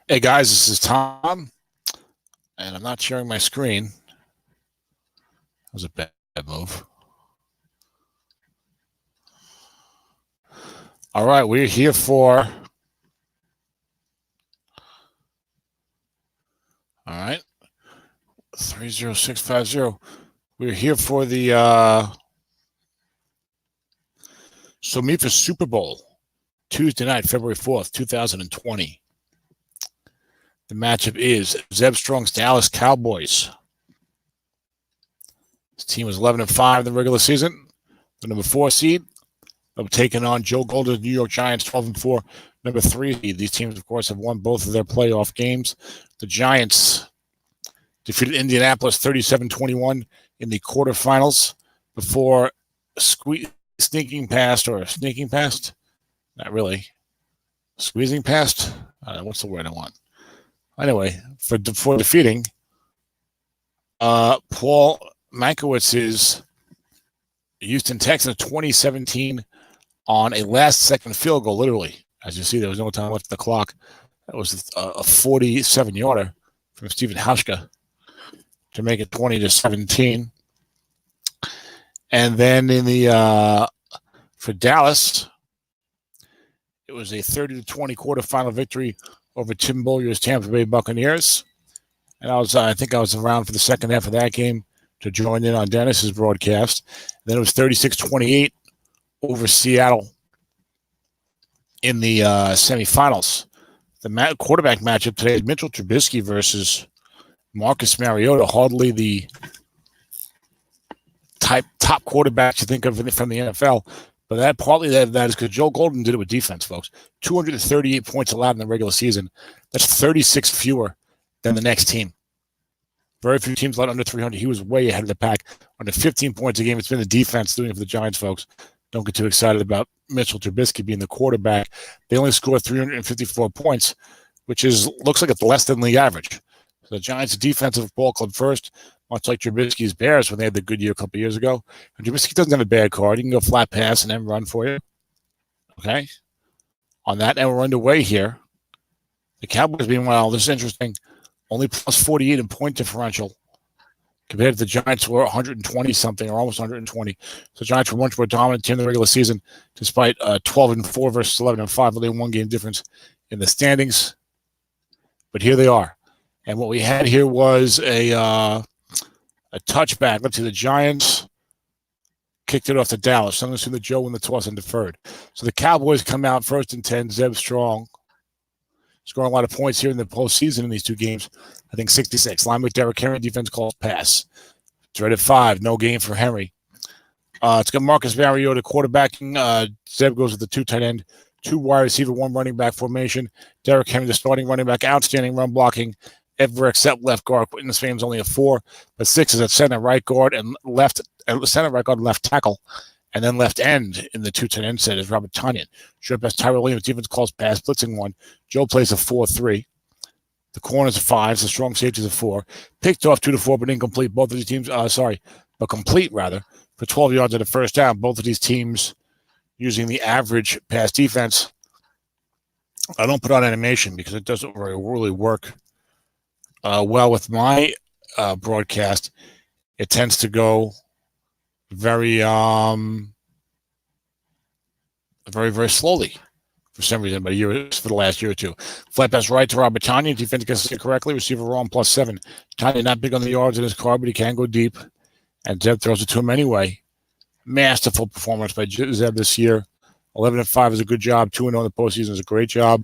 Hey guys, this is Tom, and I'm not sharing my screen. That was a bad move. All right, we're here for. All right, 30650. We're here for the SOMIFA Super Bowl, Tuesday night, February 4th, 2020. The matchup is Zeb Strong's Dallas Cowboys. This team was 11-5 in the regular season. The number 4 seed. They're taking on Joe Golden's New York Giants, 12-4, number 3 seed. These teams, of course, have won both of their playoff games. The Giants defeated Indianapolis 37-21 in the quarterfinals before sneaking past. Not really. Squeezing past? What's the word I want? Anyway, for defeating Paul Mankowitz's Houston Texans 2017 on a last-second field goal, literally. As you see, there was no time left on the clock. That was a 47-yarder from Stephen Hauschka to make it 20-17. And then in the for Dallas, it was a 30-20 quarterfinal victory over Tim Bowyer's Tampa Bay Buccaneers. And I think I was around for the second half of that game to join in on Dennis's broadcast. And then it was 36-28 over Seattle in the semifinals. The quarterback matchup today is Mitchell Trubisky versus Marcus Mariota, hardly the top quarterback you think of from the NFL. But that is because Joe Golden did it with defense, folks. 238 points allowed in the regular season. That's 36 fewer than the next team. Very few teams allowed under 300. He was way ahead of the pack. Under 15 points a game. It's been the defense doing it for the Giants, folks. Don't get too excited about Mitchell Trubisky being the quarterback. They only scored 354 points, which looks like it's less than league average. So the Giants' defensive ball club first, much like Trubisky's Bears when they had the good year a couple years ago. And Trubisky doesn't have a bad card. He can go flat pass and then run for you. Okay? On that, and we're underway here. The Cowboys, meanwhile, this is interesting, only plus 48 in point differential compared to the Giants, were 120-something or almost 120. So the Giants were much more dominant team in the regular season, despite 12-4 versus 11-5, only 1 game difference in the standings. But here they are. And what we had here was a touchback. Let's see, the Giants kicked it off to Dallas. I'm going to assume that Joe won the toss and deferred. So the Cowboys come out 1st and 10. Zeb Strong scoring a lot of points here in the postseason in these 2 games. I think 66. Line with Derrick Henry. Defense calls pass. Threat at 5. No gain for Henry. It's got Marcus Mariota quarterbacking. Zeb goes with the 2 tight end, 2 wide receiver, 1 running back formation. Derrick Henry, the starting running back, outstanding run blocking. Ever except left guard. In this game is only a 4, but 6 is at center, right guard, and center, right guard, and left tackle. And then left end in the 2 tight end set is Robert Tonyan. Short pass, Tyrell Williams. Defense calls pass, blitzing 1. Joe plays a 4-3. The corner's a 5. The strong safety's a 4. Picked off 2-4, but incomplete. Both of these teams, but complete rather, for 12 yards at a first down. Both of these teams using the average pass defense. I don't put on animation because it doesn't really work well with my broadcast. It tends to go very, very slowly for some reason, but for the last year or 2. Flat pass right to Robert Tonyan. Defense gets it correctly. Receiver wrong, +7. Tonyan not big on the yards in his car, but he can go deep. And Zeb throws it to him anyway. Masterful performance by Zeb this year. 11-5 is a good job. 2-0 in the postseason is a great job.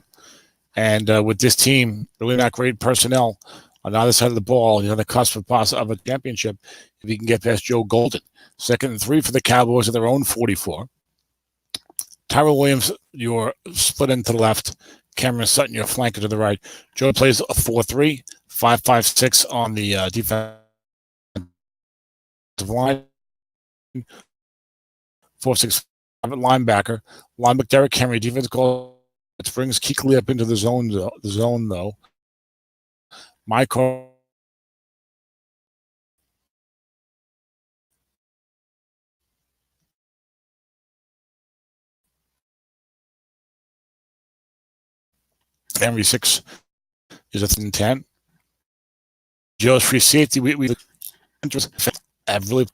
And with this team, really not great personnel on either side of the ball, on the cusp of a championship, if you can get past Joe Golden. 2nd and 3 for the Cowboys at their own 44. Tyrell Williams, you're split into the left. Cameron Sutton, you're flanking to the right. Joe plays a 4-3, 5-5-6 on the defensive line. 4-6 linebacker. Linebacker Derrick Henry, defense call. It brings Kuechly up into the zone though. Michael Henry 6 is a 10. Joe's free safety. We have really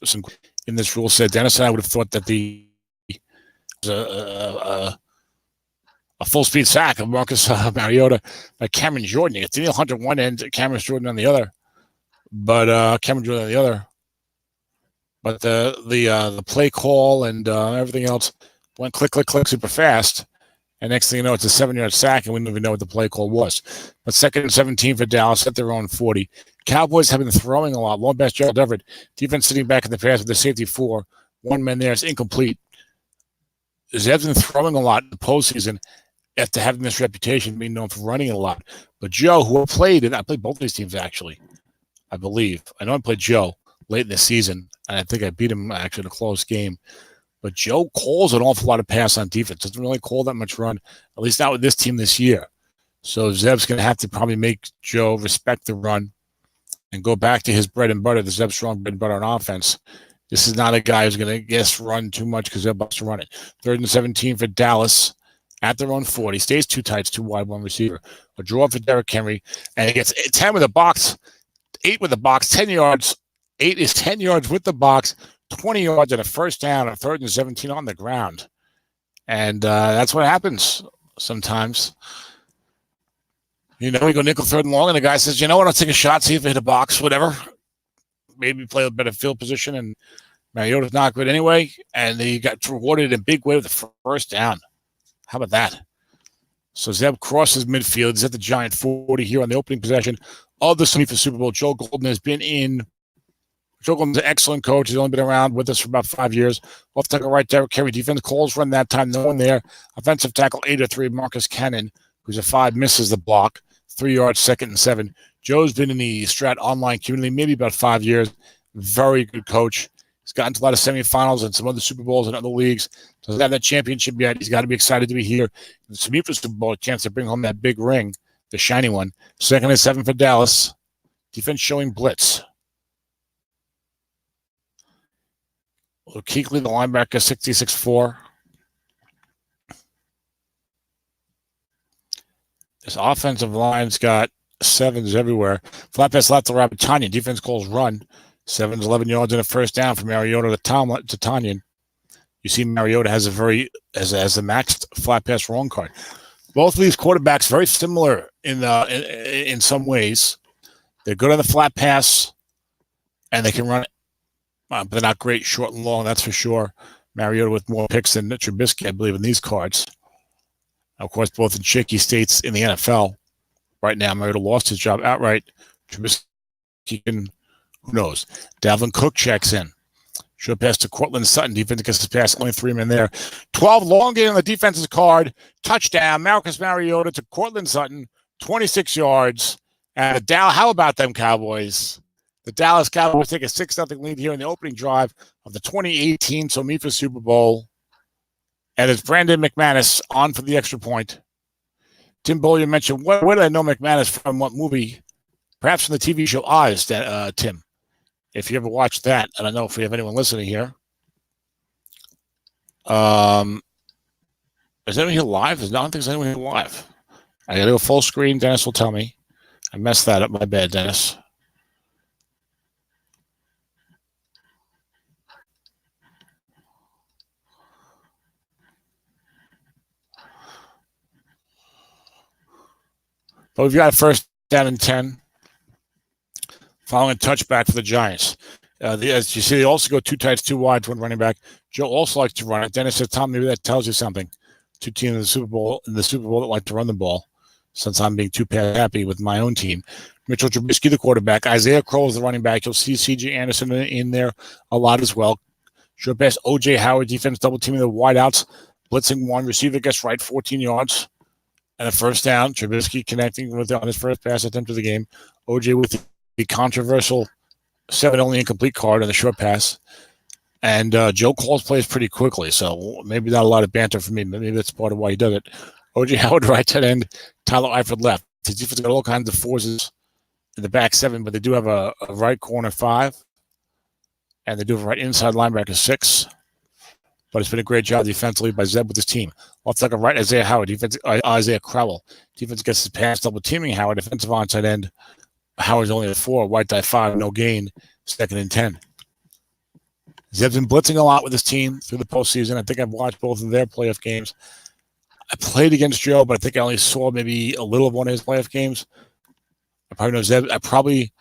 some in this rule set. Dennis and I would have thought that the a full speed sack of Marcus Mariota by Cameron Jordan. You get Daniel Hunter one end, Cameron Jordan on the other, but Cameron Jordan on the other. But the play call and everything else went click super fast. And next thing you know, it's a 7-yard sack, and we don't even know what the play call was. But 2nd and 17 for Dallas at their own 40. Cowboys have been throwing a lot. Long best Gerald Everett. Defense sitting back in the pass with the safety 4. One man there is incomplete. Zeb's been throwing a lot in the postseason after having this reputation, being known for running a lot. But Joe, who I played both of these teams actually, I believe. I know I played Joe late in the season, and I think I beat him actually in a close game. But Joe calls an awful lot of pass on defense. Doesn't really call that much run, at least not with this team this year. So Zeb's going to have to probably make Joe respect the run and go back to his bread and butter, the Zeb strong bread and butter on offense. This is not a guy who's going to run too much because Zeb wants to run it. 3rd and 17 for Dallas at their own 40. Stays 2 tights, 2 wide, 1 receiver. A draw for Derrick Henry, and he gets 10 with the box, 8 with the box, 10 yards. 8 is 10 yards with the box. 20 yards and a first down on 3rd and 17 on the ground. And that's what happens sometimes. We go nickel 3rd and long, and the guy says, you know what, I'll take a shot, see if I hit a box, whatever. Maybe play a better field position, and Mariota's not good anyway, and he got rewarded in a big way with the first down. How about that? So Zeb crosses midfield. He's at the Giant 40 here on the opening possession of the SOMIFA Super Bowl. Joe Golden has been in. Joe Golden's an excellent coach. He's only been around with us for about 5 years. Left tackle right, Derrick Henry. Defense calls run that time. No one there. Offensive tackle 8-3, Marcus Cannon, who's a 5, misses the block. 3 yards, 2nd and 7. Joe's been in the Strat online community maybe about 5 years. Very good coach. He's gotten to a lot of semifinals and some other Super Bowls in other leagues. Doesn't have that championship yet. He's got to be excited to be here. The SOMIFA Super Bowl, a chance to bring home that big ring, the shiny one. 2nd and 7 for Dallas. Defense showing blitz. Keekly, the linebacker, 66'4". This offensive line's got 7s everywhere. Flat pass left to Robert Tonyan. Defense calls run. 7's 11 yards and a first down from Mariota to Tonyan. You see Mariota has the maxed flat pass wrong card. Both of these quarterbacks very similar in some ways. They're good on the flat pass, and they can run it. But they're not great short and long, that's for sure. Mariota with more picks than Trubisky, I believe, in these cards. Of course, both in shaky states in the NFL. Right now, Mariota lost his job outright. Trubisky can, who knows? Dalvin Cook checks in. Short pass to Cortland Sutton. Defense gets his pass, only 3 men there. 12 long game on the defense's card. Touchdown, Marcus Mariota to Cortland Sutton. 26 yards. And how about them Cowboys? The Dallas Cowboys take a 6-0 lead here in the opening drive of the 2018 SOMIFA Super Bowl. And it's Brandon McManus on for the extra point. Tim Bollier mentioned, where did I know McManus from? What movie? Perhaps from the TV show Oz, Tim. If you ever watched that, I don't know if we have anyone listening here. Is anyone here live? I don't think there's anyone here live. I got to go full screen. Dennis will tell me. I messed that up. My bad, Dennis. But we've got a first down and 10. Following a touchback for the Giants. As you see, they also go 2 tights, 2 wides, 1 running back. Joe also likes to run it. Dennis said, Tom, maybe that tells you something. 2 teams in the Super Bowl that like to run the ball, since I'm being too happy with my own team. Mitchell Trubisky, the quarterback. Isaiah Crowell is the running back. You'll see C.J. Anderson in there a lot as well. Short pass, O.J. Howard, defense double teaming the wideouts. Blitzing 1, receiver gets right, 14 yards. And a first down. Trubisky connecting on his first pass attempt of the game. O.J. with the controversial 7 only incomplete card on the short pass. And Joe calls plays pretty quickly, so maybe not a lot of banter for me. Maybe that's part of why he does it. O.J. Howard right tight end, Tyler Eifert left. His defense got all kinds of forces in the back 7, but they do have a right corner 5, and they do have a right inside linebacker 6. but it's been a great job defensively by Zeb with his team. Off like a right, Isaiah Howard, defense, Isaiah Crowell. Defense gets his pass, double teaming Howard, defensive onside end. Howard's only at 4, white die 5, no gain, 2nd and 10. Zeb's been blitzing a lot with his team through the postseason. I think I've watched both of their playoff games. I played against Joe, but I think I only saw maybe a little of one of his playoff games. I probably know Zeb. I probably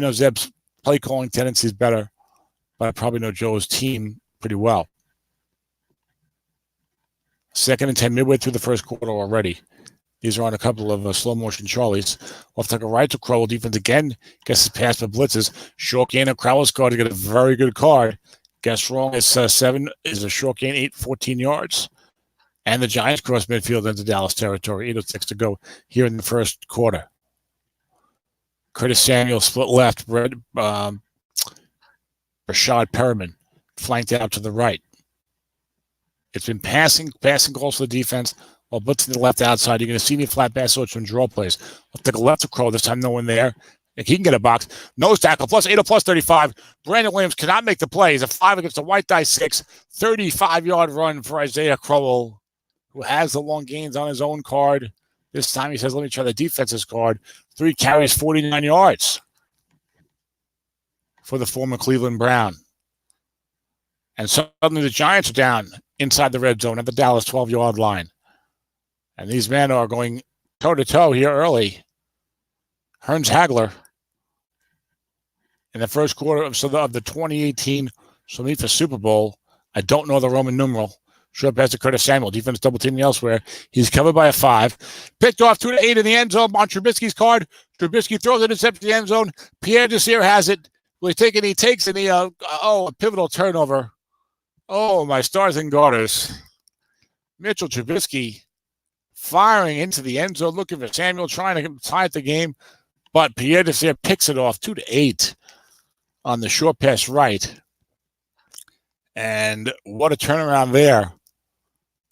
know Zeb's play calling tendencies better, but I probably know Joe's team pretty well. 2nd and 10, midway through the first quarter already. These are on a couple of slow motion Charlies. Off to a right to Crowell. Defense again gets his pass for blitzes. Short gain of Crowell's card to get a very good card. Guess wrong. It's 7 is a short gain, 8, 14 yards. And the Giants cross midfield into Dallas territory. 8:06 to go here in the first quarter. Curtis Samuel split left. Rashad Perriman flanked out to the right. It's been passing calls for the defense. While blitzing the left outside, you're going to see me flat pass switch from draw plays. I'll take a left to Crow. This time, no one there. If he can get a box. Nose tackle, plus 8 or plus 35. Brandon Williams cannot make the play. He's a 5 against a white die 6. 35-yard run for Isaiah Crowell, who has the long gains on his own card. This time he says, let me try the defense's card. 3 carries, 49 yards for the former Cleveland Brown. And suddenly the Giants are down inside the red zone at the Dallas 12-yard line. And these men are going toe-to-toe here early. Hearns Hagler in the first quarter of the 2018 SOMIFA Super Bowl. I don't know the Roman numeral. Short pass to Curtis Samuel. Defense double teaming elsewhere. He's covered by a 5. Picked off 2 to 8 in the end zone on Trubisky's card. Trubisky throws it intercept to the end zone. Pierre Desir has it. Will he take it? He takes it. A pivotal turnover. Oh, my stars and garters. Mitchell Trubisky firing into the end zone, looking for Samuel, trying to tie the game. But Pierre Desir picks it off 2 to 8 on the short pass right. And what a turnaround there.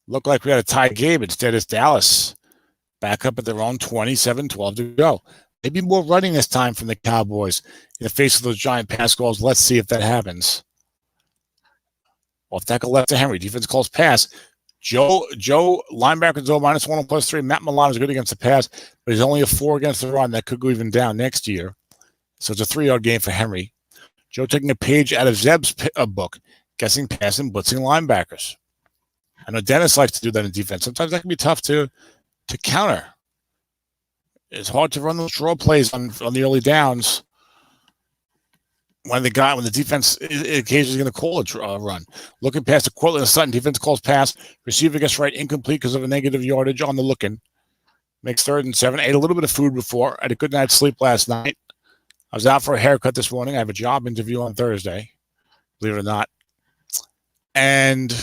Looked like we had a tie game. Instead, it's Dallas back up at their own 27-12 to go. Maybe more running this time from the Cowboys in the face of those giant pass calls. Let's see if that happens. Off tackle left to Henry. Defense calls pass. Joe linebacker zone -1 plus 3. Matt Milano is good against the pass, but he's only a 4 against the run. That could go even down next year. So it's a 3-yard gain for Henry. Joe taking a page out of Zeb's book, guessing, passing, blitzing linebackers. I know Dennis likes to do that in defense. Sometimes that can be tough to counter. It's hard to run those draw plays on the early downs when the defense is occasionally going to call a run. Looking past the Cortland Sutton, defense calls pass. Receiver gets right, incomplete because of a negative yardage on the looking. Makes 3rd and 7. Ate a little bit of food before. I had a good night's sleep last night. I was out for a haircut this morning. I have a job interview on Thursday, believe it or not. And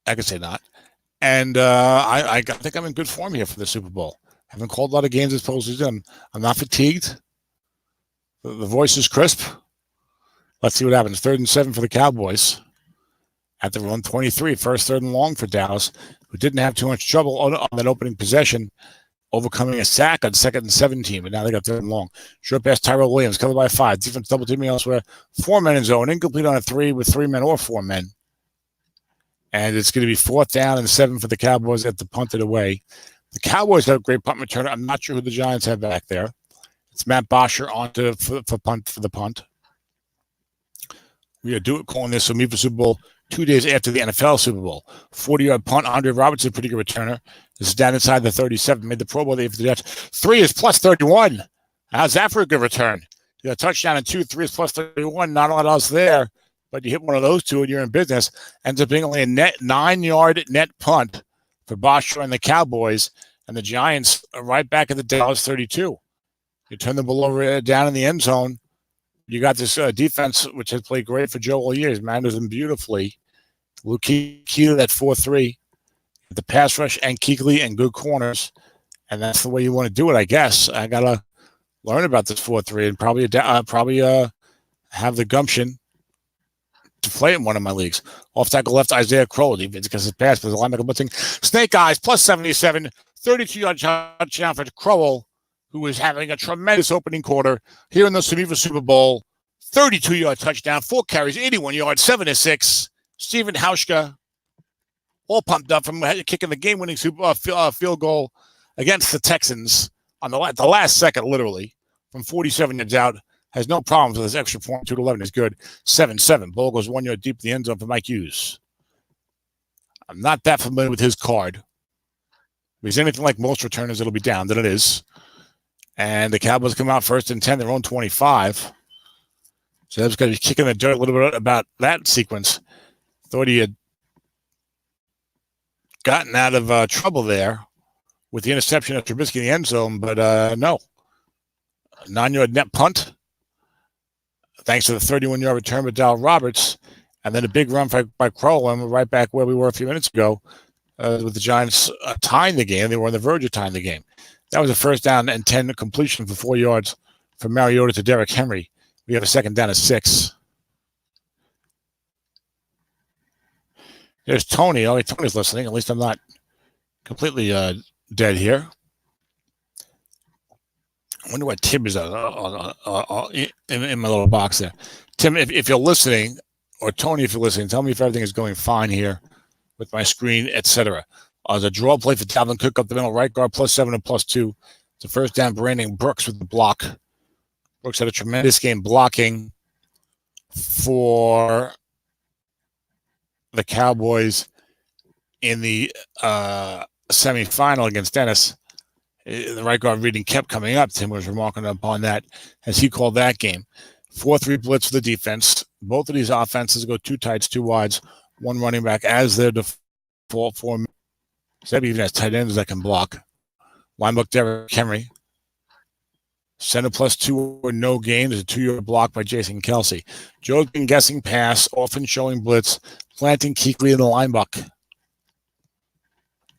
I could say not. And I think I'm in good form here for the Super Bowl. Haven't called a lot of games this postseason. I'm not fatigued. The voice is crisp. Let's see what happens. 3rd and 7 for the Cowboys at the 123. First, 3rd and long for Dallas, who didn't have too much trouble on that opening possession, overcoming a sack on 2nd and 17. But now they got 3rd and long. Short pass, Tyrell Williams, covered by 5. Defense double teaming elsewhere. 4 men in zone. Incomplete on a 3 with 3 men or 4 men. And it's going to be 4th down and 7 for the Cowboys at the punted away. The Cowboys have a great punt returner. I'm not sure who the Giants have back there. It's Matt Bosher on for the punt. We are calling this SOMIFA Super Bowl 2 days after the NFL Super Bowl. 40-yard punt. Andre Robertson, pretty good returner. This is down inside the 37. Made the Pro Bowl there for the Jets. 3 is plus 31. How's that for a good return? You got a touchdown and 2. 3 is plus 31. Not a lot else there, but you hit one of those 2 and you're in business. Ends up being only a 9-yard net punt for Bosher and the Cowboys, and the Giants are right back at the Dallas 32. You turn the ball over down in the end zone. You got this defense, which has played great for Joe all year. He's managed them beautifully. Luke Kuechly at 4-3. The pass rush and Kuechly and good corners. And that's the way you want to do it, I guess. I got to learn about this 4-3 and probably have the gumption to play in one of my leagues. Off tackle left, Isaiah Crowell. Because his pass, but the linebacker blitzing. Snake eyes, plus 77. 32-yard touchdown for Crowell, who is having a tremendous opening quarter here in the SOMIFA Super Bowl. 32-yard touchdown, 4 carries, 81 yards, 7-6. Steven Hauschka, all pumped up from kicking the game-winning field goal against the Texans on the last second, literally, from 47 yards out. Has no problems with his extra point. 2-11 is good. 7-7. Ball goes 1 yard deep in the end zone for Mike Hughes. I'm not that familiar with his card. If he's anything like most returners, it'll be down. Then it is. And the Cowboys come out 1st and 10, their own 25. So that's going to be kicking the dirt a little bit about that sequence. Thought he had gotten out of trouble there with the interception of Trubisky in the end zone, but no. 9-yard net punt, thanks to the 31-yard return by Darryl Roberts, and then a big run by Crowell, and we're right back where we were a few minutes ago with the Giants tying the game. They were on the verge of tying the game. That was a 1st down and 10 completion for 4 yards from Mariota to Derrick Henry. We have a 2nd down and 6. There's Tony. Oh, Tony's listening. At least I'm not completely dead here. I wonder what Tim is in my little box there. Tim, if you're listening, or Tony, if you're listening, tell me if everything is going fine here with my screen, etc. As a draw play for Dalvin Cook up the middle, right guard, +7 and +2. It's a 1st down, Brandon Brooks with the block. Brooks had a tremendous game blocking for the Cowboys in the semifinal against Dennis. The right guard reading kept coming up. Tim was remarking upon that as he called that game. 4-3 blitz for the defense. Both of these offenses go 2 tights, 2 wides, 1 running back as their default form. Zeb even has tight ends that can block. Linebacker Derrick Henry. Center +2 or no gain. There's a 2-yard block by Jason Kelsey. Joe's been guessing pass, often showing blitz, planting Kuechly in the linebacker.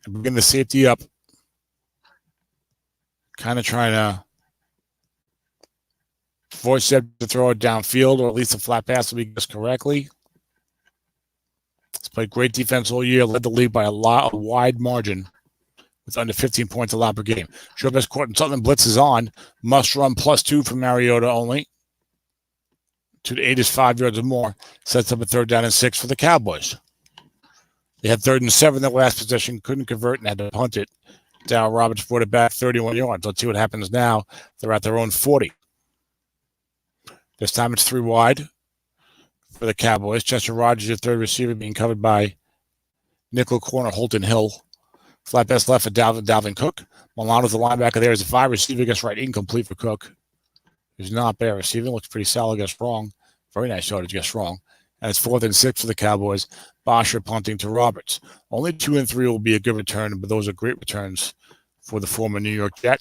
And bringing the safety up. Kind of trying to force Zeb to throw it downfield, or at least the flat pass will be guessed correctly. He's played great defense all year, led the league by a wide margin with under 15 points allowed per game. Short best court and Sutherland blitz is on. Must run +2 for Mariota only. 2 to 8 is 5 yards or more. Sets up a 3rd down and 6 for the Cowboys. They had 3rd and 7 their last possession, couldn't convert and had to punt it. Darryl Roberts brought it back 31 yards. Let's see what happens now. They're at their own 40. This time it's 3 wide for the Cowboys. Chester Rogers, your 3rd receiver, being covered by nickel corner Holton Hill. Flat pass left for Dalvin Cook. Milano's the linebacker there. Is a 5 receiver, gets right, incomplete for Cook. He's not bad receiving. Looks pretty solid, gets wrong. Very nice yardage, gets wrong. And it's 4th and 6 for the Cowboys. Bosher punting to Roberts. Only 2 and 3 will be a good return, but those are great returns for the former New York Jet.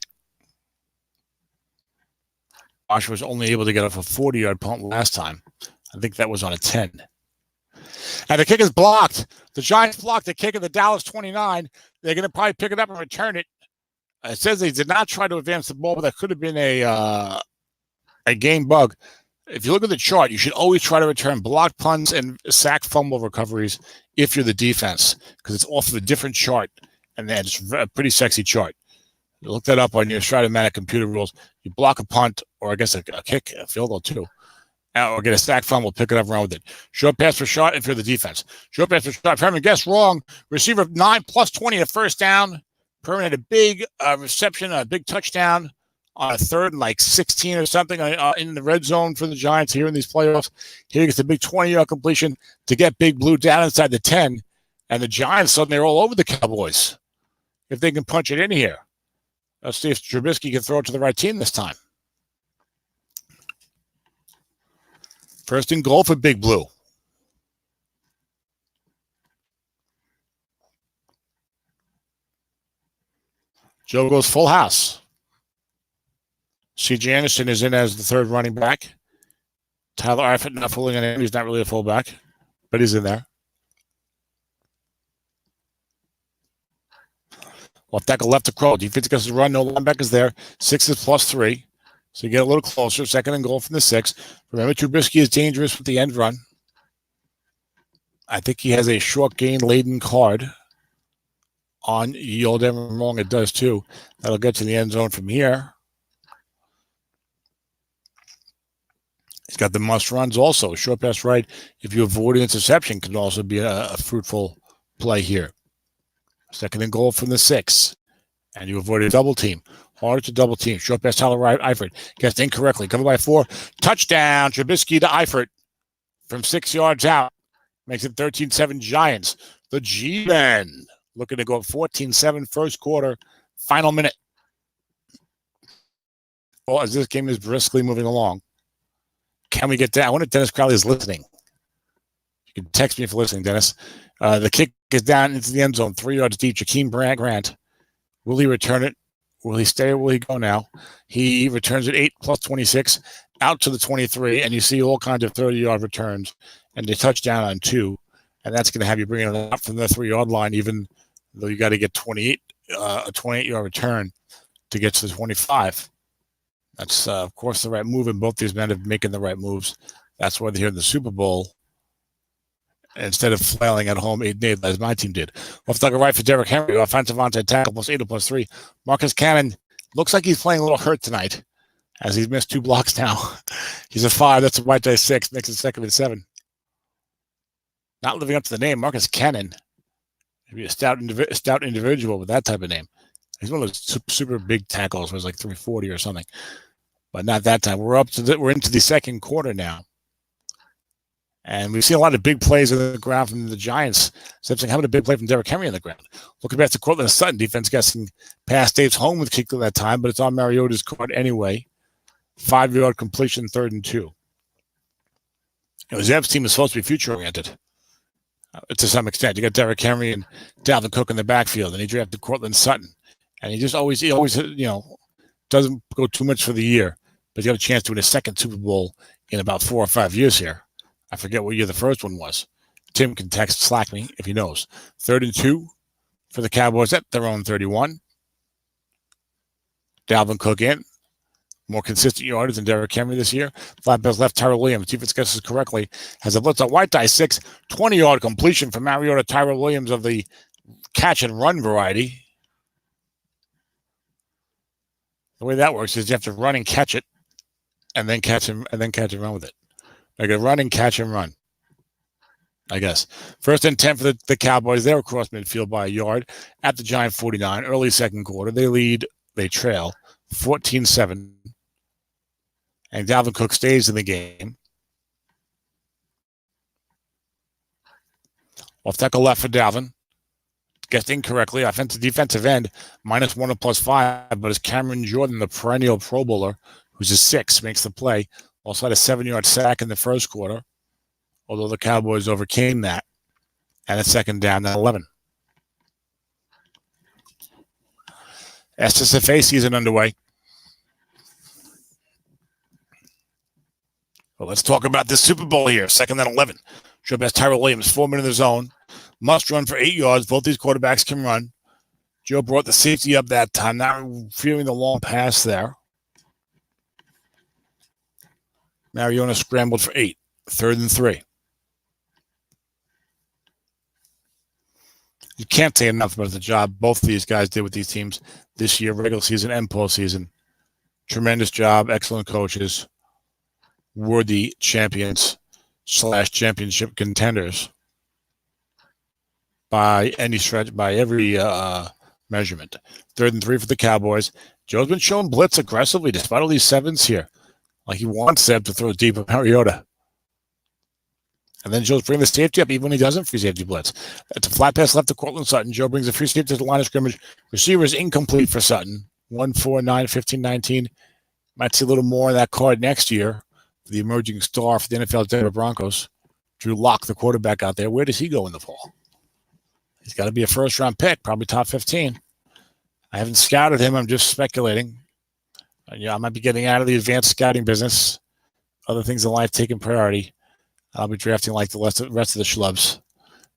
Bosher was only able to get off a 40-yard punt last time. I think that was on a 10. And the kick is blocked. The Giants blocked the kick at the Dallas 29. They're going to probably pick it up and return it. It says they did not try to advance the ball, but that could have been a game bug. If you look at the chart, you should always try to return blocked punts and sack fumble recoveries if you're the defense, because it's off of a different chart, and then it's a pretty sexy chart. You look that up on your Strat-O-Matic computer rules. You block a punt, or I guess a kick, a field goal too, or get a sack fumble, pick it up, run with it. Short pass for shot if you're the defense. Short pass for shot. Perman guessed wrong. Receiver 9 +20 at 1st down. Perman had a big reception, a big touchdown on a 3rd and 16 or something in the red zone for the Giants here in these playoffs. Here he gets a big 20-yard completion to get Big Blue down inside the 10, and the Giants suddenly are all over the Cowboys if they can punch it in here. Let's see if Trubisky can throw it to the right team this time. 1st and goal for Big Blue. Joe goes full house. C.J. Anderson is in as the 3rd running back. Tyler Eifert not fooling on him. He's not really a fullback, but he's in there. Left tackle left to Crow. Defense gets the run. No linebackers there. 6 is +3. So you get a little closer. 2nd and goal from the 6. Remember, Trubisky is dangerous with the end run. I think he has a short gain laden card on yield. Ever wrong, it does too. That'll get to the end zone from here. He's got the must runs also. Short pass right, if you avoid an interception, can also be a fruitful play here. Second and goal from the 6. And you avoid a double team. Harder to double team. Short pass Tyler Eifert gets incorrectly. Covered by 4. Touchdown. Trubisky to Eifert from 6 yards out. Makes it 13-7 Giants. The G-Men looking to go 14-7 first quarter. Final minute. Well, as this game is briskly moving along. Can we get down? I wonder if Dennis Crowley is listening. You can text me if you're listening, Dennis. The kick is down into the end zone. 3 yards deep. Jakeem Grant. Will he return it? Will he stay or will he go now? He returns it 8 plus 26 out to the 23, and you see all kinds of 30-yard returns, and they touchdown on 2, and that's going to have you bringing it up from the 3-yard line, even though you got to get 28 a 28-yard return to get to the 25. That's, of course, the right move, and both these men are making the right moves. That's why they're here in the Super Bowl instead of flailing at home 8-8 as my team did. Left tackle right for Derrick Henry, offensive onside tackle +8 or +3. Marcus Cannon looks like he's playing a little hurt tonight as he's missed 2 blocks now. He's a 5. That's a white die 6. Makes it 2nd and 7. Not living up to the name, Marcus Cannon. Maybe a stout individual with that type of name. He's one of those super big tackles. Was like 340 or something, but not that time. We're into the second quarter now, and we've seen a lot of big plays on the ground from the Giants. Simpson having a big play from Derrick Henry on the ground. Looking back to Cortland Sutton, defense guessing past Dave's home with kick at that time, but it's on Mariota's court anyway. 5-yard completion, 3rd and 2. Zeb's team is supposed to be future oriented. To some extent, you got Derrick Henry and Dalvin Cook in the backfield, and he drafted Cortland Sutton, and he always doesn't go too much for the year, but he's got a chance to win a second Super Bowl in about 4 or 5 years here. I forget what year the first one was. Tim can slack me if he knows. 3rd and 2 for the Cowboys at their own 31. Dalvin Cook in. More consistent yardage than Derrick Henry this year. Flat pass left, Tyrell Williams. Defense guesses correctly. Has a blitz on white die 6. 20-yard completion from Mariota. Tyrell Williams of the catch and run variety. The way that works is you have to run and catch it, and then catch and run with it. Like a run and catch and run, I guess. 1st and 10 for the Cowboys. They're across midfield by a yard at the Giant 49. Early second quarter. They trail 14-7. And Dalvin Cook stays in the game. Off tackle left for Dalvin. Guessed incorrectly. Defensive end, -1 or +5, but it's Cameron Jordan, the perennial Pro Bowler, who's a 6, makes the play. Also had a 7-yard sack in the first quarter, although the Cowboys overcame that. And a 2nd down and 11. SSFA season underway. Well, let's talk about this Super Bowl here. 2nd and 11. Show best Tyrell Williams, 4 men in the zone. Must run for 8 yards. Both these quarterbacks can run. Joe brought the safety up that time. Now fearing the long pass there. Mariota scrambled for 8. 3rd and 3. You can't say enough about the job both of these guys did with these teams this year, regular season and postseason. Tremendous job. Excellent coaches. Worthy champions / championship contenders by any stretch, by every measurement. 3rd and 3 for the Cowboys. Joe's been showing blitz aggressively despite all these 7s here. Like he wants Zeb to throw deep at Mariota. And then Joe's bringing the safety up even when he doesn't free safety blitz. It's a flat pass left to Cortland Sutton. Joe brings the free safety to the line of scrimmage. Receiver is incomplete for Sutton. 1-4-9, 15-19. Might see a little more of that card next year. The emerging star for the NFL Denver Broncos. Drew Lock, the quarterback out there. Where does he go in the fall? He's got to be a first-round pick, probably top 15. I haven't scouted him. I'm just speculating. I might be getting out of the advanced scouting business. Other things in life taking priority. I'll be drafting like the rest of the schlubs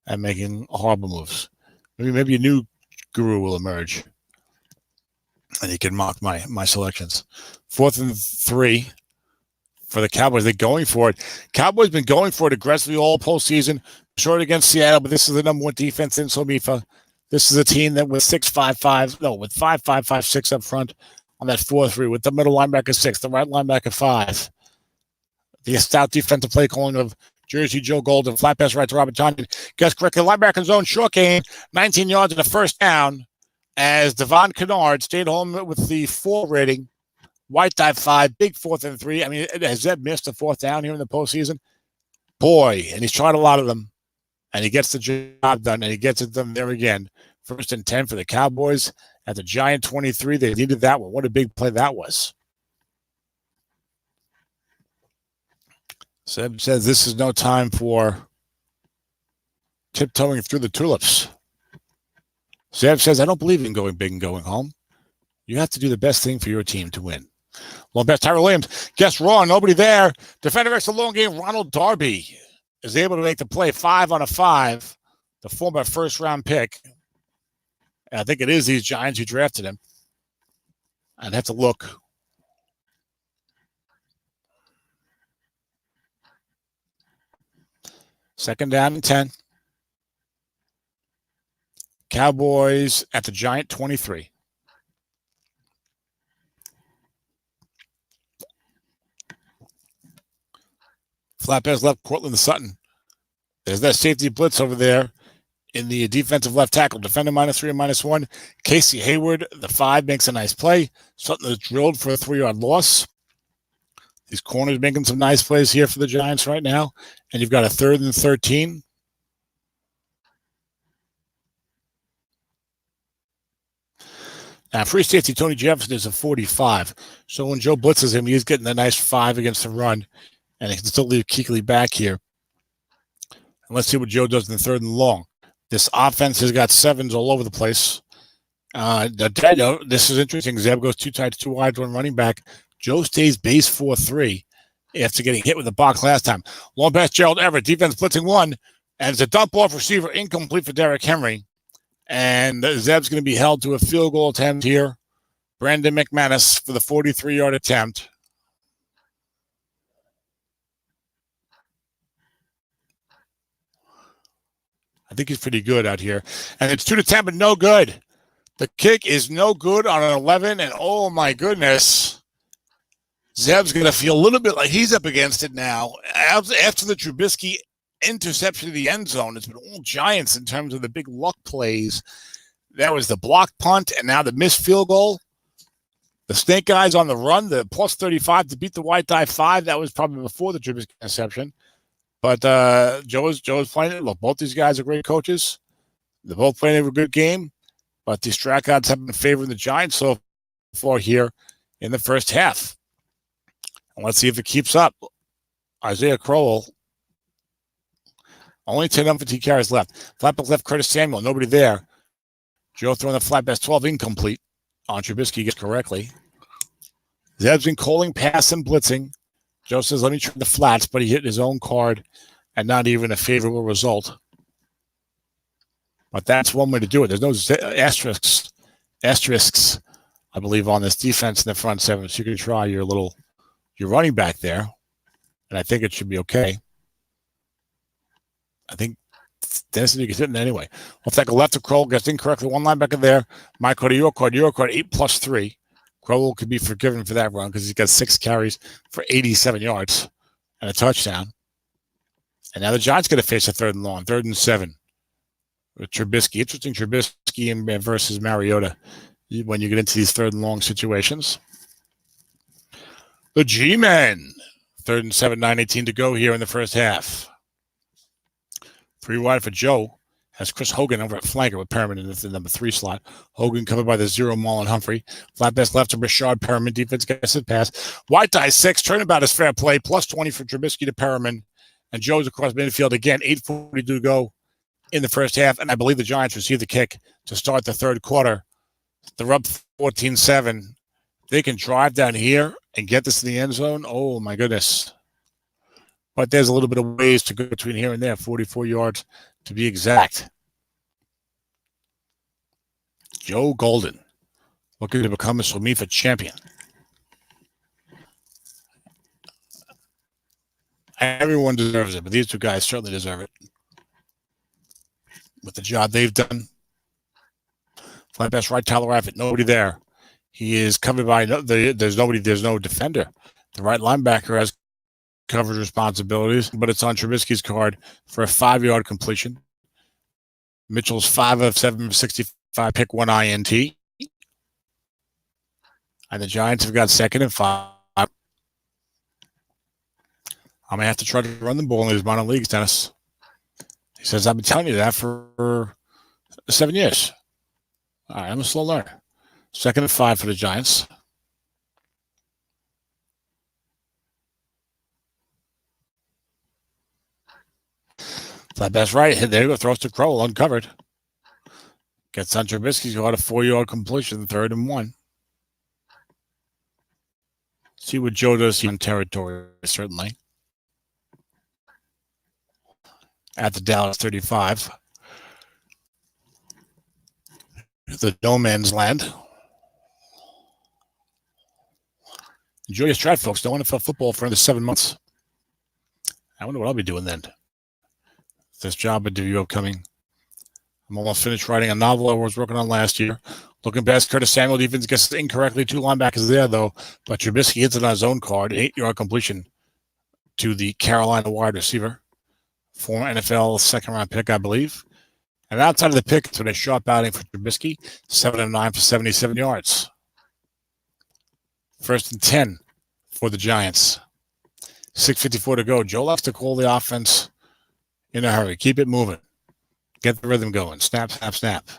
and making horrible moves. Maybe a new guru will emerge, and he can mock my selections. 4th and 3 for the Cowboys. They're going for it. Cowboys been going for it aggressively all postseason. Short against Seattle, but this is the number 1 defense in SOMIFA. This is a team that with 5-5-5-6 up front on that 4-3 with the middle linebacker 6, the right linebacker 5. The stout defensive play calling of Jersey Joe Golden. Flat pass right to Robert Johnson. Guess correctly. Linebacker zone. Short game. 19 yards and a first down. As Devon Kennard stayed home with the 4 rating. White dive 5. Big 4th and 3. I mean, has Zeb missed a 4th down here in the postseason? Boy, and he's tried a lot of them. And he gets the job done, and he gets it done there again. 1st and 10 for the Cowboys at the Giant 23. They needed that one. What a big play that was. Zeb says this is no time for tiptoeing through the tulips. Zeb says, I don't believe in going big and going home. You have to do the best thing for your team to win. Long pass, Tyrell Williams. Guess wrong. Nobody there. Defender extra long game. Ronald Darby is able to make the play 5 on a 5. The former first-round pick. And I think it is these Giants who drafted him. I'd have to look. Second down and 10. Cowboys at the Giant 23. Flat pass left, Cortland Sutton. There's that safety blitz over there in the defensive left tackle. Defender -3 and -1. Casey Hayward, the 5, makes a nice play. Sutton is drilled for a 3-yard loss. These corners making some nice plays here for the Giants right now. And you've got a 3rd and 13. Now, free safety Tony Jefferson is a 45. So when Joe blitzes him, he's getting a nice 5 against the run. And he can still leave Kuechly back here. And let's see what Joe does in the 3rd and long. This offense has got 7s all over the place. This is interesting. Zeb goes 2 tight, 2 wide, 1 running back. Joe stays base 4-3 after getting hit with the box last time. Long pass, Gerald Everett. Defense blitzing 1. And it's a dump off receiver incomplete for Derrick Henry. And Zeb's going to be held to a field goal attempt here. Brandon McManus for the 43-yard attempt. I think he's pretty good out here. And it's 2-10, but no good. The kick is no good on an 11. And oh, my goodness. Zeb's going to feel a little bit like he's up against it now. After the Trubisky interception of the end zone, it's been all Giants in terms of the big luck plays. That was the blocked punt and now the missed field goal. The Snake Eyes on the run, the +35 to beat the White Die 5. That was probably before the Trubisky interception. But Joe's playing it. Look, both these guys are great coaches. They're both playing a good game. But the Strat odds have been favoring the Giants so far here in the first half. And let's see if it keeps up. Isaiah Crowell, only 10 unfit carries left. Flat pass left, Curtis Samuel, nobody there. Joe throwing the flat pass 12 incomplete on Trubisky gets correctly. Zeb's been calling, pass, and blitzing. Joe says, let me try the flats, but he hit his own card and not even a favorable result. But that's one way to do it. There's no asterisks, I believe, on this defense in the front 7. So you can try your running back there, and I think it should be okay. I think Dennis you can hit it anyway. We'll take a left to Crowell, gets incorrectly. 1 linebacker there. Mike to your card, 8+3. Crowell could be forgiven for that run because he's got 6 carries for 87 yards and a touchdown. And now the Giants going to face a 3rd and long, 3rd and 7 with Trubisky. Interesting Trubisky versus Mariota when you get into these 3rd and long situations. The G-Men, 3rd and 7, 9:18 to go here in the first half. 3 wide for Joe. Has Chris Hogan over at flanker with Perriman in the number 3 slot. Hogan covered by the 0 Marlon Humphrey. Flat pass left to Rashard Perriman. Defense gets it pass. White die 6. Turnabout is fair play. +20 for Trubisky to Perriman. And Joe's across midfield again. 8:40 to go in the first half. And I believe the Giants receive the kick to start the 3rd quarter. They're up 14-7. They can drive down here and get this in the end zone. Oh, my goodness. But there's a little bit of ways to go between here and there. 44 yards to be exact. Joe Golden looking to become a SOMIFA champion. Everyone deserves it, but these 2 guys certainly deserve it with the job they've done. Flat pass right, Tyler Raffett, nobody there. He is covered by there's no defender. The right linebacker has coverage responsibilities, but it's on Trubisky's card for a 5-yard completion. Mitchell's 5 of 7 of 65, pick 1 INT. And the Giants have got 2nd and 5. I'm going to have to try to run the ball in these minor leagues, Dennis. He says, I've been telling you that for 7 years. All right, I'm a slow learner. 2nd and 5 for the Giants. That best right. There you go. Throws to Crowell, uncovered. Gets on Trubisky's got a 4-yard completion, 3rd and 1. See what Joe does in territory, certainly. At the Dallas 35. The no man's land. Enjoy your strat, folks. No NFL football for another 7 months. I wonder what I'll be doing then. This job interview upcoming. I'm almost finished writing a novel I was working on last year. Looking past Curtis Samuel, defense gets incorrectly 2 linebackers there, though. But Trubisky hits it on his own card, 8-yard completion to the Carolina wide receiver. Former NFL 2nd-round pick, I believe. And outside of the pick, it's been a sharp outing for Trubisky, 7 of 9 for 77 yards. 1st and 10 for the Giants. 6:54 to go. Joe likes to call the offense in a hurry. Keep it moving. Get the rhythm going. Snap, snap, snap.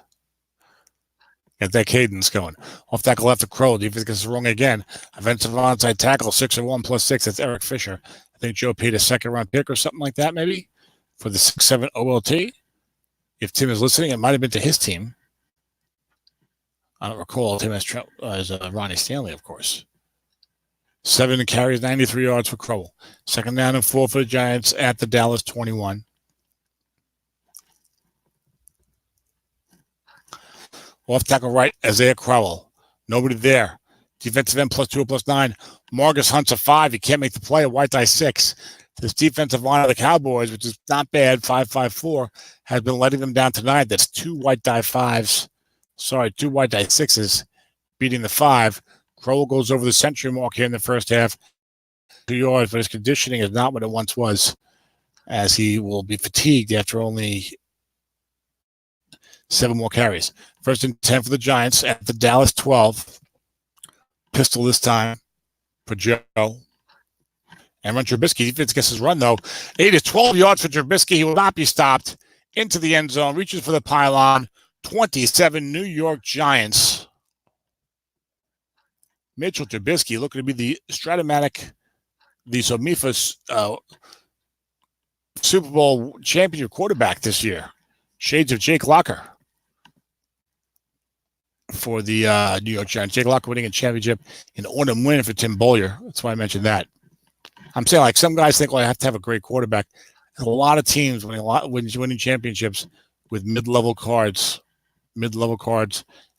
Get that cadence going. Off tackle left to Crow. Defense gets it wrong again. Offensive onside tackle, 6 and 1 plus 6. That's Eric Fisher. I think Joe paid a 2nd-round pick or something like that, maybe, for the 6-7 OLT. If Tim is listening, it might have been to his team. I don't recall Tim as Ronnie Stanley, of course. 7 carries, 93 yards for Crowell. 2nd down and 4 for the Giants at the Dallas 21. Off tackle right, Isaiah Crowell. Nobody there. Defensive end +2 +9. Marcus Hunt's a 5. He can't make the play. A white die 6. This defensive line of the Cowboys, which is not bad, 5-5-4, has been letting them down tonight. That's 2 white die 5s. Sorry, 2 white die 6s beating the 5. Crowell goes over the century mark here in the first half. 2 yards, but his conditioning is not what it once was, as he will be fatigued after only 7 more carries. 1st and 10 for the Giants at the Dallas 12. Pistol this time for Joe. And run Trubisky. Defense gets his run, though. 8 is 12 yards for Trubisky. He will not be stopped. Into the end zone. Reaches for the pylon. 27 New York Giants. Mitchell Trubisky looking to be the Strat-O-Matic, the SOMIFA Super Bowl championship quarterback this year. Shades of Jake Locker for the New York Giants. Jake Locker winning a championship, an autumn win for Tim Bowyer. That's why I mentioned that. I'm saying, like, some guys think, well, I have to have a great quarterback. There's a lot of teams winning championships with mid-level cards,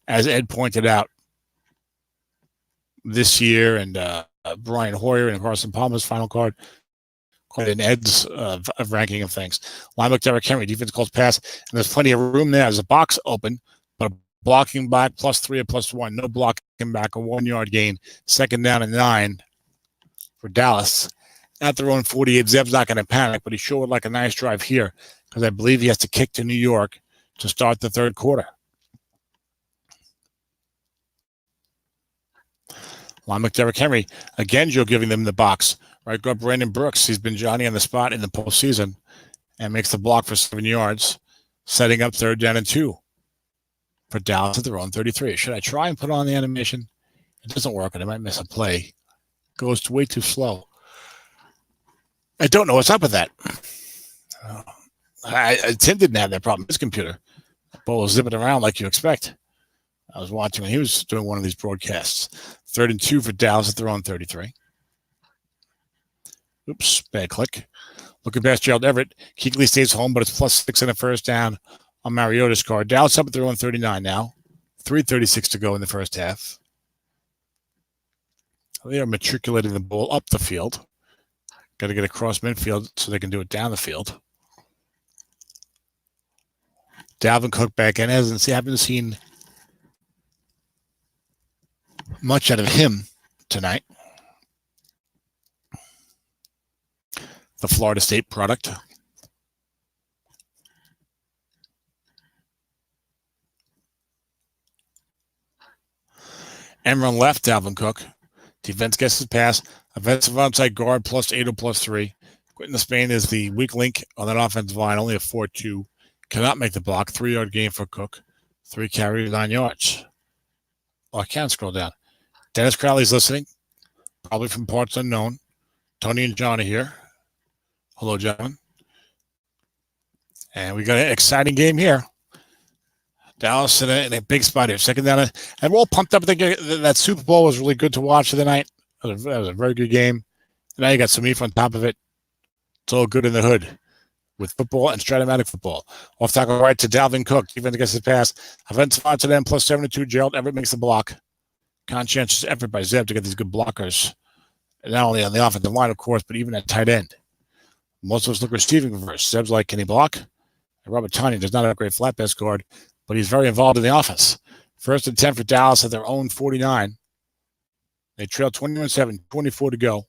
as Ed pointed out this year, and Brian Hoyer and Carson Palmer's final card, quite an Ed's ranking of things. Linebacker Derrick Henry, defense calls pass, and there's plenty of room there. There's a box open, but a blocking back +3 or +1. No blocking back, a 1-yard gain. 2nd down and 9 for Dallas. At their own 48, Zeb's not going to panic, but he sure would like a nice drive here, because I believe he has to kick to New York to start the 3rd quarter. Linebacker Derrick Henry, again, Joe giving them the box. Right guard Brandon Brooks, he's been Johnny on the spot in the postseason, and makes the block for 7 yards, setting up 3rd down and 2 for Dallas at their own 33. Should I try and put on the animation? It doesn't work, and I might miss a play. Goes way too slow. I don't know what's up with that. Tim didn't have that problem. His computer, the ball was zipping around like you expect. I was watching when he was doing one of these broadcasts. 3rd and 2 for Dallas at their own 33. Oops, bad click. Looking past Gerald Everett. Kuechly stays home, but it's +6 and a 1st down on Mariota's card. Dallas up at their own 39 now. 3:36 to go in the first half. They are matriculating the ball up the field. Got to get across midfield so they can do it down the field. Dalvin Cook back in. Haven't seen much out of him tonight. the Florida State product. And run left, Dalvin Cook. Defense gets his pass. Offensive onside guard +8 or +3. Quentin Spain is the weak link on that offensive line, only a 4-2. Cannot make the block. 3-yard gain for Cook. 3 carries, 9 yards. Oh, I can't scroll down. Dennis Crowley's listening, probably from parts unknown. Tony and John are here. Hello, gentlemen. And we got an exciting game here. Dallas in a big spot here. Second down. And we're all pumped up. I think that Super Bowl was really good to watch tonight. That was a very good game. And now you got SOMIFA on top of it. It's all good in the hood with football and Strat-O-Matic Football. Off tackle right to Dalvin Cook. Defense gets his pass. Offensive line to them +7-2. Gerald Everett makes the block. Conscientious effort by Zeb to get these good blockers. And not only on the offensive line, of course, but even at tight end. Most of us look receiving first. Zeb's like, can he block? And Robert Tonyan does not have a great flat pass guard, but he's very involved in the offense. 1st and 10 for Dallas at their own 49. They trail 21-7, 24 to go.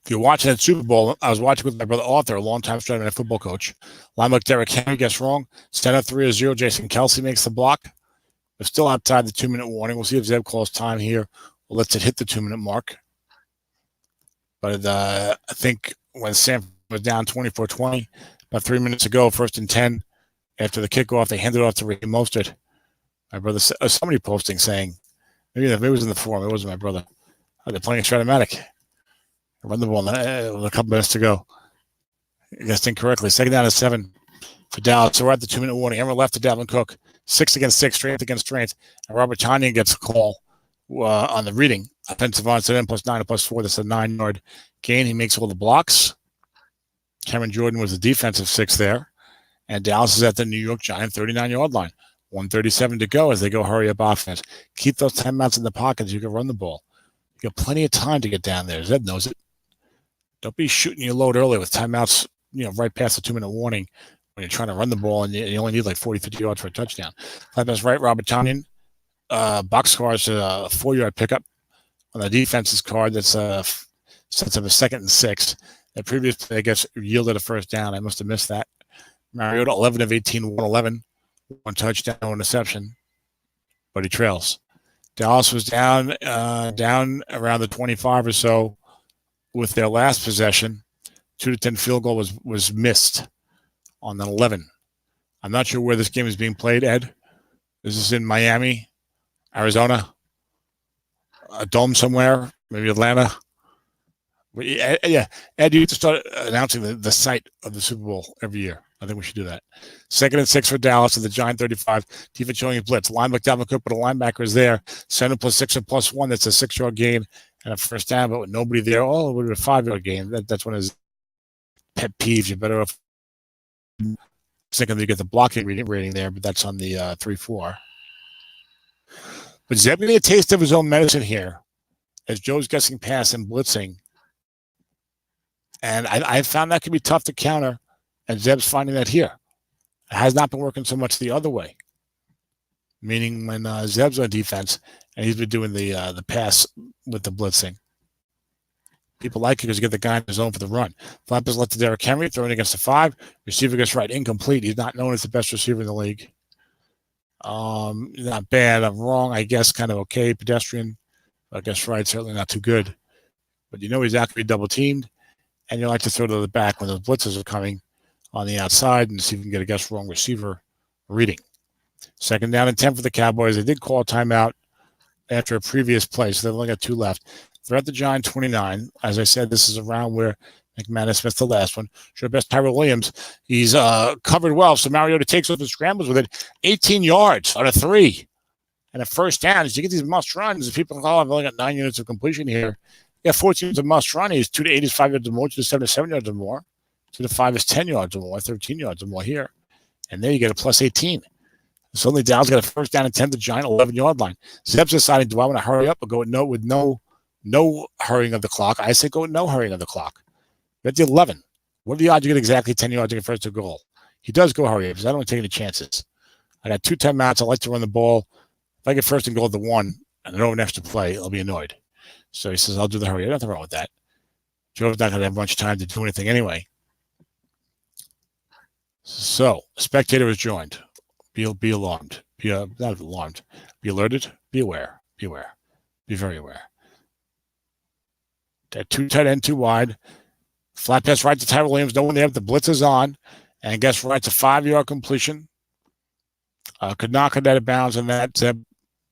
If you're watching that Super Bowl, I was watching with my brother Arthur, a longtime Strat-O-Matic football coach. Linebacker Derrick Henry gets wrong. Center 3-0. Jason Kelsey makes the block. They're still outside the 2-minute warning. We'll see if Zeb calls time here or lets it hit the 2-minute mark. But I think when Sam was down 24-20, about 3 minutes ago, 1st and 10, after the kickoff, they handed it off to Raheem Mostert. My brother, somebody posting saying, maybe it was in the forum, it wasn't my brother. Oh, they're playing Strat-O-Matic. Run the ball with a couple minutes to go. I guessed incorrectly. 2nd down and 7 for Dallas. So we're at the 2-minute warning. Emma left to Dalvin Cook. 6 against 6, strength against strength. And Robert Tonyan gets a call on the reading. Offensive onside end +9 or +4. That's a 9-yard gain. He makes all the blocks. Cameron Jordan was the defensive 6 there. And Dallas is at the New York Giant 39-yard line. 1:37 to go as they go hurry up offense. Keep those timeouts in the pocket so you can run the ball. You got plenty of time to get down there. Zeb knows it. Don't be shooting your load early with timeouts, right past the 2-minute warning when you're trying to run the ball and you only need like 40, 50 yards for a touchdown. Flat pass right, Robert Tonyan. Boxcar is a 4-yard pickup on the defense's card. That's sets up a 2nd and 6. That previous play, I guess, yielded a 1st down. I must have missed that. Mariota, 11 of 18, 111. 1 touchdown, 1 interception. But he trails. Dallas was down around the 25 or so with their last possession. 2-10 field goal was missed on an 11. I'm not sure where this game is being played, Ed. Is this in Miami, Arizona, a dome somewhere, maybe Atlanta? Yeah, Ed, you have to start announcing the site of the Super Bowl every year. I think we should do that. 2nd and 6 for Dallas at the Giant 35. Defense showing a blitz. Linebacker Dalvin Cook, but a linebacker is there. 7 +6 or +1. That's a 6-yard gain and a 1st down, but with nobody there. Oh, it would have been a 5-yard gain. That's one of his pet peeves. You're better off thinking you get the blocking rating there, but that's on the 3-4. But Zeb getting a taste of his own medicine here as Joe's guessing pass and blitzing. And I found that could be tough to counter, and Zeb's finding that here. It has not been working so much the other way, meaning when Zeb's on defense and he's been doing the pass with the blitzing. People like it because you get the guy in the zone for the run. Flap is left to Derrick Henry, throwing against the 5. Receiver gets right, incomplete. He's not known as the best receiver in the league. Not bad. I'm wrong. I guess kind of okay. Pedestrian. I guess right. Certainly not too good. But he's not going to be double teamed. And you like to throw to the back when those blitzes are coming on the outside and see if you can get a guess wrong receiver reading. 2nd down and 10 for the Cowboys. They did call a timeout after a previous play, so they've only got 2 left. They're at the Giant 29. As I said, this is around where McManus missed the last one. Sure, best Tyrell Williams. He's covered well, so Mariota takes off and scrambles with it. 18 yards on a 3. And a 1st down. As you get these must runs, people call, I've only got 9 units of completion here. You got 14 yards of must run. He's 2 to 8 is 5 yards or more. 2 to 7 is 7 yards or more. 2 to 5 is 10 yards or more. 13 yards or more here. And there you get a +18. Suddenly Dow's got a 1st down and 10 to the Giant 11-yard line. Zeb's deciding, do I want to hurry up or go with no hurrying of the clock? I say go with no hurrying of the clock. You're at the 11. What are the odds you get exactly 10 yards to get first to goal? He does go hurry up because I don't take any chances. I got 2 timeouts. I like to run the ball. If I get 1st and goal at the 1, and they're over an extra play, I'll be annoyed. So he says, I'll do the hurry. Nothing wrong with that. Joe's not going to have much time to do anything anyway. So, a spectator is joined. Be alarmed. Not alarmed. Be alerted. Be aware. Be aware. Be very aware. That 2 tight end, 2 wide. Flat pass right to Tyrell Williams. No one there. The blitz is on. And guess what? It's a 5-yard completion. Could knock it out of bounds on that. Zeb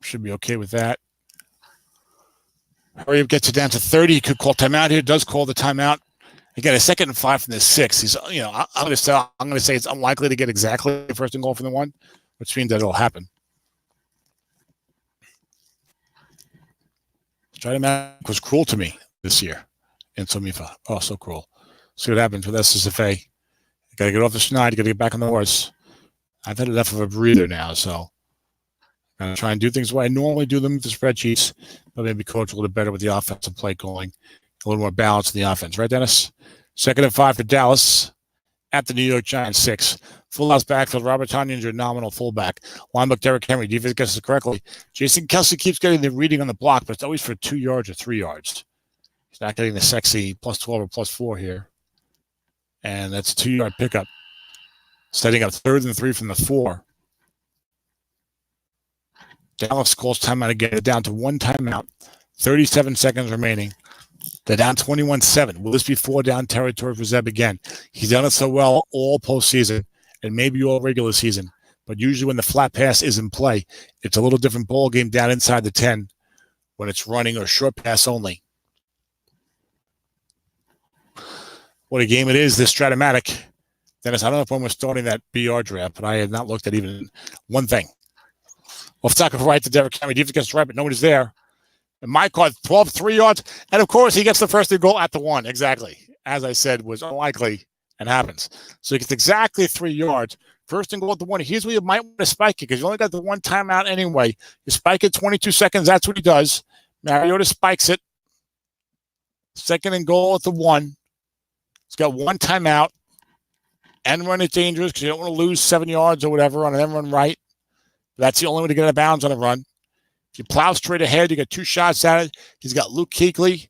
should be okay with that. Hurry up gets it down to 30. He could call timeout here. Does call the timeout. Again, a 2nd and 5 from the 6. He's, I'm going to say it's unlikely to get exactly the 1st and goal from the 1, which means that it'll happen. Strat-O-Matic was cruel to me this year in SOMIFA. Oh, so cruel. See what happens with SSFA. You got to get off the schneid. You got to get back on the horse. I've had enough of a breather now, so I'm going to try and do things the way I normally do them with the spreadsheets, but maybe coach a little better with the offensive play calling, a little more balance in the offense. Right, Dennis? 2nd and 5 for Dallas at the New York Giants 6. Full house backfield. Robert Tonyan's your nominal fullback. Linebacker Derrick Henry. Defense gets it correctly. Jason Kelsey keeps getting the reading on the block, but it's always for 2 yards or 3 yards. He's not getting the sexy +12 or +4 here. And that's a 2-yard pickup. Setting up 3rd and 3 from the 4. Dallas calls timeout again. They're down to 1 timeout. 37 seconds remaining. They're down 21-7. Will this be 4-down territory for Zeb again? He's done it so well all postseason and maybe all regular season. But usually when the flat pass is in play, it's a little different ball game down inside the 10 when it's running or short pass only. What a game it is, this Strat-O-Matic. Dennis, I don't know if when we're starting that BR draft, but I had not looked at even one thing. Off tackle right to Derrick Henry. Defense gets right, but nobody's there. And Mike caught 12, 3 yards. And, of course, he gets the 1st and goal at the 1. Exactly. As I said, was unlikely and happens. So he gets exactly 3 yards. 1st and goal at the 1. Here's where you might want to spike it because you only got the 1 timeout anyway. You spike it 22 seconds. That's what he does. Mariota spikes it. 2nd and goal at the 1. He's got 1 timeout. End run is dangerous because you don't want to lose 7 yards or whatever on an end run right. That's the only way to get out of bounds on a run. If you plow straight ahead, you get 2 shots at it. He's got Luke Kuechly.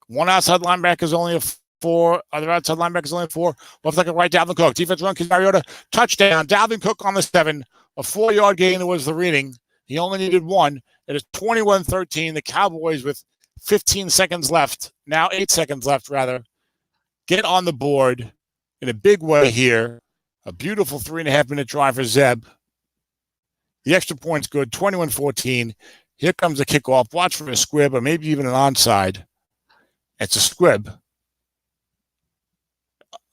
1 outside linebacker is only a 4. Other outside linebacker is only a 4. Left like a right, Dalvin Cook. Defense run, Mariota. Touchdown. Dalvin Cook on the 7. A 4-yard gain was the reading. He only needed 1. It is 21-13. The Cowboys with 15 seconds left. Now 8 seconds left, rather. Get on the board in a big way here. A beautiful 3.5-minute drive for Zeb. The extra point's good, 21-14. Here comes the kickoff. Watch for a squib or maybe even an onside. It's a squib.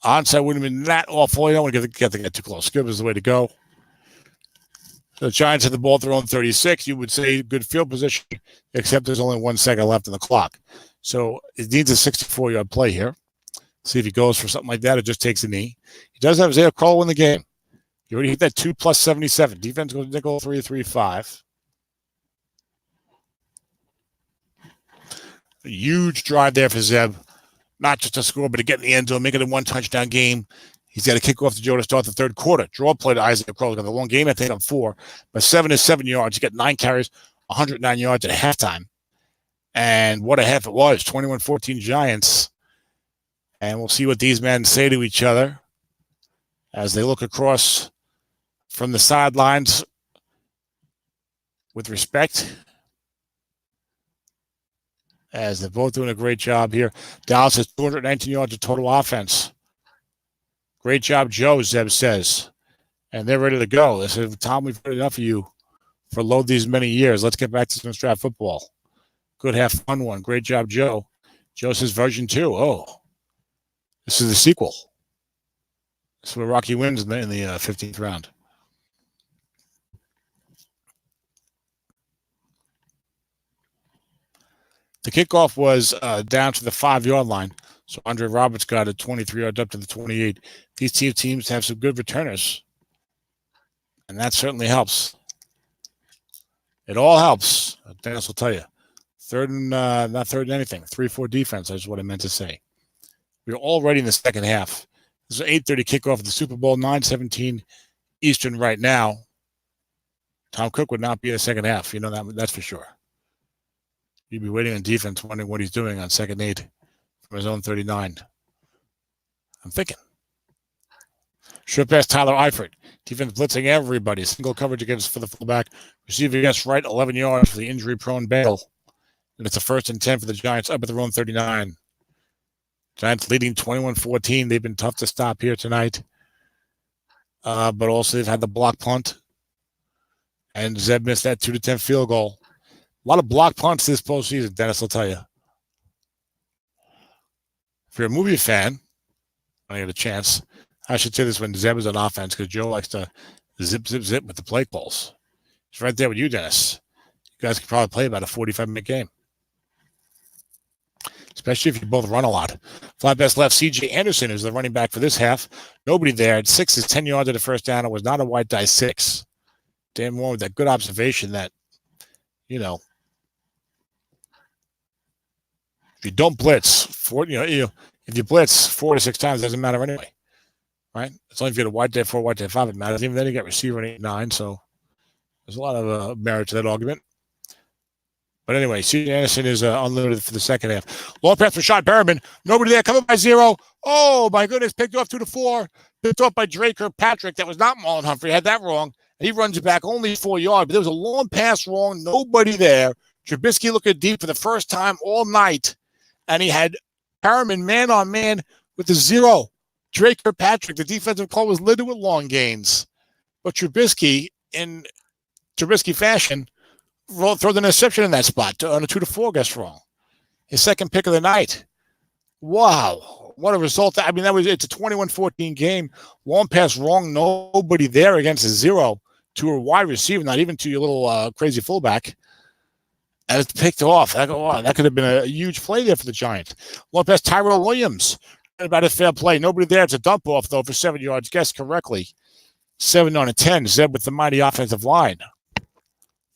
Onside wouldn't have been that awful. You don't want to get too close. Squib is the way to go. So the Giants have the ball at their own 36. You would say good field position, except there's only 1 second left on the clock. So it needs a 64-yard play here. See if he goes for something like that or just takes a knee. He does have Isaiah Crowell in the game. You already hit that 2 + 77. Defense goes nickel 3-3-5. A huge drive there for Zeb. Not just to score, but to get in the end zone, make it a 1-touchdown game. He's got to kick off to Joe to start the 3rd quarter. Draw play to Isaiah Crowell. Got a long game, I think, on 4. But 7 is 7 yards. He got 9 carries, 109 yards at halftime. And what a half it was. 21-14 Giants. And we'll see what these men say to each other as they look across from the sidelines with respect, as they're both doing a great job here. Dallas has 219 yards of total offense. Great job, Joe, Zeb says. And they're ready to go. They said, Tom, we've heard enough of you for load these many years. Let's get back to some Strat football. Good, have fun one. Great job, Joe. Joe says version 2. Oh, this is the sequel. This is where Rocky wins in the 15th round. The kickoff was down to the 5-yard line. So Andre Roberts got it 23 yards up to the 28. These teams have some good returners. And that certainly helps. It all helps. Dennis will tell you. Not third and anything. 3-4 defense is what I meant to say. We're already in the second half. This is an 8:30 kickoff of the Super Bowl, 9:17 Eastern right now. Tom Cook would not be in the second half. You know that's for sure. You'd be waiting on defense, wondering what he's doing on 2nd 8 from his own 39. I'm thinking. Short pass, Tyler Eifert. Defense blitzing everybody. Single coverage against for the fullback. Receiver against right, 11 yards for the injury-prone Bale. And it's a 1st and 10 for the Giants up at their own 39. Giants leading 21-14. They've been tough to stop here tonight. But also they've had the block punt. And Zeb missed that 2-10 field goal. A lot of block punts this postseason, Dennis, I'll tell you. If you're a movie fan, when I get a chance, I should say this when Zeb is on offense because Joe likes to zip with the play calls. It's right there with you, Dennis. You guys could probably play about a 45-minute game. Especially if you both run a lot. Flat best left, C.J. Anderson is the running back for this half. Nobody there. At 6 is 10 yards at the first down. It was not a white die 6. Dan Moore with that good observation that, if you don't blitz, if you blitz 4 to 6 times, it doesn't matter anyway, right? It's only if you get a white day 4, white day 5, it matters. Even then, you get receiver in 8-9, so there's a lot of merit to that argument. But anyway, C.J. Anderson is unlimited for the second half. Long pass for Rashad Berman. Nobody there, coming by 0. Oh, my goodness, picked off 2 to 4. Picked off by Drake Kirkpatrick. That was not Marlon Humphrey. Had that wrong. And he runs it back only 4 yards. But there was a long pass wrong. Nobody there. Trubisky looking deep for the first time all night. And he had Perriman man-on-man with the 0. Drake Kirkpatrick, the defensive call, was littered with long gains. But Trubisky, in Trubisky fashion, throw the interception in that spot on a 2 to 4 guess wrong. His second pick of the night. Wow. What a result. I mean, it's a 21-14 game. Long pass wrong. Nobody there against a 0 to a wide receiver, not even to your little crazy fullback. And it's picked off. That could have been a huge play there for the Giants. Long pass Tyrell Williams. About a fair play. Nobody there. It's a dump off, though, for 7 yards. Guessed correctly. 7 on a 10. Zeb with the mighty offensive line.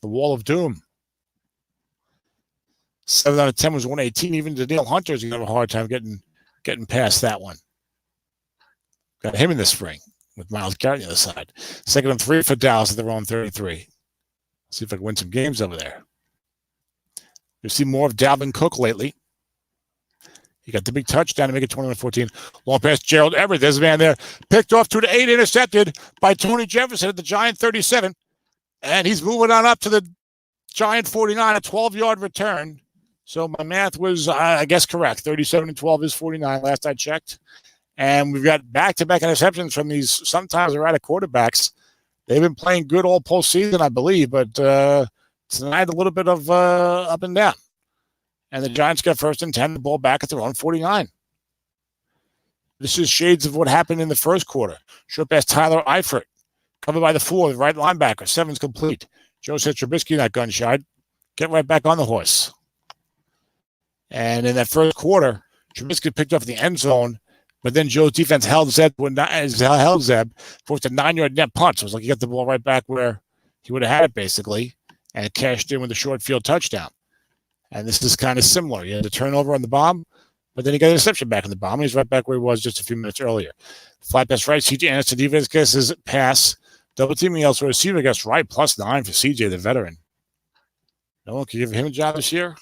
The wall of doom. 7 out of 10 was 118. Even Daniel Hunter's going to have a hard time getting past that one. Got him in the spring with Myles Garrett on the other side. 2nd and 3 for Dallas at their own 33. See if I can win some games over there. You've seen more of Dalvin Cook lately. He got the big touchdown to make it 21-14. Long pass, Gerald Everett. There's a man there. Picked off 2 to 8, intercepted by Tony Jefferson at the Giant 37. And he's moving on up to the Giant 49, a 12-yard return. So my math was, I guess, correct. 37 and 12 is 49 last I checked. And we've got back-to-back interceptions from these sometimes erratic quarterbacks. They've been playing good all postseason, I believe, but tonight a little bit of up and down. And the Giants got 1st and 10, the ball back at their own 49. This is shades of what happened in the first quarter. Short pass Tyler Eifert. Covered by the 4, the right linebacker. 7's complete. Joe said Trubisky not gun-shy. Get right back on the horse. And in that first quarter, Trubisky picked up the end zone, but then Joe's defense held Zeb, forced a 9-yard net punt. So it was like he got the ball right back where he would have had it, basically, and it cashed in with a short field touchdown. And this is kind of similar. He had the turnover on the bomb, but then he got an interception back on the bomb, and he's right back where he was just a few minutes earlier. Flat pass right, C.J. Anderson defense guesses pass. Double teaming elsewhere. Receiver gets right, +9 for C.J., the veteran. No one can give him a job this year.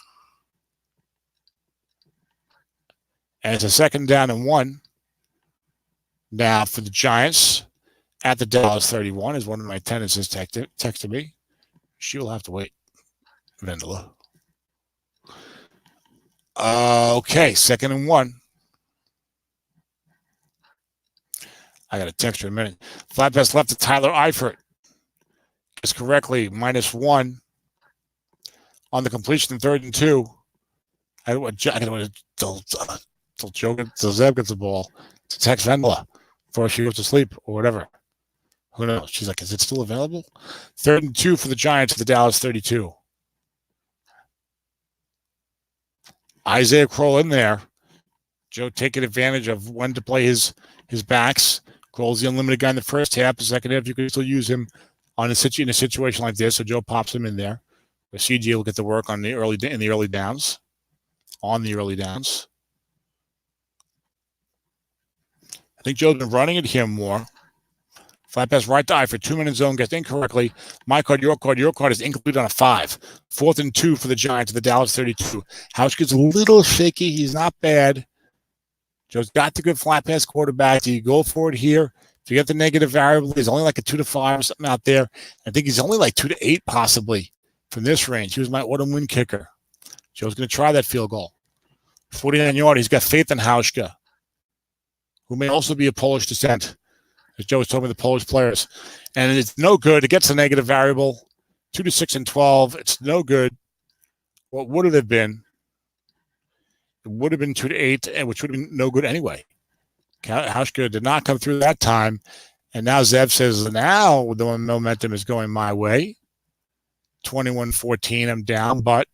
And it's a 2nd down and 1. Now for the Giants at the Dallas 31, as one of my tenants has texted me. She will have to wait. Vendela. Okay, 2nd and 1. I got a text for a minute. Flat pass left to Tyler Eifert. Guess correctly, -1 on the completion in 3rd and 2. I got to till Zeb gets the ball to text Vendela before she goes to sleep or whatever. Who knows? She's like, is it still available? 3rd and 2 for the Giants at the Dallas 32. Isaiah Crowell in there. Joe taking advantage of when to play his backs. Crowell's the unlimited guy in the first half. The second half, you can still use him in a situation like this. So Joe pops him in there. But CG will get to work on the early downs. I think Joe's been running it here more. Flat pass right to eye for 2-minute zone, gets incorrectly. My card, your card. Your card is incomplete on a 5. 4th and 2 for the Giants at the Dallas 32. Hauschka's a little shaky. He's not bad. Joe's got the good flat pass quarterback. Do you go for it here? If you get the negative variable, he's only like a 2 to 5 or something out there. I think he's only like 2 to 8 possibly from this range. He was my autumn win kicker. Joe's going to try that field goal. 49-yard. He's got faith in Hauschka, who may also be of Polish descent, as Joe was talking about the Polish players. And it's no good. It gets a negative variable. 2 to 6 and 12. It's no good. What would it have been? It would have been 2 to 8, which would have been no good anyway. Hauschka did not come through that time. And now Zev says, now the momentum is going my way. 21-14, I'm down, but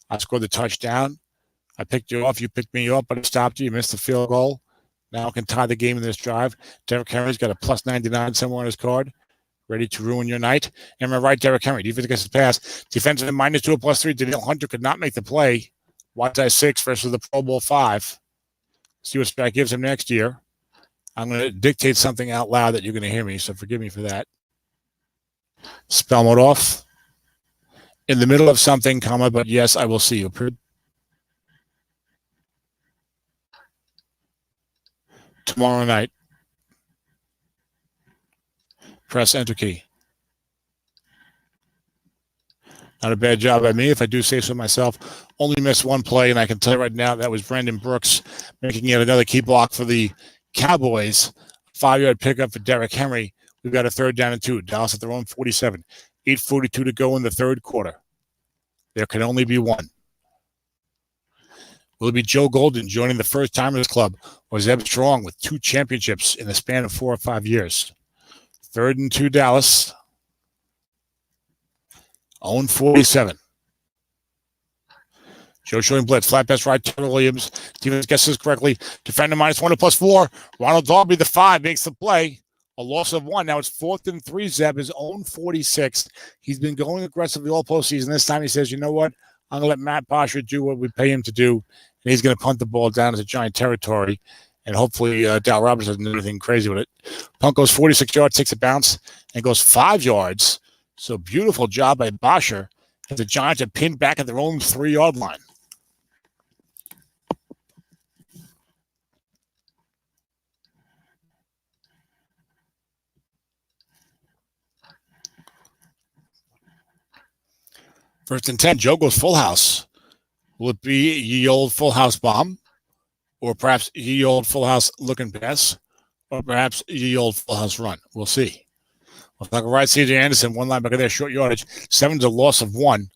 I scored the touchdown. I picked you off. You picked me up, but I stopped you. You missed the field goal. Now I can tie the game in this drive. Derrick Henry's got a plus 99 somewhere on his card, ready to ruin your night. Am I right, Derrick Henry? Defense against the pass. Defensive -2 at +3. Danielle Hunter could not make the play. Watch that 6 versus the Pro Bowl 5. See what Strat gives him next year. I'm going to dictate something out loud that you're going to hear me, so forgive me for that. Spell mode off. In the middle of something, comma, but yes, I will see you. Tomorrow night. Press enter key. Not a bad job by me, if I do say so myself. Only missed one play, and I can tell you right now that was Brandon Brooks making yet another key block for the Cowboys. 5-yard pickup for Derrick Henry. We've got a 3rd down and 2. Dallas at their own 47. 8:42 to go in the 3rd quarter. There can only be one. Will it be Joe Golden joining the First Timers Club, or Zeb Strong with 2 championships in the span of 4 or 5 years? 3rd and 2 Dallas. Own 47. Joe showing blitz. Flat pass right to Williams. Defense guesses correctly. Defender -1 at +4. Ronald Darby, the 5, makes the play. A loss of 1. Now it's 4th and 3. Zeb, his own 46. He's been going aggressively all postseason. This time he says, you know what? I'm going to let Matt Pasha do what we pay him to do. And he's going to punt the ball down into Giant territory. And hopefully Dal Roberts doesn't do anything crazy with it. Punt goes 46 yards, takes a bounce, and goes 5 yards. So beautiful job by Basher. And the Giants are pinned back at their own 3-yard line. First and 10, Joe goes full house. Will it be ye old full house bomb? Or perhaps ye old full house looking pass? Or perhaps ye old full house run? We'll see. We'll talk right, CJ Anderson, 1 linebacker there, short yardage. 7's a loss of 1.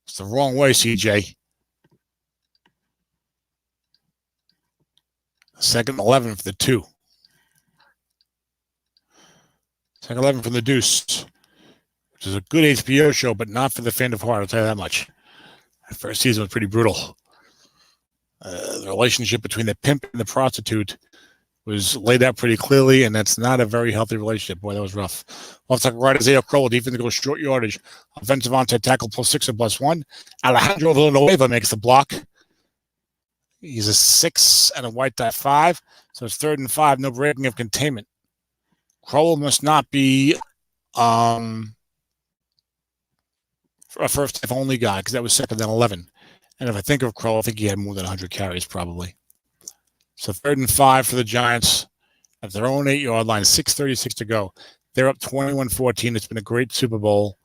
It's the wrong way, CJ. 2nd 11 for the 2. 2nd 11 from the Deuce, which is a good HBO show, but not for the faint of heart, I'll tell you that much. The first season was pretty brutal. The relationship between the pimp and the prostitute was laid out pretty clearly, and that's not a very healthy relationship. Boy, that was rough. Left tackle right, Isaiah Crowell. Defense goes short yardage. Offensive onside tackle +6 or +1. Alejandro Villanueva makes the block. He's a 6 and a white dot 5. So it's 3rd and 5. No breaking of containment. Crowell must not be a first if only guy, because that was 2nd and 11. And if I think of Crowell, I think he had more than 100 carries probably. So 3rd and 5 for the Giants at their own 8-yard line. 6:36 to go. They're up 21-14. It's been a great Super Bowl,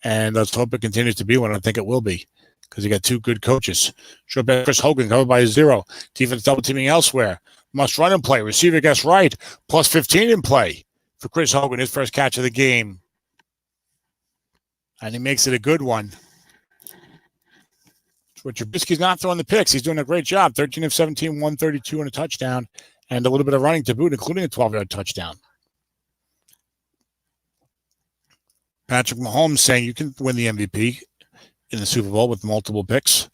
and let's hope it continues to be one. I think it will be, because you got 2 good coaches. Short back Chris Hogan covered by 0. Defense double teaming elsewhere. Must run and play. Receiver gets right. +15 in play for Chris Hogan. His first catch of the game, and he makes it a good one. But Trubisky's not throwing the picks. He's doing a great job. 13 of 17, 132 and a touchdown, and a little bit of running to boot, including a 12-yard touchdown. Patrick Mahomes saying you can win the MVP in the Super Bowl with multiple picks.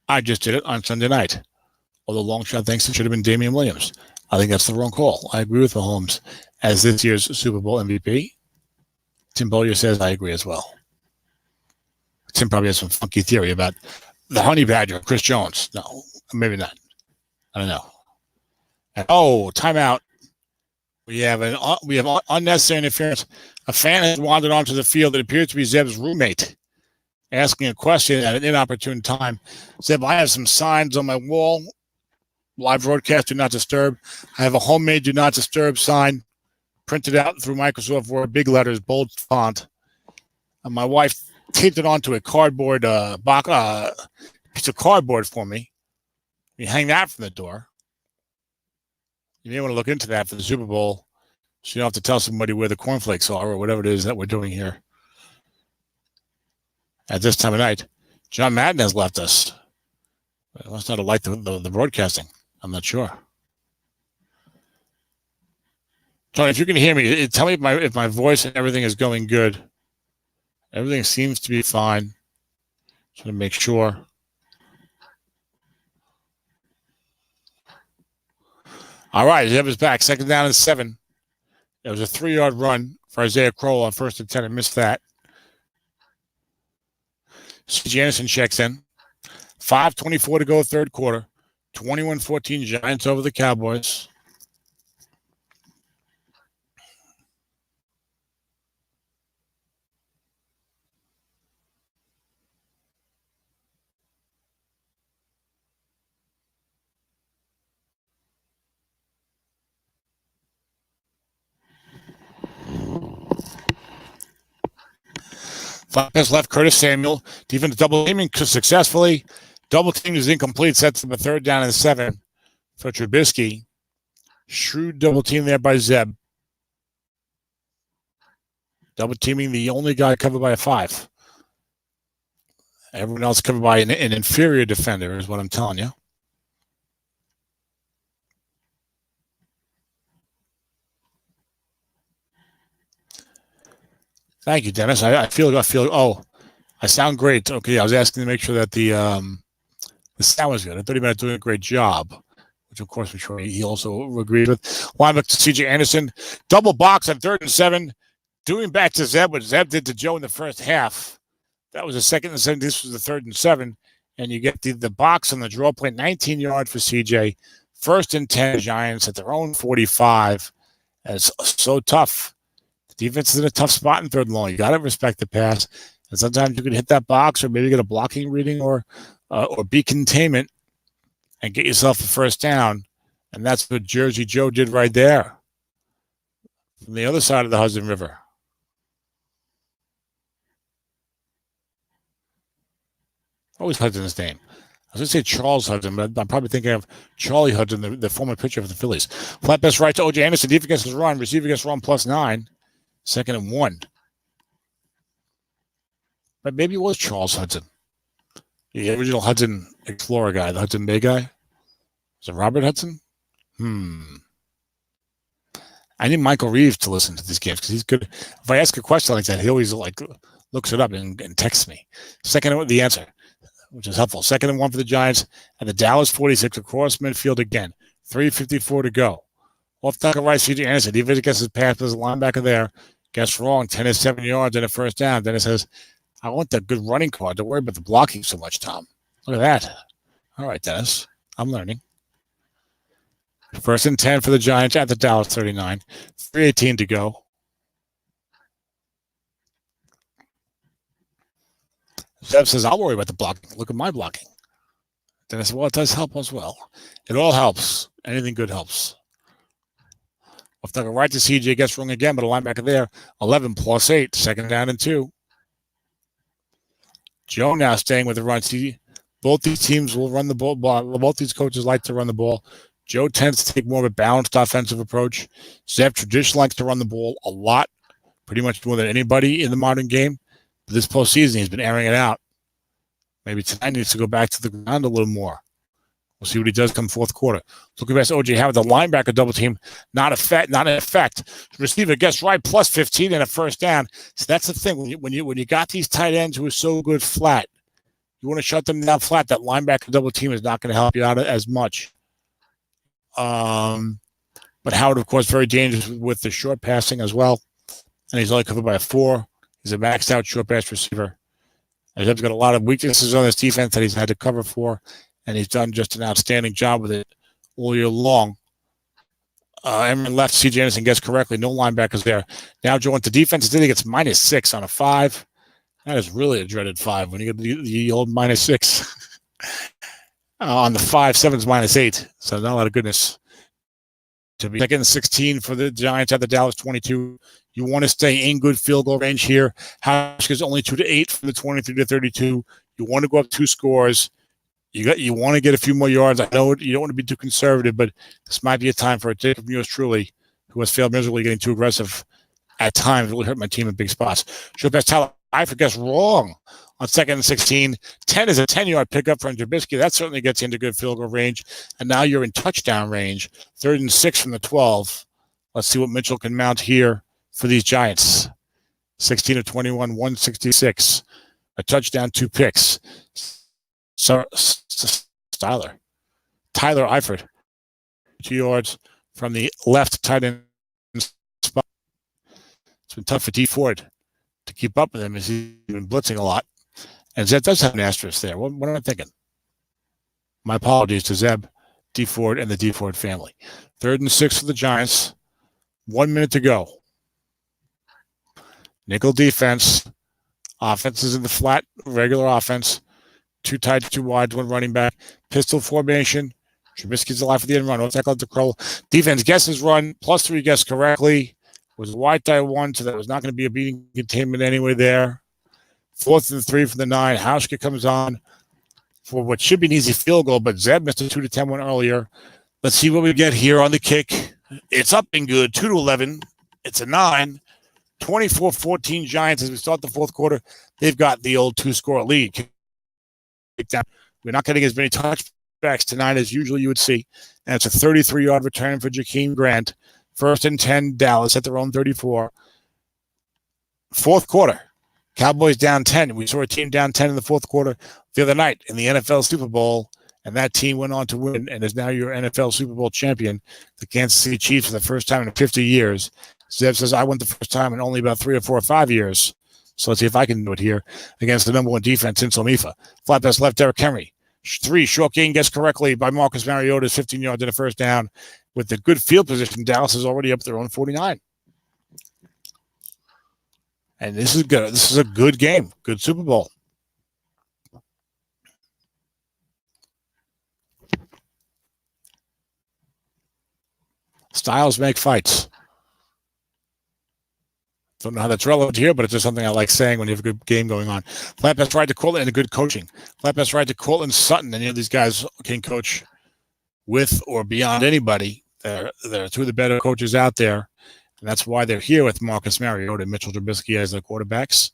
I just did it on Sunday night. Although long shot thinks it should have been Damian Williams. I think that's the wrong call. I agree with Mahomes as this year's Super Bowl MVP. Tim Bollier says I agree as well. Tim probably has some funky theory about the Honey Badger, Chris Jones. No, maybe not. I don't know. And, timeout. We have unnecessary interference. A fan has wandered onto the field. It appears to be Zeb's roommate, asking a question at an inopportune time. Zeb, I have some signs on my wall. Live broadcast, do not disturb. I have a homemade do not disturb sign printed out through Microsoft Word, big letters, bold font. And my wife taped it onto a cardboard piece of cardboard for me. You hang that from the door. You may want to look into that for the Super Bowl, so you don't have to tell somebody where the cornflakes are or whatever it is that we're doing here at this time of night. John Madden has left us. He must not have liked the broadcasting. I'm not sure. Tony, if you can hear me, tell me if my voice and everything is going good. Everything seems to be fine. Just want to make sure. All right, Zeb is back. 2nd down and 7. It was a 3-yard run for Isaiah Crowell on 1st and 10. I missed that. C.J. Anderson checks in. 5:24 to go, third quarter. 21-14 Giants over the Cowboys. Pass left, Curtis Samuel. Defense double teaming successfully. Double team is incomplete. Sets up a 3rd down and 7 for Trubisky. Shrewd double team there by Zeb. Double teaming the only guy covered by a 5. Everyone else covered by an inferior defender is what I'm telling you. Thank you, Dennis. I feel. Oh, I sound great. Okay, I was asking to make sure that the sound was good. I thought he might doing a great job, which of course I'm sure he also agreed with. Linebacker to C.J. Anderson, double box on 3rd and 7, doing back to Zeb what Zeb did to Joe in the first half. That was a 2nd and 7. This was the 3rd and 7, and you get the box on the draw play, 19 yards for C.J. 1st and 10, Giants at their own 45. It's so tough. Defense is in a tough spot in 3rd and long. You got to respect the pass, and sometimes you can hit that box, or maybe get a blocking reading, or be containment, and get yourself a 1st down. And that's what Jersey Joe did right there, from the other side of the Hudson River. Always Hudson's name. I was going to say Charles Hudson, but I'm probably thinking of Charlie Hudson, the former pitcher for the Phillies. Flat pass right to O.J. Anderson. Defense against his run. Receiver against run +9. 2nd and 1. But maybe it was Charles Hudson, the original Hudson Explorer guy, the Hudson Bay guy. Was it Robert Hudson? I need Michael Reeves to listen to these games because he's good. If I ask a question like that, he always looks it up and texts me. 2nd and the answer, which is helpful. 2nd and 1 for the Giants at the Dallas 46 across midfield again. 3:54 to go. Off tackle right, C.J. Anderson. Defense against his pass. There's a linebacker there. Guess wrong. 10 and 7 yards and a 1st down. Then it says, I want that good running card. Don't worry about the blocking so much, Tom. Look at that. All right, Dennis. I'm learning. 1st and 10 for the Giants at the Dallas 39. 3:18 to go. Zeb says, I'll worry about the blocking. Look at my blocking. Dennis said, well, it does help as well. It all helps. Anything good helps. Off the right to CJ, gets wrong again, but a linebacker there. 11 plus 8, 2nd down and 2. Joe now staying with the run. See, both these teams will run the ball. Both these coaches like to run the ball. Joe tends to take more of a balanced offensive approach. Zeb traditionally likes to run the ball a lot, pretty much more than anybody in the modern game. But this postseason, he's been airing it out. Maybe tonight he needs to go back to the ground a little more. We'll see what he does come 4th quarter. Looking past O.J. Howard, the linebacker double team, not in effect. Receiver gets right, plus 15 and a 1st down. So that's the thing. When you got these tight ends who are so good flat, you want to shut them down flat. That linebacker double team is not going to help you out as much. But Howard, of course, very dangerous with the short passing as well. And he's only covered by a 4. He's a maxed out short pass receiver. And Zeb's got a lot of weaknesses on this defense that he's had to cover for. And he's done just an outstanding job with it all year long. Emerson left. C.J. Anderson guessed correctly. No linebackers there. Now Joe went to defense. Today gets -6 on a 5. That is really a dreaded 5 when you get the old -6. On the 5, 7's -8. So not a lot of goodness. To be second and 16 for the Giants at the Dallas 22. You want to stay in good field goal range here. Haskins only 2-8 from the 23 to 32. You want to go up 2 scores. You want to get a few more yards. I know you don't want to be too conservative, but this might be a time for a take from yours truly, who has failed miserably getting too aggressive at times. Really hurt my team in big spots. Show best Tyler Eifert guessed wrong on second and 16. 10 is a 10-yard pickup from Trubisky. That certainly gets into good field goal range. And now you're in touchdown range. 3rd and 6 from the 12. Let's see what Mitchell can mount here for these Giants. 16 of 21, 166. A touchdown, 2 picks. So, Tyler Eifert, 2 yards from the left tight end spot. It's been tough for D Ford to keep up with him as he's been blitzing a lot. And Zeb does have an asterisk there. What am I thinking? My apologies to Zeb, D Ford, and the D Ford family. 3rd and 6 for the Giants. 1 minute to go. Nickel defense. Offense is in the flat, regular offense. 2 tight, 2 wide, 1 running back. Pistol formation. Trubisky's alive for the end run. No tackle at the curl. Defense guesses run. +3 guessed correctly. Was a wide tight 1, so that was not going to be a beating containment anyway there. 4th and 3 from the 9. Hauschka comes on for what should be an easy field goal, but Zeb missed a 2-10 one earlier. Let's see what we get here on the kick. It's up and good. 2-11. It's a 9. 24-14 Giants as we start the 4th quarter. They've got the old 2-score lead. We're not getting as many touchbacks tonight as usually you would see. And it's a 33-yard return for Jakeem Grant. 1st and 10, Dallas at their own 34. 4th quarter. Cowboys down 10. We saw a team down 10 in the 4th quarter the other night in the NFL Super Bowl, and that team went on to win and is now your NFL Super Bowl champion, the Kansas City Chiefs, for the first time in 50 years. Zeb says, I went the first time in only about 3 or 4 or 5 years. So let's see if I can do it here against the number 1 defense in SOMIFA. Flat pass left, Derrick Henry. 3, short gain guessed correctly by Marcus Mariota, 15 yards and a first down. With the good field position, Dallas is already up their own 49. And this is good. This is a good game. Good Super Bowl. Styles make fights. Don't know how that's relevant here, but it's just something I like saying when you have a good game going on. Flat pass right to Cortland and a good coaching. Flat pass right to Cortland Sutton. And these guys can coach with or beyond anybody. They're 2 of the better coaches out there. And that's why they're here with Marcus Mariota and Mitchell Trubisky as their quarterbacks.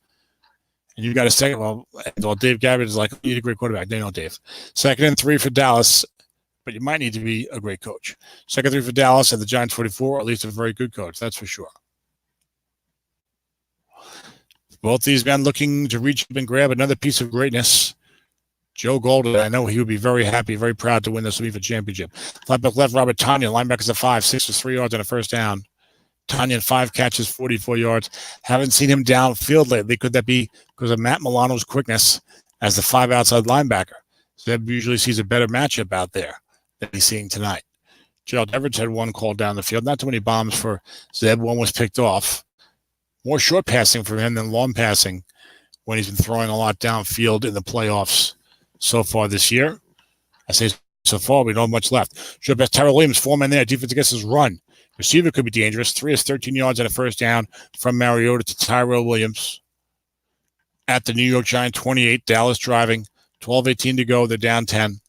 And you've got a second. Well, Dave Gabbard is like, you need a great quarterback. They know Dave. 2nd and 3 for Dallas, but you might need to be a great coach. 2nd and 3 for Dallas at the Giants 44, or at least a very good coach. That's for sure. Both these men looking to reach up and grab another piece of greatness. Joe Golden, I know he would be very happy, very proud to win the SOMIFA championship. Flat back left, Robert Tonyan. Linebackers at 5, 6 for 3 yards and a first down. Tonyan, 5 catches, 44 yards. Haven't seen him downfield lately. Could that be because of Matt Milano's quickness as the 5 outside linebacker? Zeb usually sees a better matchup out there than he's seeing tonight. Gerald Everett had 1 called down the field. Not too many bombs for Zeb. 1 was picked off. More short passing for him than long passing when he's been throwing a lot downfield in the playoffs so far this year. I say so far, we don't have much left. Short pass, Tyrell Williams, 4 men there. Defense against his run. Receiver could be dangerous. 3 is 13 yards and a first down from Mariota to Tyrell Williams at the New York Giants 28. Dallas driving. 12-18 to go. They're down 10.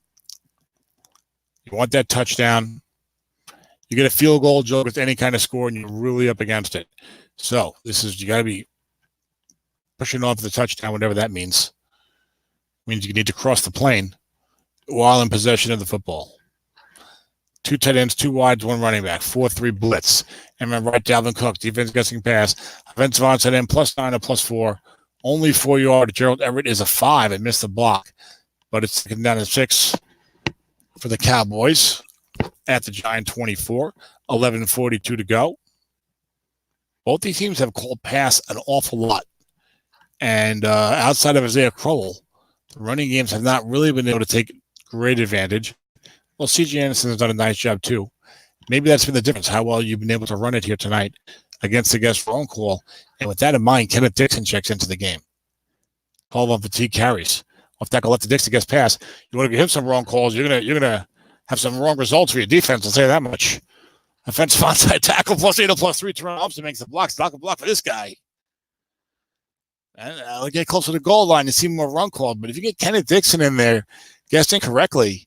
You want that touchdown. You get a field goal, Joe, with any kind of score, and you're really up against it. So you got to be pushing off the touchdown, whatever that means. It means you need to cross the plane while in possession of the football. 2 tight ends, 2 wides, 1 running back, 4-3 blitz. And then right, Dalvin Cook, defense guessing pass. Offensive onside end, +9 or +4. Only 4 yards. Gerald Everett is a 5 and missed the block. But it's taken down to 6 for the Cowboys at the Giant 24. 11:42 to go. Both these teams have called pass an awful lot. And outside of Isaiah Crowell, the running games have not really been able to take great advantage. Well, C.J. Anderson has done a nice job too. Maybe that's been the difference, how well you've been able to run it here tonight against the guest phone call. And with that in mind, Kenneth Dixon checks into the game. 12 on fatigue carries. Off tackle left to Dixon gets pass. You want to give him some wrong calls, you're gonna have some wrong results for your defense, I'll say that much. Offensive onside tackle +8 or +3 to run ups and makes the block. Stock a block for this guy. And I'll get closer to the goal line to see more run called. But if you get Kenneth Dixon in there, guessing correctly,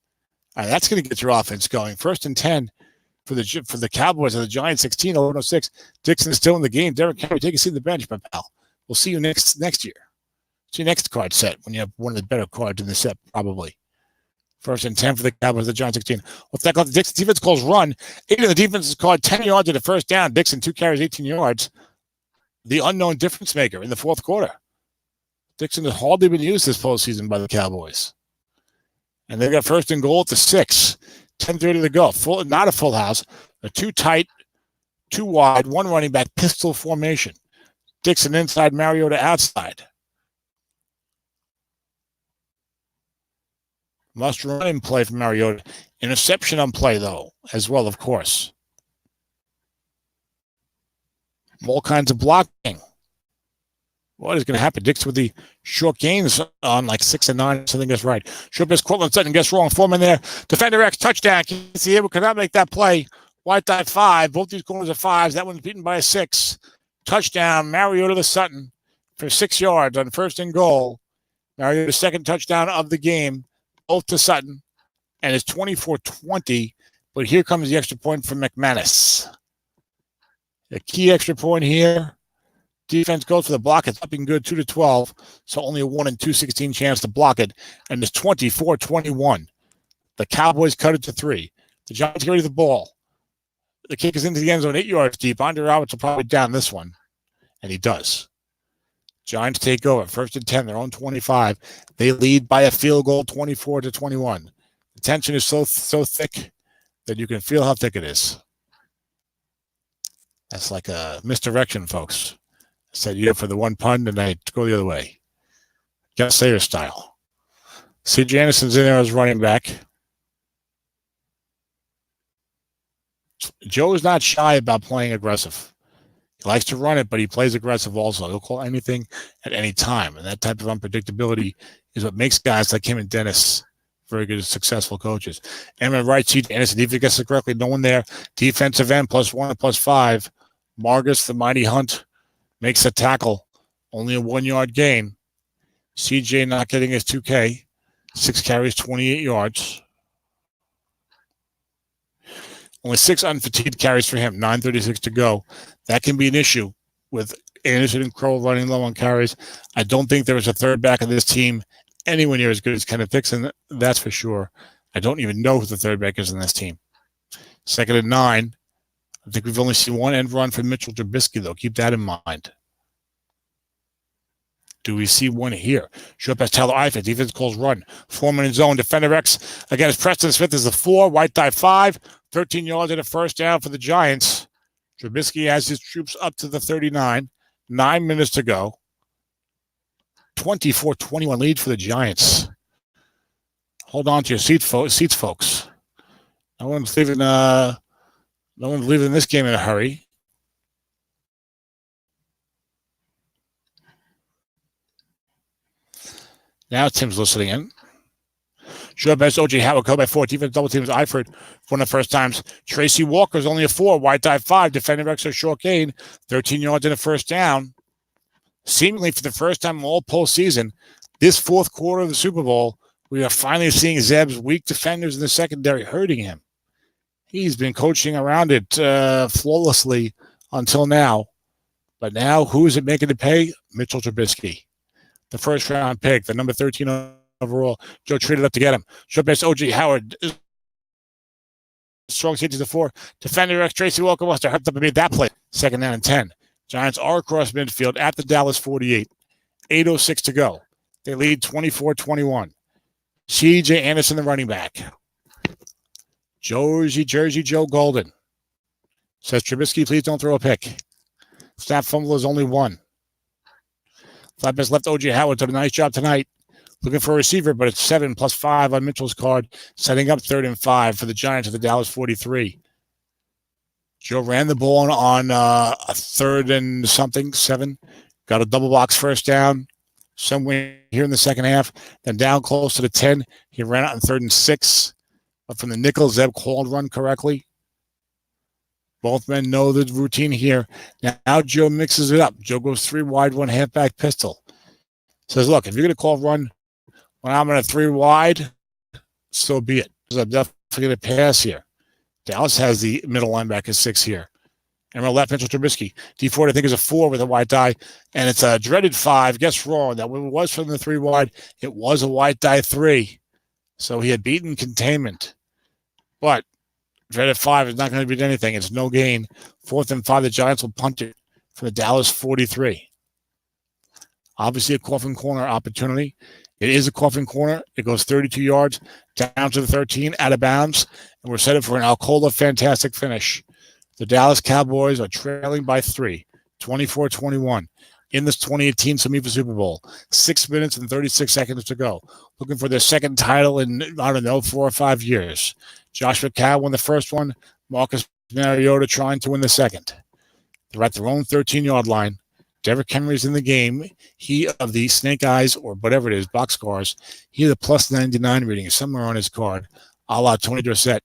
that's going to get your offense going. 1st and 10 for the Cowboys and the Giants. 16, 11:06. Dixon is still in the game. Derrick Henry, take a seat on the bench, my pal. We'll see you next year. See you next card set when you have one of the better cards in the set, probably. 1st and 10 for the Cowboys, the Giants. 16. What's that called? The Dixon defense calls run. 8 of the defense is called 10 yards at the first down. Dixon 2 carries, 18 yards. The unknown difference maker in the 4th quarter. Dixon has hardly been used this postseason by the Cowboys. And they got 1st and goal at the 6. 10:30 to go. Not a full house. A 2 tight, 2 wide, 1 running back pistol formation. Dixon inside, Mariota outside. Must run in play from Mariota. Interception on play, though, as well, of course. All kinds of blocking. What is going to happen? Dixon with the short gains on like 6 and 9. Something gets right. Short pass, Cortland Sutton gets wrong. Foreman there. Defender X touchdown. Can't cannot make that play. White die 5. Both these corners are 5s. That one's beaten by a 6. Touchdown. Mariota to Sutton for 6 yards on 1st and goal. Mariota's 2nd touchdown of the game. Both to Sutton. And it's 24-20. But here comes the extra point from McManus. A key extra point here. Defense goes for the block. It's up and good, 2-12. So only a 1 in 216 chance to block it. And it's 24-21. The Cowboys cut it to 3. The Giants get rid of the ball. The kick is into the end zone, 8 yards deep. Andre Roberts will probably down this one. And he does. Giants take over. 1st and 10. They're on 25. They lead by a field goal, 24-21. The tension is so thick that you can feel how thick it is. That's like a misdirection, folks. I said you for the one pun, and I go the other way. Got Sayer style. C.J. Anderson's in there as running back. Joe is not shy about playing aggressive. He likes to run it, but he plays aggressive also. He'll call anything at any time, and that type of unpredictability is what makes guys like him and Dennis very good, successful coaches. And right, C.J. Anderson, if he gets it correctly, no one there. Defensive end, +1 or +5. Margus, the mighty Hunt, makes a tackle. Only a 1-yard gain. CJ not getting his 2K. 6 carries, 28 yards. Only 6 unfatigued carries for him. 9:36 to go. That can be an issue with Anderson and Crow running low on carries. I don't think there is a third back of this team anywhere near as good as Kenneth Dixon. That's for sure. I don't even know who the third back is in this team. 2nd and 9. I think we've only seen one end run from Mitchell Trubisky, though. Keep that in mind. Do we see one here? Short pass, Tyler Eifert. Defense calls run. Foreman in zone. Defender X against Preston Smith is the 4. White die 5. 13 yards and a 1st down for the Giants. Trubisky has his troops up to the 39. 9 minutes to go. 24-21 lead for the Giants. Hold on to your seats, folks. No one's leaving this game in a hurry. Now Tim's listening in. Short pass, O.J. Howard, caught by 4. Defense double teams Eifert one of the first times. Tracy Walker's only a 4. White die 5. Defender X, short gain. 13 yards and a 1st down. Seemingly for the first time all postseason, this 4th quarter of the Super Bowl, we are finally seeing Zeb's weak defenders in the secondary hurting him. He's been coaching around it flawlessly until now. But now, who is it making to pay? Mitchell Trubisky. The 1st-round pick, the number 13 overall. Joe traded up to get him. Short pass, O.J. Howard. Strong safety to the 4. Defender X, Tracy Walker must have helped up and made that play. 2nd down and 10. Giants are across midfield at the Dallas 48. 8:06 to go. They lead 24-21. C.J. Anderson, the running back. Jersey Joe Golden. Says Trubisky, please don't throw a pick. Snap fumble is only 1. Flat pass left O.J. Howard did a nice job tonight. Looking for a receiver, but it's 7 +5 on Mitchell's card. Setting up 3rd and 5 for the Giants at the Dallas 43. Joe ran the ball on a 3rd and something, 7. Got a double box first down somewhere here in the second half. Then down close to the 10. He ran out in 3rd and 6. But from the nickel, Zeb called run correctly. Both men know the routine here. Now Joe mixes it up. Joe goes 3 wide, 1 halfback pistol. Says, look, if you're going to call run when I'm in a 3 wide, so be it. I'm definitely going to pass here. Dallas has the middle linebacker 6 here. And on left, Mitchell Trubisky. D4, I think, is a 4 with a white die. And it's a dreaded 5. Guess wrong. That when it was from the 3 wide, it was a white die 3. So he had beaten containment. But dreaded 5 is not going to beat anything. It's no gain. 4th and 5, the Giants will punt it from the Dallas 43. Obviously a coffin corner opportunity. It is a coffin corner. It goes 32 yards down to the 13, out of bounds. And we're set up for an Alcola fantastic finish. The Dallas Cowboys are trailing by 3, 24-21, in this 2018 SOMIFA Super Bowl. 6 minutes and 36 seconds to go. Looking for their second title in, 4 or 5 years. Josh McCown won the first one. Marcus Mariota trying to win the second. They're at their own 13-yard line. Derrick Henry's in the game. He of the snake eyes or whatever it is, boxcars. He had a plus 99 reading somewhere on his card, a la Tony Dorsett.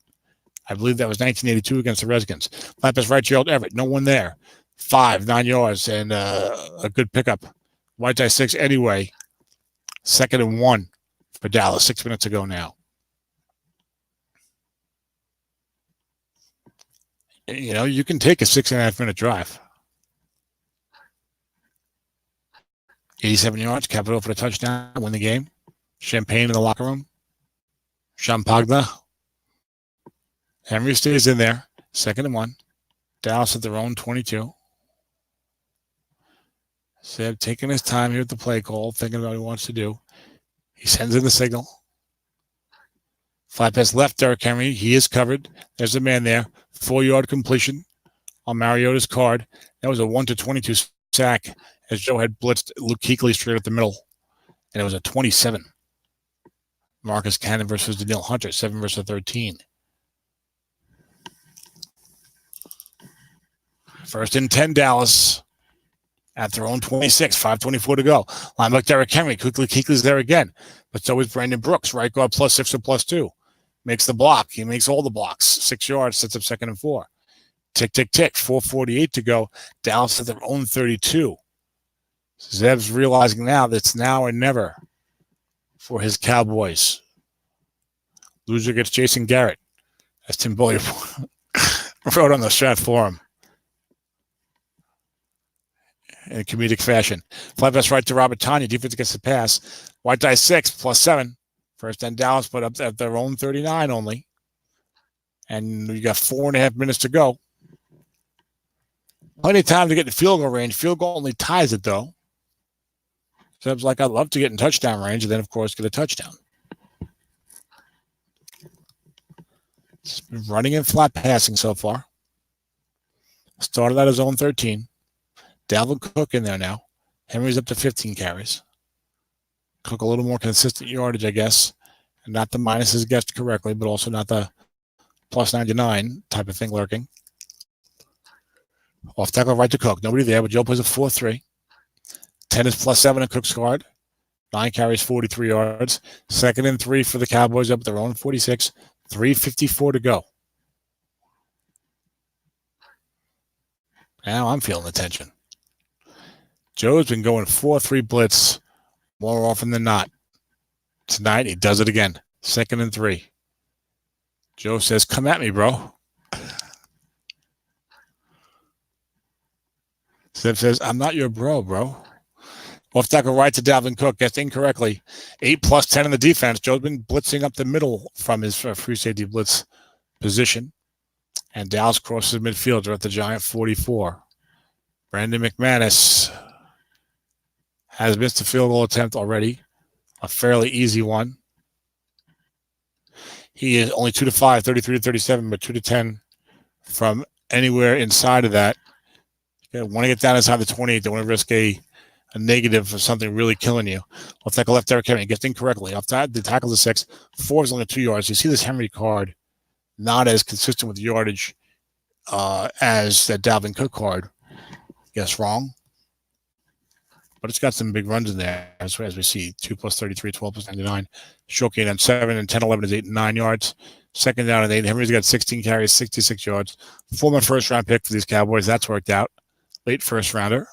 I believe that was 1982 against the Redskins. Flat pass right, Gerald Everett. No one there. 9 yards, and a good pickup. White die 6 anyway. 2nd and 1 for Dallas. 6 minutes ago now. You know, you can take a 6.5-minute drive. 87 yards, capital for the touchdown, win the game. Champagne in the locker room. Champagne. Henry stays in there. 2nd and 1. Dallas at their own 22. Zeb taking his time here at the play call, thinking about what he wants to do. He sends in the signal. Flat pass left, Derrick Henry. He is covered. There's a man there. 4-yard completion on Mariota's card. That was a 1-22 sack as Joe had blitzed Luke Kuechly straight up the middle. And it was a 27. Marcus Cannon versus Daniil Hunter, 7 versus 13. 1st and 10, Dallas. At their own 26, 5:24 to go. Linebacker Derrick Henry. Kuechly's there again. But so is Brandon Brooks. Right guard +6 or +2. Makes the block. He makes all the blocks. 6 yards, sets up 2nd and 4. Tick, tick, tick. 4:48 to go. Dallas at their own 32. Zeb's realizing now that it's now or never for his Cowboys. Loser gets Jason Garrett. As Tim Bully wrote on the Strat forum. In comedic fashion. Flat pass right to Robert Tanya. Defense gets the pass. White die 6, +7. 1st and Dallas, but up at their own 39 only. And you got 4.5 minutes to go. Plenty of time to get in field goal range. Field goal only ties it, though. Seb's like, I'd love to get in touchdown range and then, of course, get a touchdown. It's been running and flat passing so far. Started at his own 13. Dalvin Cook in there now. Henry's up to 15 carries. Cook a little more consistent yardage, I guess. And not the minuses guessed correctly, but also not the plus 99 type of thing lurking. Off tackle right to Cook. Nobody there, but Joe plays a 4-3. 10 is +7 at Cook's card. 9 carries, 43 yards. 2nd and 3 for the Cowboys up at their own 46. 3:54 to go. Now I'm feeling the tension. Joe's been going 4-3 blitz more often than not. Tonight, he does it again. 2nd and 3. Joe says, come at me, bro. Zeb says, I'm not your bro. Off tackle right to Dalvin Cook. Guessed incorrectly. 8 + 10 in the defense. Joe's been blitzing up the middle from his free safety blitz position. And Dallas crosses midfield. They're at the Giant 44. Brandon McManus has missed a field goal attempt already. A fairly easy one. He is only 2-5, 33-37, but 2-10 from anywhere inside of that. You want to get down inside the 28. Don't want to risk a negative for something really killing you. Off tackle left, Derrick Henry gets incorrectly. Off the tackle is 6. 4 is only 2 yards. You see this Henry card not as consistent with yardage as that Dalvin Cook card. Guess wrong. But it's got some big runs in there, as we see. 2 plus 33, 12 plus 99. Short gain on 7, and 10, 11 is 8 and 9 yards. Second down and 8. Henry's got 16 carries, 66 yards. Former first-round pick for these Cowboys. That's worked out. Late first-rounder.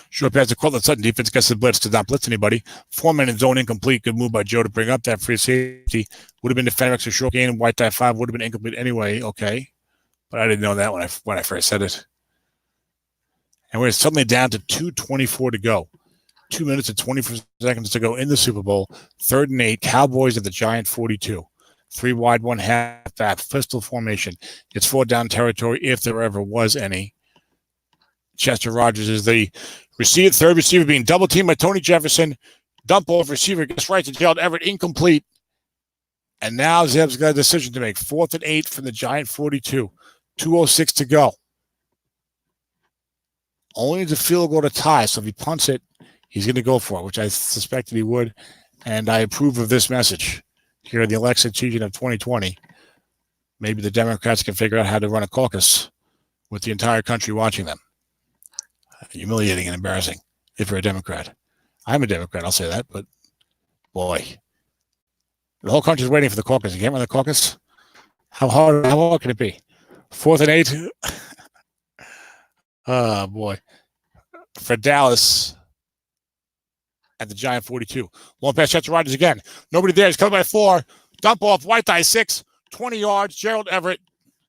Short pass to Cortland Sutton. Defense gets the blitz. Does not blitz anybody. Foreman in zone incomplete. Good move by Joe to bring up that free safety. Would have been defender extra short gain. White tie 5 would have been incomplete anyway. Okay. But I didn't know that when I first said it. And we're suddenly down to 2:24 to go. 2 minutes and 24 seconds to go in the Super Bowl. 3rd and 8. Cowboys at the Giant 42. 3 wide, 1 halfback. Pistol formation. It's 4 down territory if there ever was any. Chester Rogers is the third receiver being double teamed by Tony Jefferson. Dump off receiver gets right to Gerald Everett. Incomplete. And now Zeb's got a decision to make. 4th and 8 from the Giant 42. 2:06 to go. Only needs a field goal to tie, so if he punts it, he's going to go for it, which I suspected he would. And I approve of this message here in the election season of 2020. Maybe the Democrats can figure out how to run a caucus with the entire country watching them. Humiliating and embarrassing if you're a Democrat. I'm a Democrat, I'll say that, but boy. The whole country's waiting for the caucus. You can't run the caucus? How hard can it be? 4th and 8. Oh, boy. For Dallas at the Giant 42. Long pass shot to Rodgers again. Nobody there. He's coming by 4. Dump off. White tie 6. 20 yards. Gerald Everett.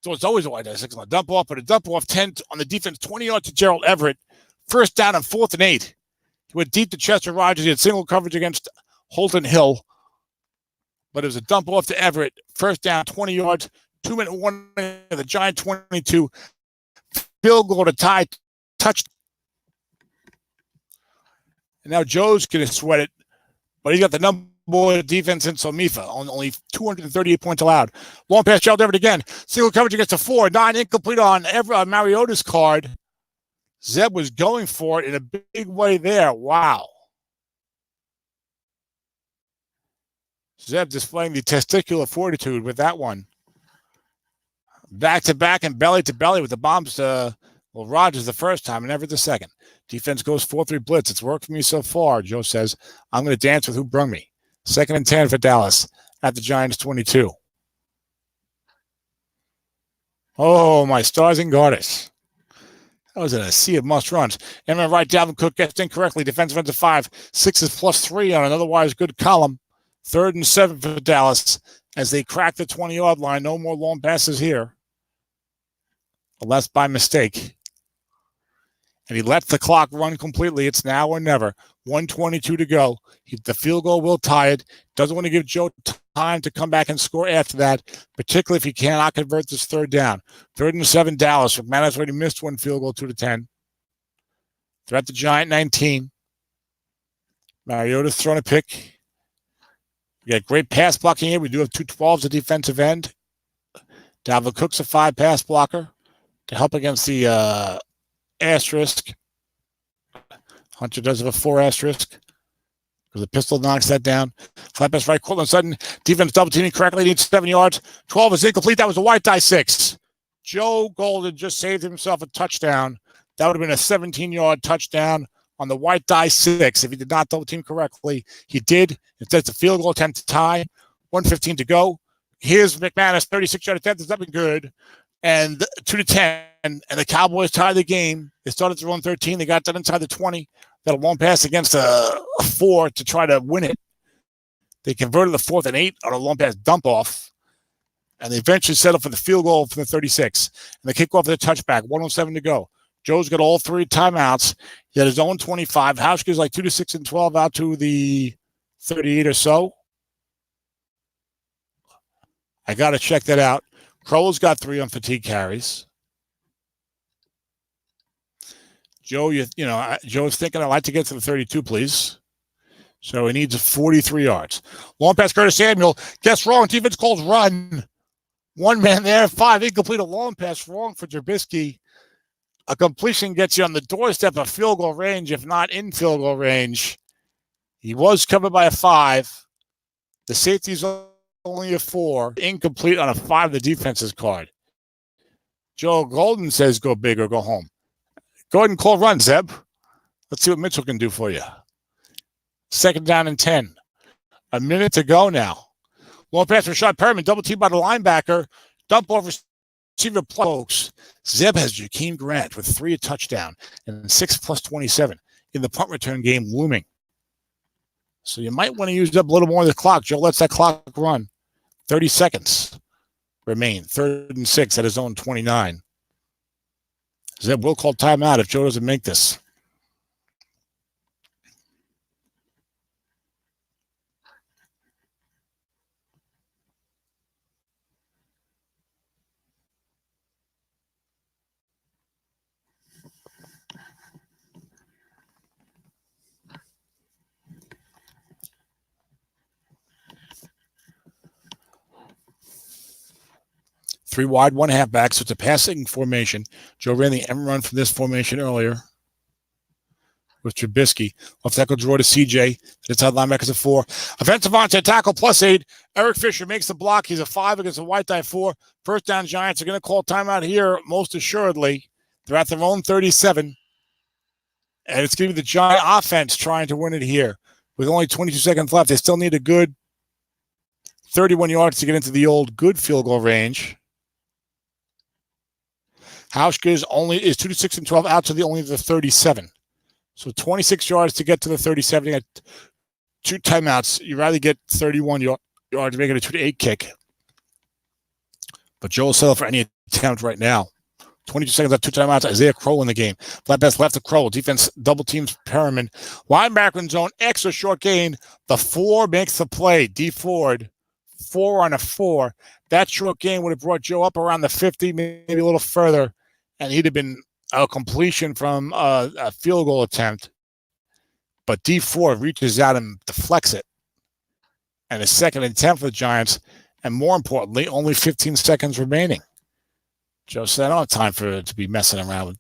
So it's always a white tie 6 on a dump off, but a dump off 10 on the defense. 20 yards to Gerald Everett. First down and 4th and 8. He went deep to Chester Rogers. He had single coverage against Holton Hill. But it was a dump off to Everett. First down, 20 yards. 2 minute warning. The Giant 22. Field goal to tie. Touch. And now Joe's going to sweat it. But he's got the number one defense in SOMIFA. Only 238 points allowed. Long pass, Gerald Everett again. Single coverage against a 4. 9 incomplete on Mariota's card. Zeb was going for it in a big way there. Wow. Zeb displaying the testicular fortitude with that one. Back to back and belly to belly with the bombs to Rodgers the first time and Everett the second. Defense goes 4-3 blitz. It's worked for me so far, Joe says. I'm going to dance with who brung me. 2nd and 10 for Dallas at the Giants 22. Oh, my stars and garters. That was in a sea of must runs. And on the right, Dalvin Cook gets incorrectly. Defensive end of 5. 6 is +3 on an otherwise good column. 3rd and 7 for Dallas as they crack the 20-yard line. No more long passes here. Unless by mistake. And he lets the clock run completely. It's now or never. 1:22 to go. The field goal will tie it. Doesn't want to give Joe time to come back and score after that, particularly if he cannot convert this 3rd down. 3rd and 7, Dallas. McManus already missed one field goal, 2-10. They're at the Giant 19. Mariota's thrown a pick. We got great pass blocking here. We do have 2 12s at defensive end. Dalvin Cook's a 5 pass blocker to help against the asterisk. Hunter does have a 4 asterisk because the pistol knocks that down. Flat pass right, Cortland Sutton. Defense double teaming correctly. Needs 7 yards. 12 is incomplete. That was a white die 6. Joe Golden just saved himself a touchdown. That would have been a 17-yard touchdown on the white die 6 if he did not double team correctly. He did. It's a field goal attempt to tie. 1:15 to go. Here's McManus, 36-yard attempt. That's nothing good. And 2-10. And the Cowboys tied the game. They started to run 13. They got that inside the 20. Got a long pass against a 4 to try to win it. They converted the 4th and 8 on a long pass dump off. And they eventually settled for the field goal from the 36. And they kick off the touchback. 1:07 to go. Joe's got all 3 timeouts. He had his own 25. Hauschka's like 2-6 and 12 out to the 38 or so. I got to check that out. Crowell's got 3 on fatigue carries. Joe, Joe's thinking, I'd like to get to the 32, please. So he needs 43 yards. Long pass, Curtis Samuel. Guess wrong. Defense calls run. 1 man there. 5 incomplete. A long pass wrong for Trubisky. A completion gets you on the doorstep of field goal range, if not in field goal range. He was covered by a 5. The safety's only a 4. Incomplete on a 5, the defense's card. Joe Golden says go big or go home. Go ahead and call run, Zeb. Let's see what Mitchell can do for you. 2nd down and 10. A minute to go now. Long pass for Rashad Perriman. Double team by the linebacker. Dump over receiver folks. Zeb has Jakeem Grant with 3 a touchdown and 6 plus 27 in the punt return game looming. So you might want to use up a little more of the clock. Joe lets that clock run. 30 seconds remain. 3rd and 6 at his own 29. Zeb will call timeout if Joe doesn't make this. Three wide, 1 halfback, so it's a passing formation. Joe ran the M run from this formation earlier with Trubisky. Left tackle draw to CJ. Inside linebackers a 4. Offensive onside tackle +8. Eric Fisher makes the block. He's a 5 against a white die 4. First down, Giants are going to call timeout here, most assuredly. They're at their own 37. And it's going to be the Giant offense trying to win it here. With only 22 seconds left, they still need a good 31 yards to get into the old good field goal range. Hauschka is 2 to 6 and 12 out to only the 37. So 26 yards to get to the 37. You got 2 timeouts. You'd rather get 31 yards to make it a 2 to 8 kick. But Joe will settle for any attempt right now. 22 seconds left, 2 timeouts. Isaiah Crowell in the game. Flat pass left to Crowell. Defense double teams Perriman. Linebacker in zone. Extra short gain. The 4 makes the play. D Ford. 4 on a 4. That short gain would have brought Joe up around the 50, maybe a little further. And he'd have been a completion from a field goal attempt. But D4 reaches out and deflects it. And a 2nd and 10 for the Giants. And more importantly, only 15 seconds remaining. Joe said, I don't have time to be messing around with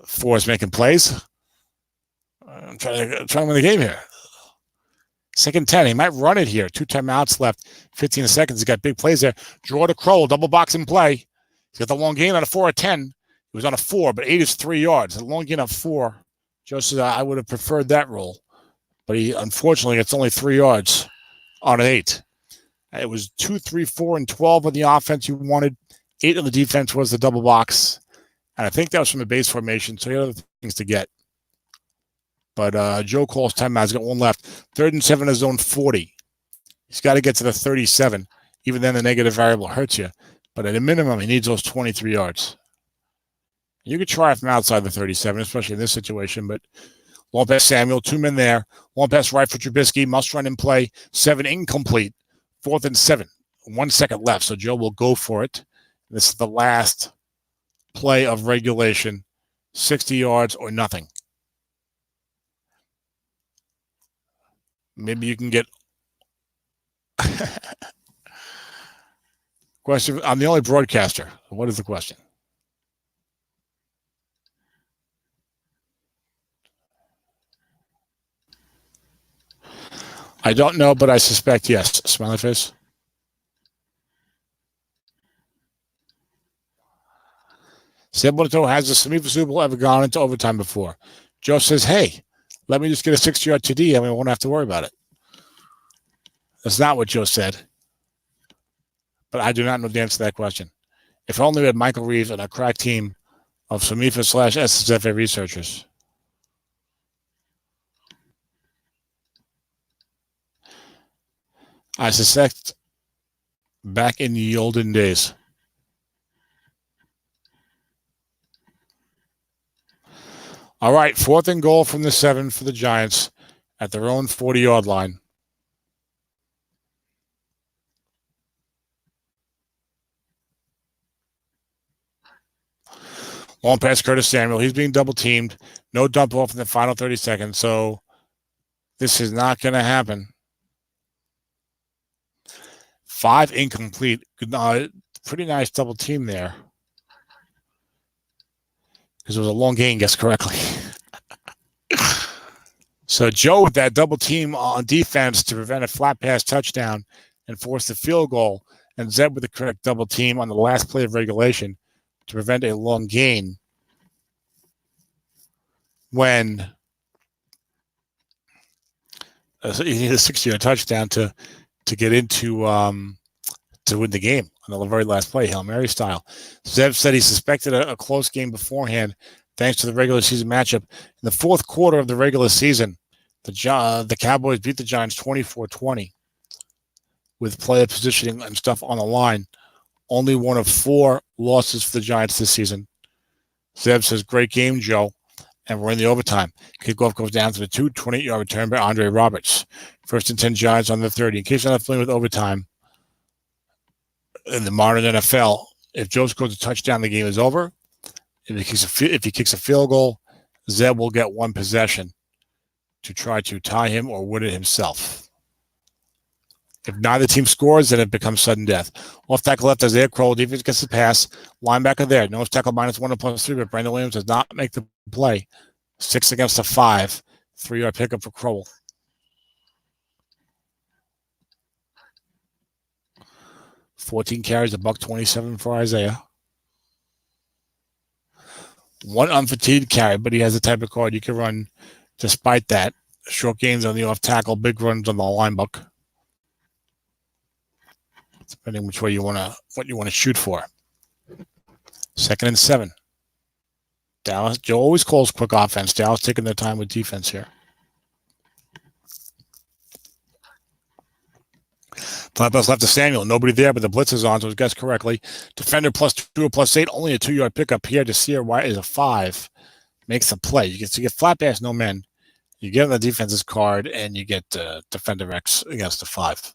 4s making plays. I'm trying to win the game here. 2nd 10. He might run it here. 2 timeouts left. 15 seconds. He's got big plays there. Draw to Crowell. Double box in play. He's got the long gain on a 4 or 10. He was on a 4, but 8 is 3 yards. A long gain on 4. Joe says, I would have preferred that rule. But he, unfortunately, gets only 3 yards on an 8. It was 2, 3, 4, and 12 on the offense you wanted. 8 on the defense was the double box. And I think that was from the base formation, so he had other things to get. But Joe calls timeout. He's got 1 left. 3rd and 7 in his own 40. He's got to get to the 37. Even then, the negative variable hurts you. But at a minimum, he needs those 23 yards. You could try from outside the 37, especially in this situation. But long pass Samuel, 2 men there. Long pass right for Trubisky. Must run in play. 7 incomplete. 4th and 7. 1 second left. So Joe will go for it. This is the last play of regulation. 60 yards or nothing. Maybe you can get... Question. I'm the only broadcaster. What is the question? I don't know, but I suspect yes. Smiley face. Sableto has the SOMIFA Super Bowl ever gone into overtime before? Joe says, hey, let me just get a 60-yard TD and we won't have to worry about it. That's not what Joe said. But I do not know the answer to that question. If only we had Michael Reeves and a crack team of SOMIFA/SSFA researchers. I suspect back in the olden days. All right, 4th and goal from the 7 for the Giants at their own 40-yard line. Long pass Curtis Samuel. He's being double-teamed. No dump off in the final 30 seconds, so this is not going to happen. 5 incomplete. Pretty nice double team there. Because it was a long gain, guess correctly. So Joe with that double team on defense to prevent a flat pass touchdown and force the field goal, and Zeb with the correct double team on the last play of regulation to prevent a long gain when you need a 60-yard touchdown to get into to win the game on the very last play, Hail Mary style. Zeb said he suspected a close game beforehand thanks to the regular season matchup. In the fourth quarter of the regular season, the Cowboys beat the Giants 24-20 with player positioning and stuff on the line. Only one of 4 losses for the Giants this season. Zeb says, great game, Joe. And we're in the overtime. Kickoff goes down to the 28-yard return by Andre Roberts. 1st and 10 Giants on the 30. In case you're not familiar with overtime, in the modern NFL, if Joe scores a touchdown, the game is over. If he kicks a field goal, Zeb will get 1 possession to try to tie him or win it himself. If neither team scores, then it becomes sudden death. Off tackle left, Isaiah Crowell. Defense gets the pass. Linebacker there. Nose tackle -1 +3, but Brandon Williams does not make the play. 6 against a 5. 3-yard pickup for Crowell. 14 carries, $127 for Isaiah. 1 unfatigued carry, but he has the type of card you can run despite that. Short gains on the off tackle, big runs on the line book. Depending which way what you want to shoot for. 2nd and 7. Dallas. Joe always calls quick offense. Dallas taking their time with defense here. Flat pass left to Samuel. Nobody there, but the blitz is on, so it guessed correctly. Defender +2 or +8. Only a 2-yard pickup here. Desir White is a 5. Makes a play. You get flat pass, no men. You get on the defense's card, and you get defender X against a 5.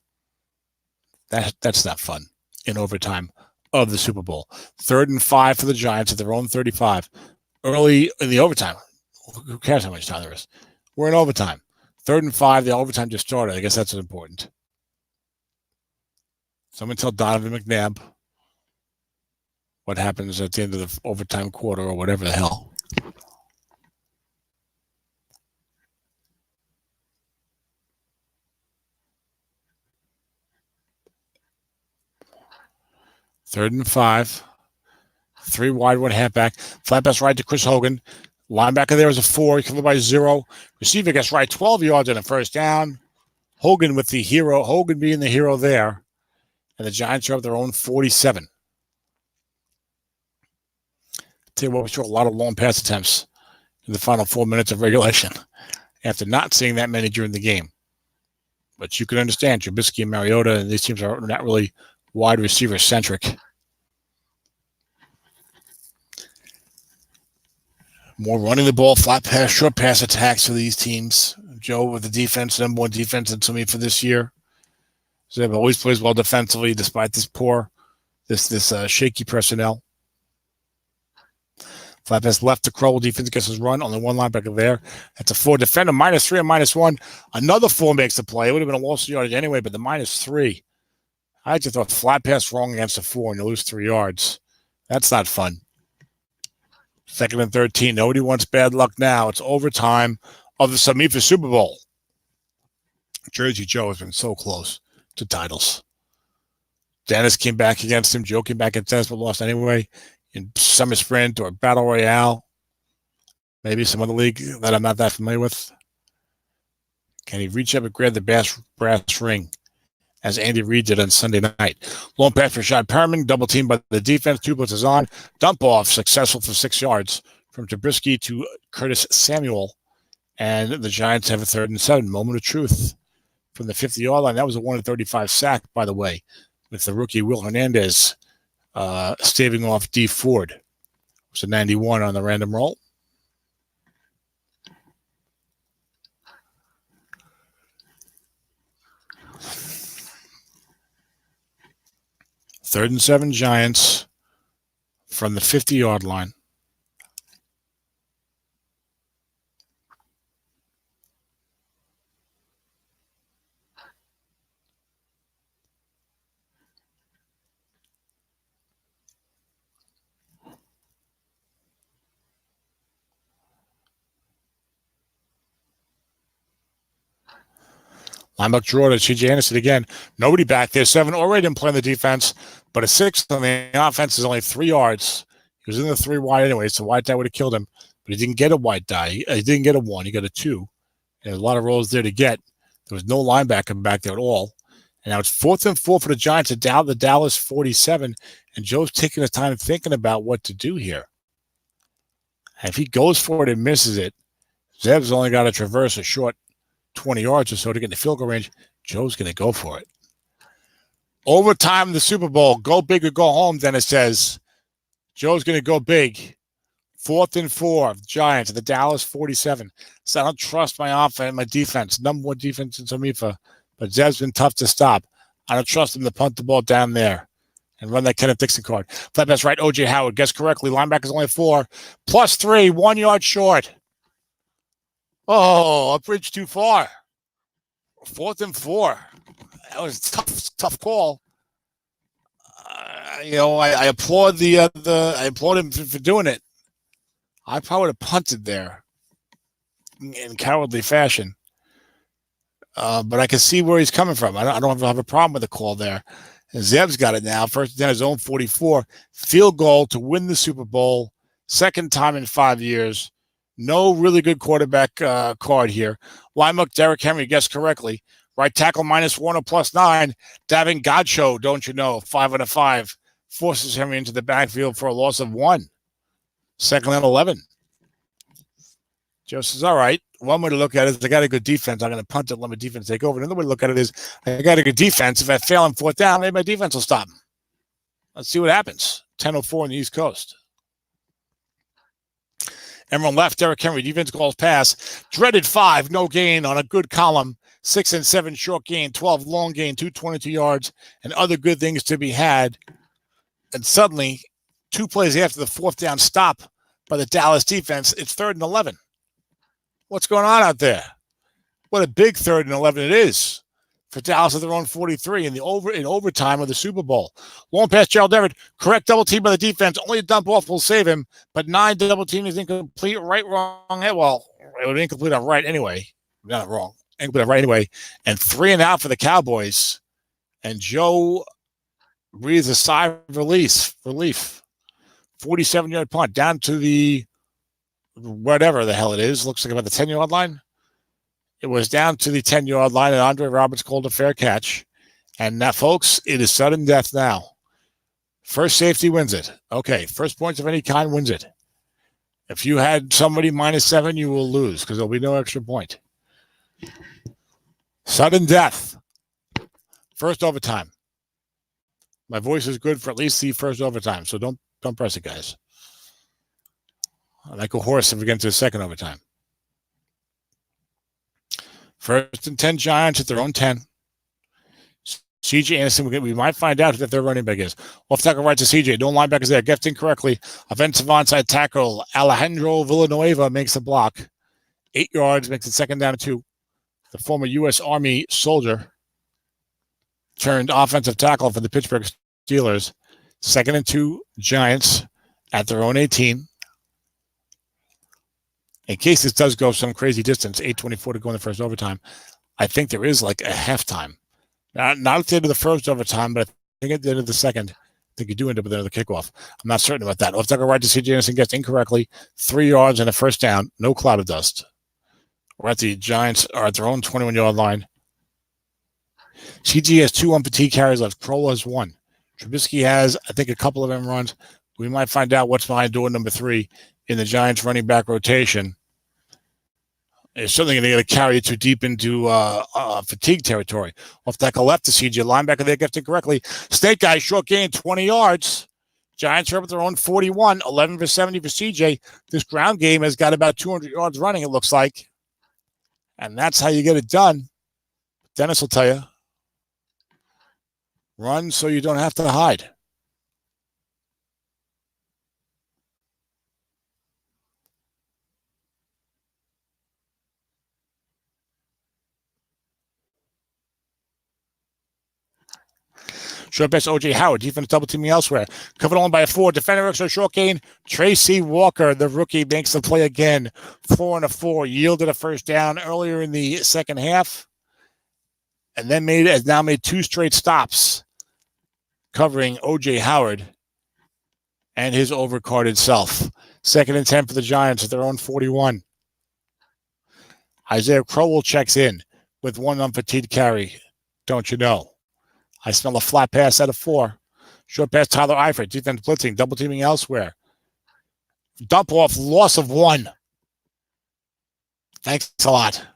That's not fun in overtime of the Super Bowl. 3rd and 5 for the Giants at their own 35. Early in the overtime. Who cares how much time there is? We're in overtime. 3rd and 5. The overtime just started. I guess that's important. Someone tell Donovan McNabb what happens at the end of the overtime quarter or whatever the hell. Third and 5. 3 wide, 1 halfback. Flat pass right to Chris Hogan. Linebacker there is a 4. He covered by 0. Receiver gets right 12 yards and a 1st down. Hogan with the hero. Hogan being the hero there. And the Giants are up their own 47. Tell you what, we saw a lot of long pass attempts in the final 4 minutes of regulation after not seeing that many during the game. But you can understand Trubisky and Mariota, and these teams are not really wide receiver centric. More running the ball, flat pass, short pass attacks for these teams. Joe with the defense, number 1 defense in SOMIFA for this year. Zeb always plays well defensively despite this shaky personnel. Flat pass left to Crowell. Defense gets his run. Only 1 linebacker there. That's a 4 defender. -3 and -1. Another 4 makes the play. It would have been a loss of yardage anyway, but the -3. I just thought flat pass wrong against a 4 and you lose 3 yards. That's not fun. 2nd and 13. Nobody wants bad luck now. It's overtime of the SOMIFA Super Bowl. Jersey Joe has been so close to titles. Dennis came back against him. Joe came back against Dennis, but lost anyway in Summer Sprint or Battle Royale. Maybe some other league that I'm not that familiar with. Can he reach up and grab the brass ring as Andy Reid did on Sunday night? Long pass for Rashad Perriman. Double team by the defense. 2 blitzes on. Dump off successful for 6 yards from Trubisky to Curtis Samuel. And the Giants have a 3rd and 7. Moment of truth from the 50-yard line. That was a 1-35 sack, by the way, with the rookie Will Hernandez staving off D. Ford. It was a 91 on the random roll. Third and 7 Giants from the 50-yard line. Linebacker draw to C.J. Anderson again. Nobody back there. 7 already didn't play on the defense, but a 6 on the offense is only 3 yards. He was in the 3 wide anyway, so white die would have killed him, but he didn't get a white die. He didn't get a 1. He got a 2. And a lot of rolls there to get. There was no linebacker back there at all. And now it's 4th and 4 for the Giants at the Dallas 47, and Joe's taking his time thinking about what to do here. And if he goes for it and misses it, Zeb's only got to traverse a short 20 yards or so to get in the field goal range. Joe's going to go for it. Overtime in the Super Bowl. Go big or go home, Dennis says. Joe's going to go big. 4th and 4, Giants at the Dallas 47. So I don't trust my offense, my defense. Number 1 defense in SOMIFA. But Zeb's been tough to stop. I don't trust him to punt the ball down there and run that Kenneth Dixon card. Flat pass right, O.J. Howard. Guess correctly. Linebacker's only 4. +3, 1 yard short. Oh, a bridge too far. 4th and 4. That was a tough call. I applaud I applaud him for doing it. I probably would have punted there in cowardly fashion. But I can see where he's coming from. I don't have a problem with the call there. And Zeb's got it now. First down his own 44. Field goal to win the Super Bowl. 2nd time in 5 years. No really good quarterback card here. Linebacker Derrick Henry guessed correctly. Right tackle -1 or +9. Davin Godcho, don't you know? 5 out of 5. Forces Henry into the backfield for a loss of 1. 2nd and 11. Joe says, all right, one way to look at it is I got a good defense. I'm going to punt it, let my defense take over. Another way to look at it is I got a good defense. If I fail on 4th down, maybe my defense will stop him. Let's see what happens. 10:04 on the East Coast. Everyone left. Derrick Henry, defense calls pass. Dreaded 5, no gain on a good column. 6 and 7 short gain, 12 long gain, 222 yards, and other good things to be had. And suddenly, 2 plays after the 4th down stop by the Dallas defense, it's 3rd and 11. What's going on out there? What a big 3rd and 11 it is for Dallas at their own 43 in overtime of the Super Bowl. Long pass, Gerald Everett. Correct double team by the defense. Only a dump off will save him, but 9 double team is incomplete. Right, wrong. Well, it would be incomplete on right anyway. Not wrong. Incomplete on right anyway. And 3 and out for the Cowboys. And Joe breathes a sigh of relief. 47-yard punt down to the whatever the hell it is. Looks like about the 10-yard line. It was down to the 10-yard line, and Andre Roberts called a fair catch. And now, folks, it is sudden death now. First safety wins it. Okay, first points of any kind wins it. If you had somebody -7, you will lose because there'll be no extra point. Sudden death. First overtime. My voice is good for at least the first overtime, so don't press it, guys. Like a horse if we get into the second overtime. 1st and 10 Giants at their own 10. C.J. Anderson, we might find out if their running back is. Off tackle right to C.J. No linebackers there. Guessed incorrectly. Offensive onside tackle. Alejandro Villanueva makes the block. 8 yards, makes it 2nd down and 2. The former U.S. Army soldier turned offensive tackle for the Pittsburgh Steelers. 2nd and 2 Giants at their own 18. In case this does go some crazy distance, 8:24 to go in the first overtime, I think there is like a halftime. Not at the end of the first overtime, but I think at the end of the second, I think you do end up at the end of the kickoff. I'm not certain about that. Off tackle right to C.J. Anderson gets incorrectly. 3 yards and a first down. No cloud of dust. We're at the Giants are at their own 21-yard line. CG has 2 on fatigue carries left. Kroll has 1. Trubisky has, I think, a couple of them runs. We might find out what's behind door number 3 in the Giants running back rotation. It's certainly going to carry it too deep into fatigue territory. Off tackle left to CJ. Linebacker there gets it correctly. Snake guy, short gain, 20 yards. Giants are up at their own 41, 11 for 70 for CJ. This ground game has got about 200 yards running, it looks like. And that's how you get it done. Dennis will tell you. Run so you don't have to hide. Short pass, O.J. Howard. Defense double teaming elsewhere. Covered only by a 4. Defender extra short gain. Tracy Walker, the rookie, makes the play again. 4 and a 4. Yielded a first down earlier in the second half. and then has now made 2 straight stops covering O.J. Howard and his overcarded self. 2nd and 10 for the Giants at their own 41. Isaiah Crowell checks in with 1 unfatigued carry. Don't you know? I smell a flat pass out of 4. Short pass, Tyler Eifert. Defense blitzing, double teaming elsewhere. Dump off, loss of 1. Thanks a lot.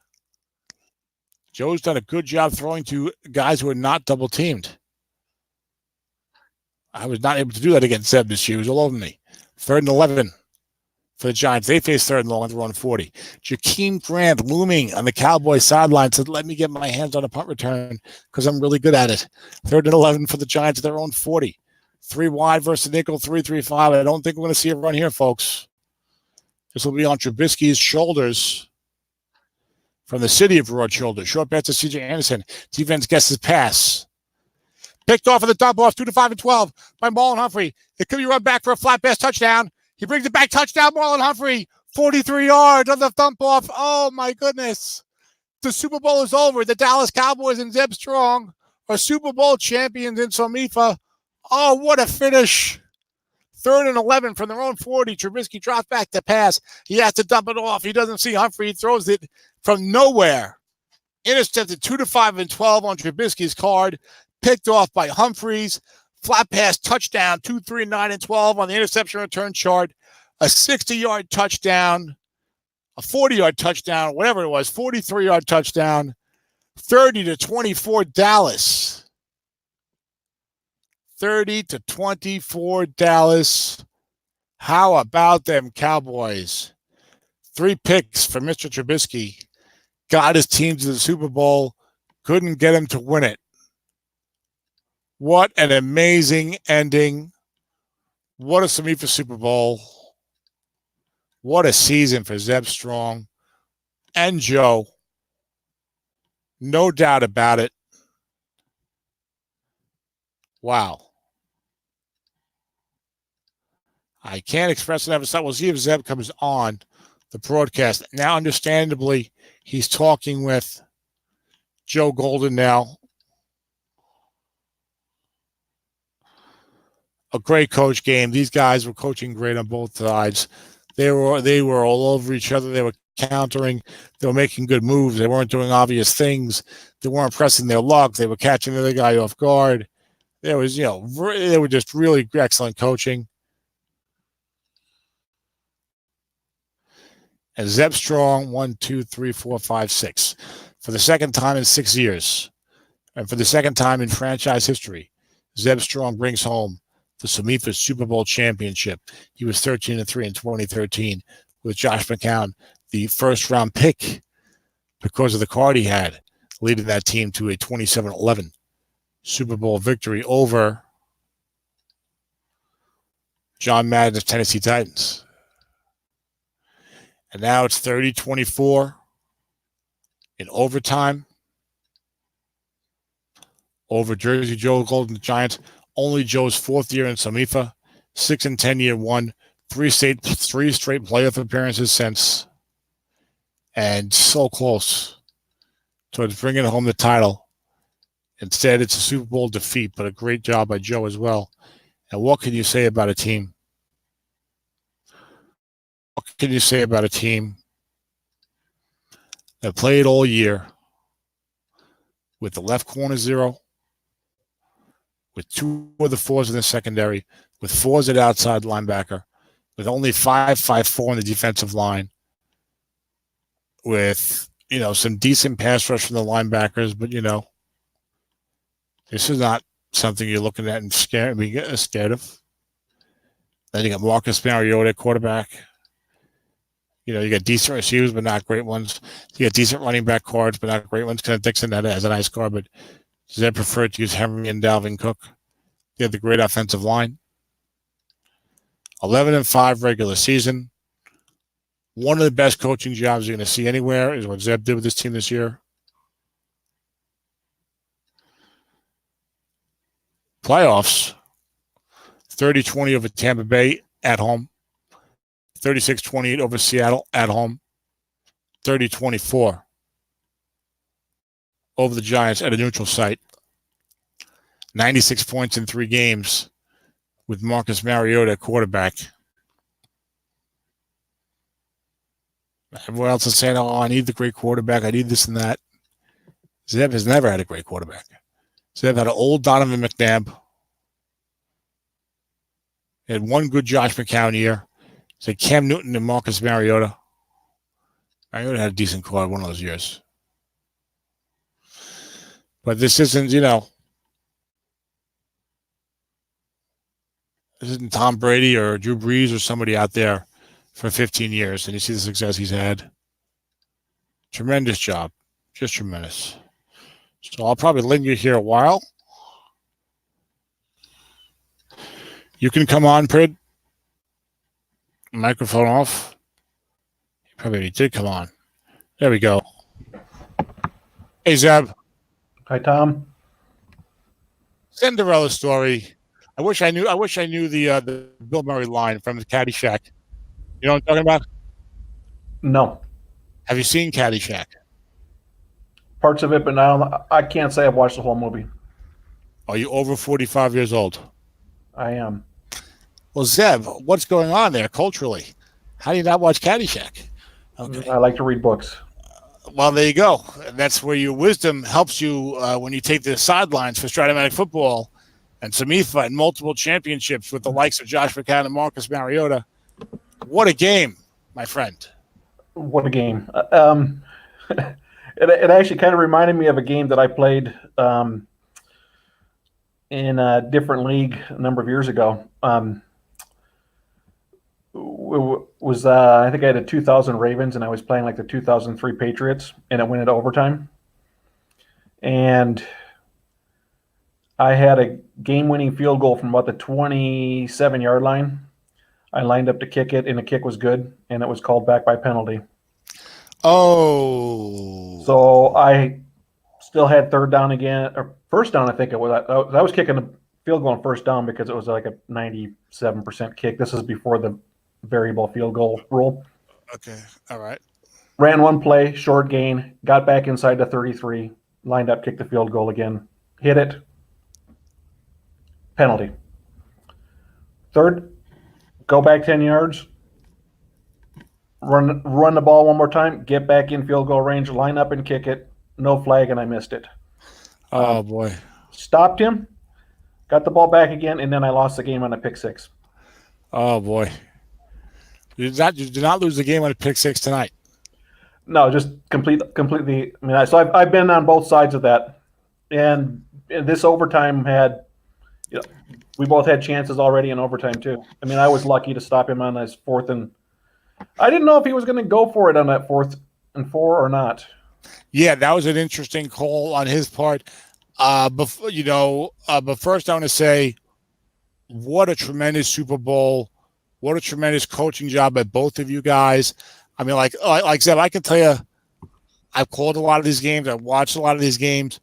Joe's done a good job throwing to guys who are not double teamed. I was not able to do that against Zeb this year. He was all over me. 3rd and 11 for the Giants. They face 3rd and long at their own 40. Jakeem Grant looming on the Cowboys sideline said, let me get my hands on a punt return because I'm really good at it. 3rd and 11 for the Giants at their own 40. 3 wide versus nickel, 3-3-5. I don't think we're going to see a run here, folks. This will be on Trubisky's shoulders from the city of broad shoulders. Short pass to C.J. Anderson. Defense guesses pass. Picked off of the dump off, 2 to 5 and 12 by Marlon Humphrey. It could be run back for a flat pass touchdown. He brings it back, touchdown, Marlon Humphrey. 43 yards on the dump off. Oh, my goodness. The Super Bowl is over. The Dallas Cowboys and Zeb Strong are Super Bowl champions in SOMIFA. Oh, what a finish. 3rd and 11 from their own 40. Trubisky drops back to pass. He has to dump it off. He doesn't see Humphrey. He throws it from nowhere. Intercepted 2 to 5 and 12 on Trubisky's card. Picked off by Humphreys. Flat pass touchdown, 2, 3, 9, and 12 on the interception return chart. A 60-yard touchdown, a 40-yard touchdown, whatever it was, 43-yard touchdown. 30 to 24 Dallas. 30 to 24 Dallas. How about them Cowboys? 3 picks for Mr. Trubisky. Got his team to the Super Bowl. Couldn't get him to win it. What an amazing ending. What a SOMIFA Super Bowl. What a season for Zeb Strong and Joe. No doubt about it. Wow. I can't express it enough. We'll see if Zeb comes on the broadcast. Now, understandably, he's talking with Joe Golden now. A great coach game. These guys were coaching great on both sides. They were all over each other. They were countering. They were making good moves. They weren't doing obvious things. They weren't pressing their luck. They were catching the other guy off guard. They were just really excellent coaching. And Zeb Strong, 1, 2, 3, 4, 5, 6. For the second time in 6 years, and for the second time in franchise history, Zeb Strong brings home the SOMIFA Super Bowl championship. He was 13-3 in 2013 with Josh McCown, the first-round pick, because of the card he had, leading that team to a 27-11 Super Bowl victory over John Madden's Tennessee Titans. And now it's 30-24 in overtime over Jersey Joe Golden Giants. Only Joe's 4th year in SOMIFA, 6-10 year one, 3 straight playoff appearances since, and so close towards bringing home the title. Instead, it's a Super Bowl defeat, but a great job by Joe as well. And what can you say about a team? What can you say about a team that played all year with the left corner 0, with 2 of the 4s in the secondary, with 4s at outside linebacker, with only 5-5-4 on the defensive line, with, some decent pass rush from the linebackers, but, this is not something you're looking at and getting scared of. Then you got Marcus Mariota at quarterback. You got decent receivers, but not great ones. You got decent running back cards, but not great ones. Kenneth Dixon has a nice card, but Zeb preferred to use Henry and Dalvin Cook. They had the great offensive line. 11-5 regular season. One of the best coaching jobs you're going to see anywhere is what Zeb did with this team this year. Playoffs, 30-20 over Tampa Bay at home. 36-28 over Seattle at home. 30-24 over the Giants at a neutral site. 96 points in 3 games with Marcus Mariota at quarterback. Everyone else is saying, oh, I need the great quarterback. I need this and that. Zeb has never had a great quarterback. Zeb had an old Donovan McNabb. He had one good Josh McCown year. So Cam Newton and Marcus Mariota. Mariota had a decent quarter one of those years. But this isn't, this isn't Tom Brady or Drew Brees or somebody out there for 15 years. And you see the success he's had. Tremendous job. Just tremendous. So I'll probably linger here a while. You can come on, Prid. Microphone off. He probably did come on. There we go. Hey, Zeb. Hi, Tom. Cinderella story. I wish I knew the Bill Murray line from the Caddyshack. You know what I'm talking about? No. Have you seen Caddyshack? Parts of it, but I can't say I've watched the whole movie. Are you over 45 years old? I am. Well, Zeb, what's going on there culturally? How do you not watch Caddyshack? Okay. I like to read books. Well, there you go. That's where your wisdom helps you when you take the sidelines for Strat-O-Matic Football and SOMIFA and multiple championships with the likes of Josh McCown and Marcus Mariota. What a game, my friend. What a game. It actually kind of reminded me of a game that I played in a different league a number of years ago. I think I had a 2000 Ravens and I was playing like the 2003 Patriots, and it went into overtime. And I had a game-winning field goal from about the 27-yard line. I lined up to kick it, and the kick was good, and it was called back by penalty. Oh. So I still had third down again, or first down, I think it was. I was kicking the field goal on first down because it was like a 97% kick. This is before the variable field goal rule. Okay. All right. Ran one play, short gain, got back inside the 33, lined up, kicked the field goal again, hit it, penalty. Third, go back 10 yards, run the ball one more time, get back in field goal range, line up and kick it, no flag, and I missed it. Oh, boy. Stopped him, got the ball back again, and then I lost the game on a pick six. Oh, boy. You did not lose the game on a pick six tonight. No, just completely. I mean, so I've been on both sides of that, and this overtime had, we both had chances already in overtime too. I mean, I was lucky to stop him on his 4th and. I didn't know if he was going to go for it on that 4th and 4 or not. Yeah, that was an interesting call on his part. But first I want to say, what a tremendous Super Bowl. What a tremendous coaching job by both of you guys. I mean, like Zeb, I can tell you, I've called a lot of these games. I've watched a lot of these games.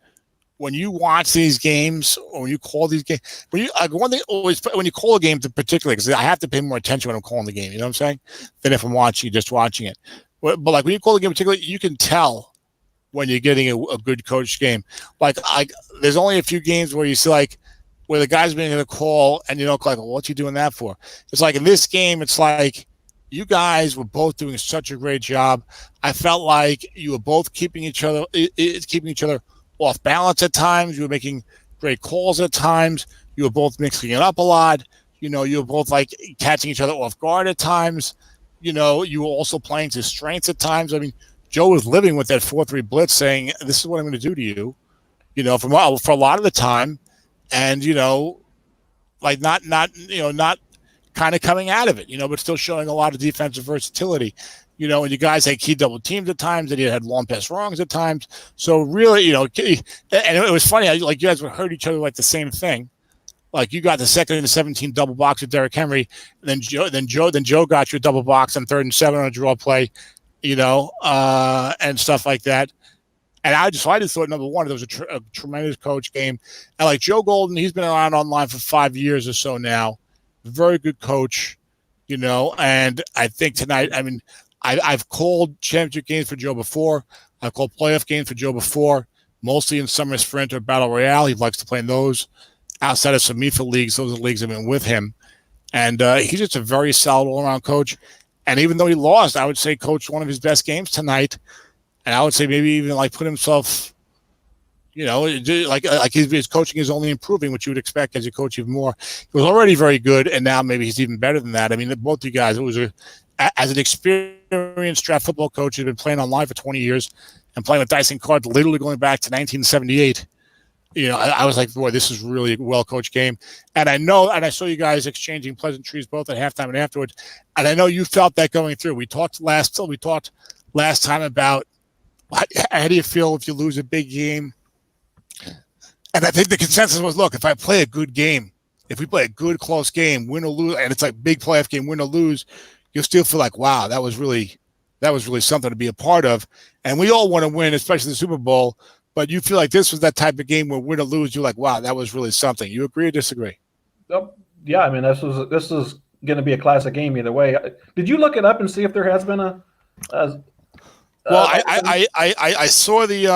When you watch these games, or when you call these games, when you call a game, particularly, because I have to pay more attention when I'm calling the game. You know what I'm saying? Than if I'm just watching it. But like when you call the game, particularly, you can tell when you're getting a good coached game. Like there's only a few games where you see where the guy's being in a call and well, what's he doing that for? It's like in this game, it's like you guys were both doing such a great job. I felt like you were both keeping each other off balance at times. You were making great calls at times. You were both mixing it up a lot. You were both catching each other off guard at times. You were also playing to strengths at times. I mean, Joe was living with that 4-3 blitz saying, this is what I'm going to do to you, for a lot of the time. And, not kind of coming out of it, but still showing a lot of defensive versatility. And you guys had key double teams at times, and you had long pass wrongs at times. So really, and it was funny, you guys would hurt each other like the same thing. Like you got the 2nd and 17 double box with Derrick Henry, and then Joe got you a double box on 3rd and 7 on a draw play, and stuff like that. And I just thought, number one, it was a tremendous coach game. And like Joe Golden, he's been around online for 5 years or so now. Very good coach, and I think tonight, I mean, I've called championship games for Joe before. I've called playoff games for Joe before. mostly in summer sprint or battle royale. He likes to play in those. Outside of SOMIFA leagues, those are the leagues that have been with him. And he's just a very solid all-around coach. And even though he lost, I would say coached one of his best games tonight. And I would say maybe even like put himself, like his coaching is only improving, which you would expect as you coach even more. He was already very good, and now maybe he's even better than that. I mean, both you guys, as an experienced Strat football coach who's been playing online for 20 years and playing with dice and cards, literally going back to 1978. I was like, boy, this is really a well-coached game. And I saw you guys exchanging pleasantries both at halftime and afterwards. And I know you felt that going through. We talked last time about how do you feel if you lose a big game? And I think the consensus was, look, if I play a good game, if we play a good, close game, win or lose, and it's like big playoff game, win or lose, you'll still feel like, wow, that was really something to be a part of. And we all want to win, especially the Super Bowl. But you feel like this was that type of game where win or lose, you're like, wow, that was really something. You agree or disagree? Yeah, I mean, this is going to be a classic game either way. Did you look it up and see if there has been a? Well, I saw the.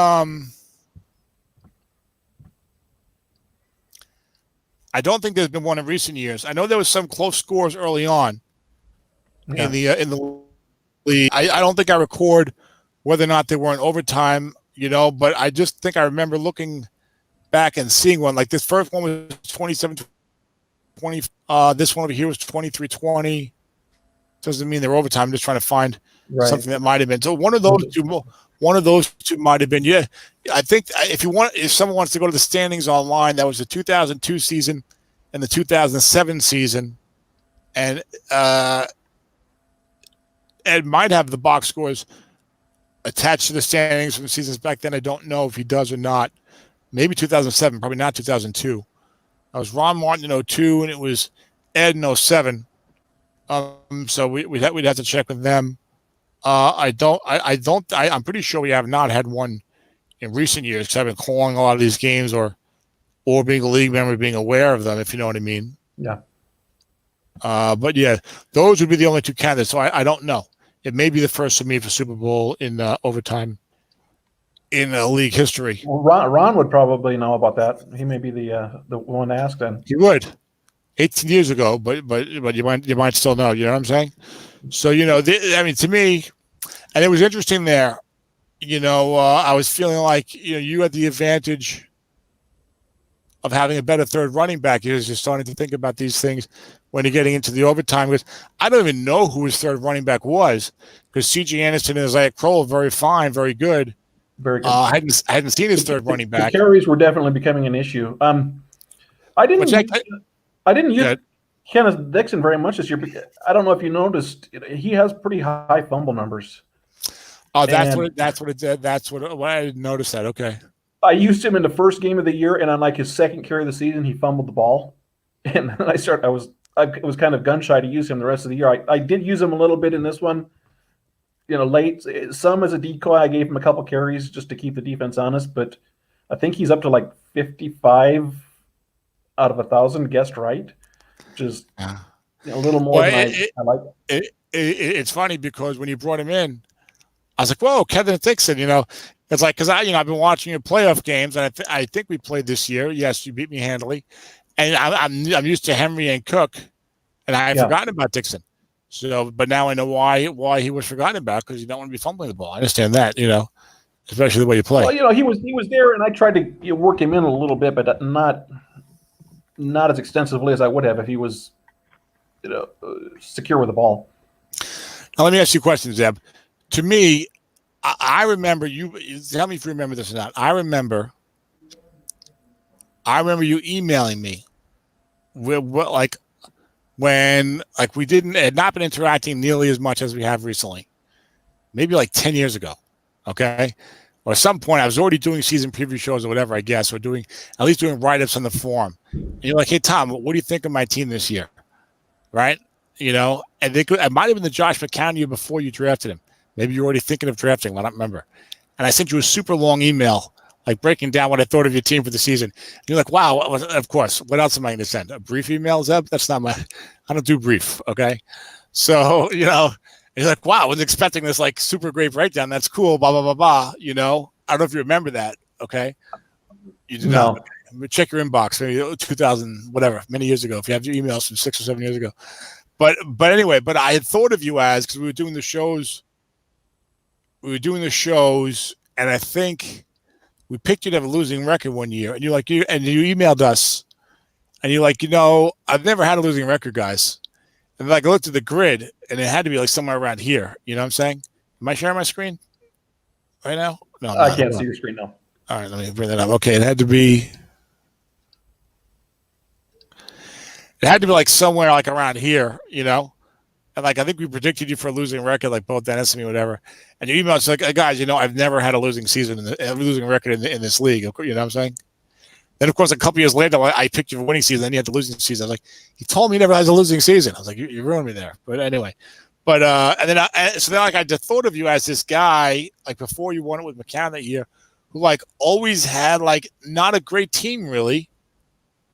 I don't think there's been one in recent years. I know there was some close scores early on in the league. I don't think I record whether or not they were in overtime. But I just think I remember looking back and seeing one. Like this first one was 27-20. This one over here was 23-20. Doesn't mean they're overtime. I'm just trying to find something that might have been. So one of those two might have been. Yeah, I think if someone wants to go to the standings online, that was the 2002 season and the 2007 season, and Ed might have the box scores attached to the standings from the seasons back then. I don't know if he does or not. Maybe 2007, probably not 2002. I was Ron Martin in 02, and it was Ed in 07. So we'd have to check with them. I'm pretty sure we have not had one in recent years because I've been calling a lot of these games or being a league member, being aware of them, if you know what I mean. Yeah. But yeah, those would be the only two candidates. So I don't know. It may be the first SOMIFA Super Bowl in overtime in league history. Well, Ron would probably know about that. He may be the one to ask then. He would. 18 years ago, but you might still know. You know what I'm saying? So to me, and it was interesting there. I was feeling like you had the advantage of having a better third running back. You're just starting to think about these things when you're getting into the overtime. Because I don't even know who his third running back was. Because C.J. Anderson and Isaiah Crowell, very fine, very good. Very good. I hadn't seen his third running back. The carries were definitely becoming an issue. I didn't use Kenneth Dixon very much this year. I don't know if you noticed, he has pretty high fumble numbers. Oh, that's what it did. I didn't notice that. Okay. I used him in the first game of the year, and on like his second carry of the season, he fumbled the ball. And then I was kind of gun shy to use him the rest of the year. I did use him a little bit in this one, late. Some as a decoy. I gave him a couple carries just to keep the defense honest, but I think he's up to like 55 out of 1,000 guessed right, which is a little more than I like. It's funny because when you brought him in, I was like, whoa, Kevin Dixon, It's like, because I've been watching your playoff games, and I think we played this year. Yes, you beat me handily. And I'm used to Henry and Cook, and I had forgotten about Dixon. So, but now I know why he was forgotten about, because you don't want to be fumbling the ball. I understand that, especially the way you play. Well, he was there, and I tried to work him in a little bit, but not as extensively as I would have if he was, secure with the ball. Now, let me ask you a question, Zeb. To me, I remember you. Tell me if you remember this or not. I remember you emailing me when we had not been interacting nearly as much as we have recently. Maybe like 10 years ago. Okay. Or at some point I was already doing season preview shows or whatever, I guess, or at least doing write-ups on the forum. And you're like, hey Tom, what do you think of my team this year? Right? And it might have been the Josh McCown year before you drafted him. Maybe you're already thinking of drafting him. I don't remember. And I sent you a super long email, like breaking down what I thought of your team for the season. And you're like, wow, of course. What else am I going to send? A brief email, Zeb? That's not I don't do brief, okay? So, you're like, wow, I wasn't expecting this like super great breakdown. That's cool, blah, blah, blah, blah, I don't know if you remember that. Okay, you did No. not. Check your inbox. Maybe 2000, whatever, many years ago. If you have your emails from 6 or 7 years ago, but anyway, but I had thought of you as because we were doing the shows. And I think we picked you to have a losing record one year, and you emailed us, and you're like, I've never had a losing record, guys. And like I looked at the grid, and it had to be like somewhere around here. You know what I'm saying? Am I sharing my screen right now? No, I can't see your screen now. All right, let me bring that up. Okay, it had to be like somewhere like around here, and like I think we predicted you for a losing record, like both Dennis and me, whatever. And your email was like, hey, guys, I've never had a losing season, a losing record in this league. You know what I'm saying? Then of course a couple years later, I picked you for winning season. Then you had the losing season. I was like, he told me he never has a losing season. I was like, you ruined me there. But anyway, and then I just thought of you as this guy like before you won it with McCann that year, who like always had like not a great team really,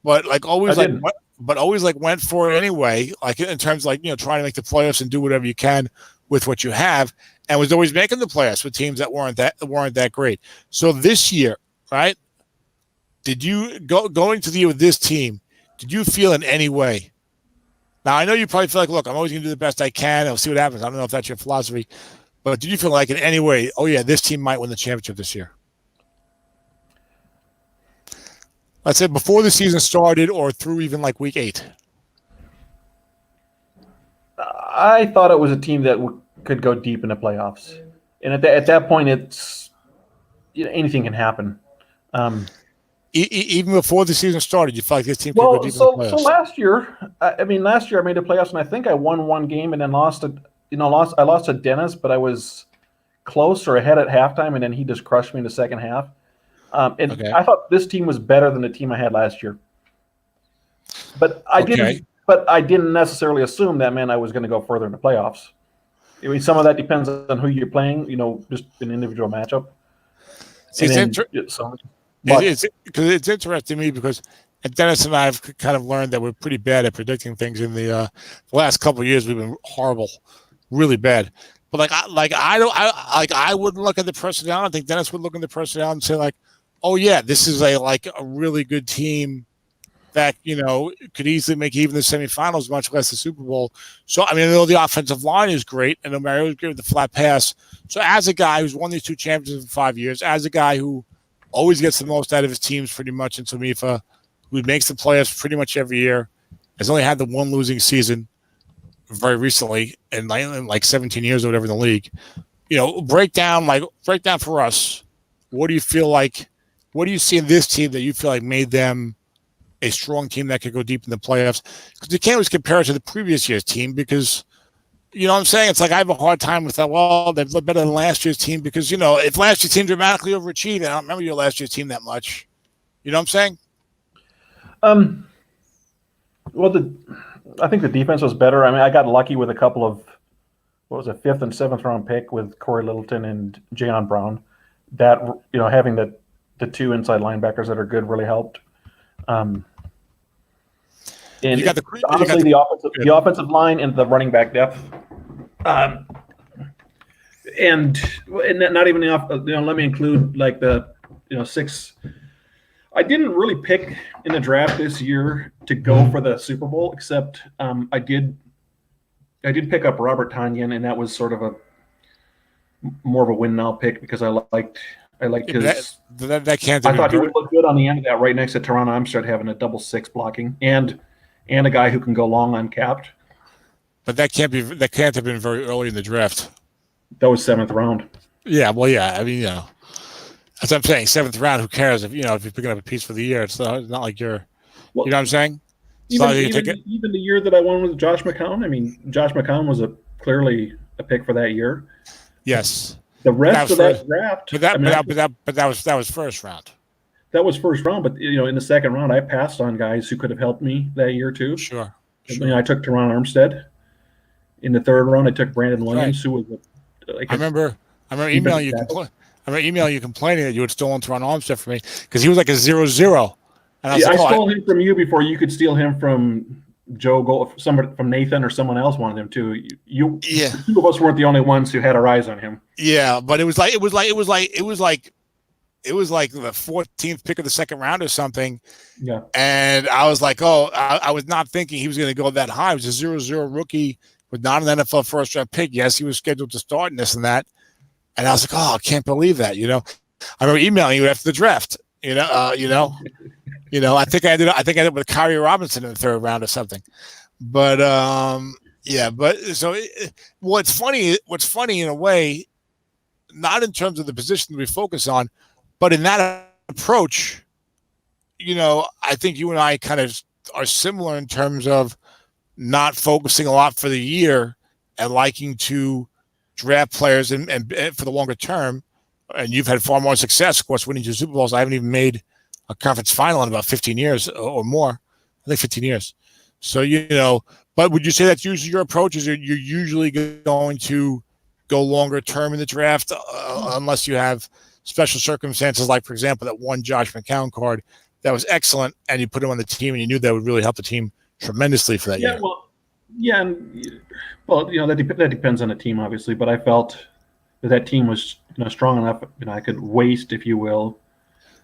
but like always went for it anyway, like in terms of like trying to make the playoffs and do whatever you can with what you have, and was always making the playoffs with teams that weren't that great. So this year, right? Did you going to the year with this team? Did you feel in any way? Now I know you probably feel like, look, I'm always going to do the best I can. I'll see what happens. I don't know if that's your philosophy, but did you feel like in any way, oh yeah, this team might win the championship this year? Let's say before the season started or through even like week 8. I thought it was a team that could go deep in the playoffs, and at that point, it's anything can happen. Even before the season started, you felt like this team could go deep in the playoffs. So last year I made the playoffs, and I think I won one game and then lost. I lost to Dennis, but I was close or ahead at halftime, and then he just crushed me in the second half. Okay. I thought this team was better than the team I had last year, but I didn't necessarily assume that meant I was going to go further in the playoffs. I mean, some of that depends on who you're playing, just an individual matchup. It's interesting to me because Dennis and I have kind of learned that we're pretty bad at predicting things. In the last couple of years, we've been horrible, really bad. But I wouldn't look at the personnel. I think Dennis would look at the personnel and say like, oh yeah, this is a really good team that could easily make even the semifinals, much less the Super Bowl. So I mean, I know the offensive line is great, and Mario was great with the flat pass. So as a guy who's won these 2 championships in 5 years, as a guy who always gets the most out of his teams pretty much in SOMIFA, who makes the playoffs pretty much every year, has only had the one losing season very recently in like 17 years or whatever in the league. Break down for us. What do you feel like? What do you see in this team that you feel like made them a strong team that could go deep in the playoffs? Because you can't always compare it to the previous year's team because, what I'm saying? It's like I have a hard time with that. Well, they've looked better than last year's team because, if last year's team dramatically overachieved, I don't remember your last year's team that much. You know what I'm saying? Well, I think the defense was better. I mean, I got lucky with a couple of, 5th and 7th round pick with Corey Littleton and Jayon Brown. That, having the 2 inside linebackers that are good really helped. And honestly, the offensive line and the running back depth, and not even let me include like the 6. I didn't really pick in the draft this year to go for the Super Bowl, except I did pick up Robert Tonyan, and that was sort of more of a win now pick because I liked his. That can't. I thought he would look good on the end of that, right next to Teron Armstead having a 6 blocking and a guy who can go long uncapped. But that can't have been very early in the draft. That was 7th round. Yeah, well, yeah. I mean, that's what I'm saying. 7th round. Who cares if you're picking up a piece for the year? It's not like you're. Well, you know what I'm saying? Even the year that I won with Josh McCown. I mean, Josh McCown was clearly a pick for that year. Yes. The rest of that draft, but that was first round. That was first round, but in the second round, I passed on guys who could have helped me that year too. Sure. I took Teron Armstead. In the 3rd round, I took Brandon Williams, who was I remember emailing you. I remember emailing you complaining that you had stolen Teron Armstead from me because he was like a 0-0. And I stole him from you before you could steal him from Joe Gold, somebody from Nathan or someone else wanted him too. The 2 of us weren't the only ones who had our eyes on him. Yeah, but it was like it was like the 14th pick of the second round or something. Yeah. And I was like, I was not thinking he was going to go that high. He was a 0-0 rookie with not an NFL first round pick. Yes, he was scheduled to start and this and that. And I was like, I can't believe that. I remember emailing you after the draft. I think I ended up with Kyrie Robinson in the third round or something. But what's funny in a way, not in terms of the position that we focus on, but in that approach, I think you and I kind of are similar in terms of not focusing a lot for the year and liking to draft players and for the longer term. And you've had far more success, of course, winning 2 Super Bowls. I haven't even made a conference final in about 15 years or more. I think 15 years. So, but would you say that's usually your approach? Is you're usually going to go longer term in the draft unless you have special circumstances, like, for example, that one Josh McCown card that was excellent and you put him on the team and you knew that would really help the team tremendously for that year? That depends on the team, obviously, but I felt that team was strong enough, I could waste, if you will,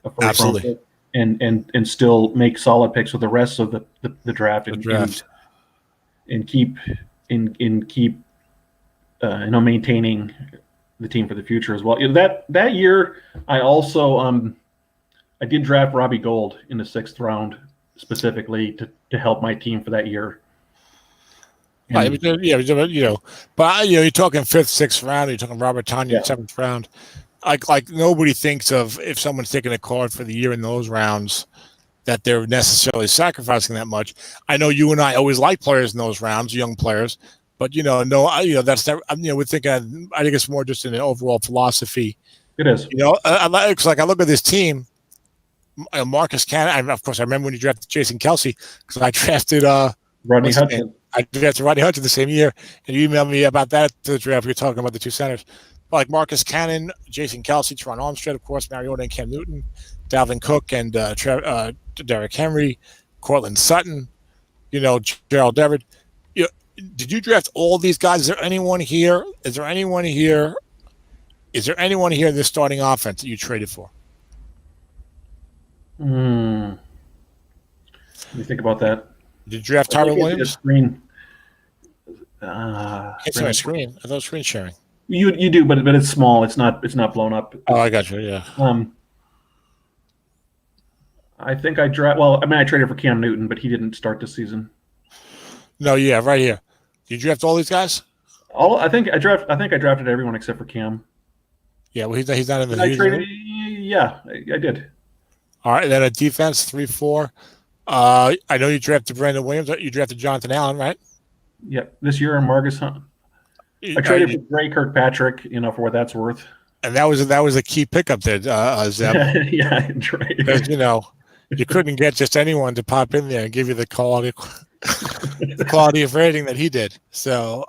a first round pick and still make solid picks with the rest of the draft and keep maintaining the team for the future as well. That year, I also I did draft Robbie Gould in the 6th round specifically to help my team for that year. But you're talking 5th, 6th round. You're talking Robert Tonyan, 7th round. Like nobody thinks of, if someone's taking a card for the year in those rounds, that they're necessarily sacrificing that much. I know you and I always like players in those rounds, young players, but that's never. We're thinking. I think it's more just in an overall philosophy. It is. It's like I look at this team. Marcus Cannon. Of course, I remember when you drafted Jason Kelce because I drafted Rodney Hudson. I drafted Rodney Hudson the same year, and you emailed me about that to the draft. We were talking about the 2 centers, like Marcus Cannon, Jason Kelce, Teron Armstead, of course, Mariota and Cam Newton, Dalvin Cook and Derrick Henry, Cortland Sutton, Gerald Everett. Did you draft all these guys? Is there anyone here in this starting offense that you traded for? Let me think about that. Did you draft Tyrell Williams? Screen. It's my screen. I thought screen sharing. You do, but it's small. It's not blown up. Oh, I got you. Yeah. I think I traded for Cam Newton, but he didn't start this season. No, yeah, right here. Did you draft all these guys? I think I drafted everyone except for Cam. Yeah, well, he's not in the. I did. All right, then a defense 3-4. I know you drafted Brandon Williams. You drafted Jonathan Allen, right? Yep. This year, Marcus Hunt. I traded for Dre Kirkpatrick, for what that's worth. And that was a key pickup there, Zeb. Yeah, Dre. Because you couldn't get just anyone to pop in there and give you the quality of rating that he did. So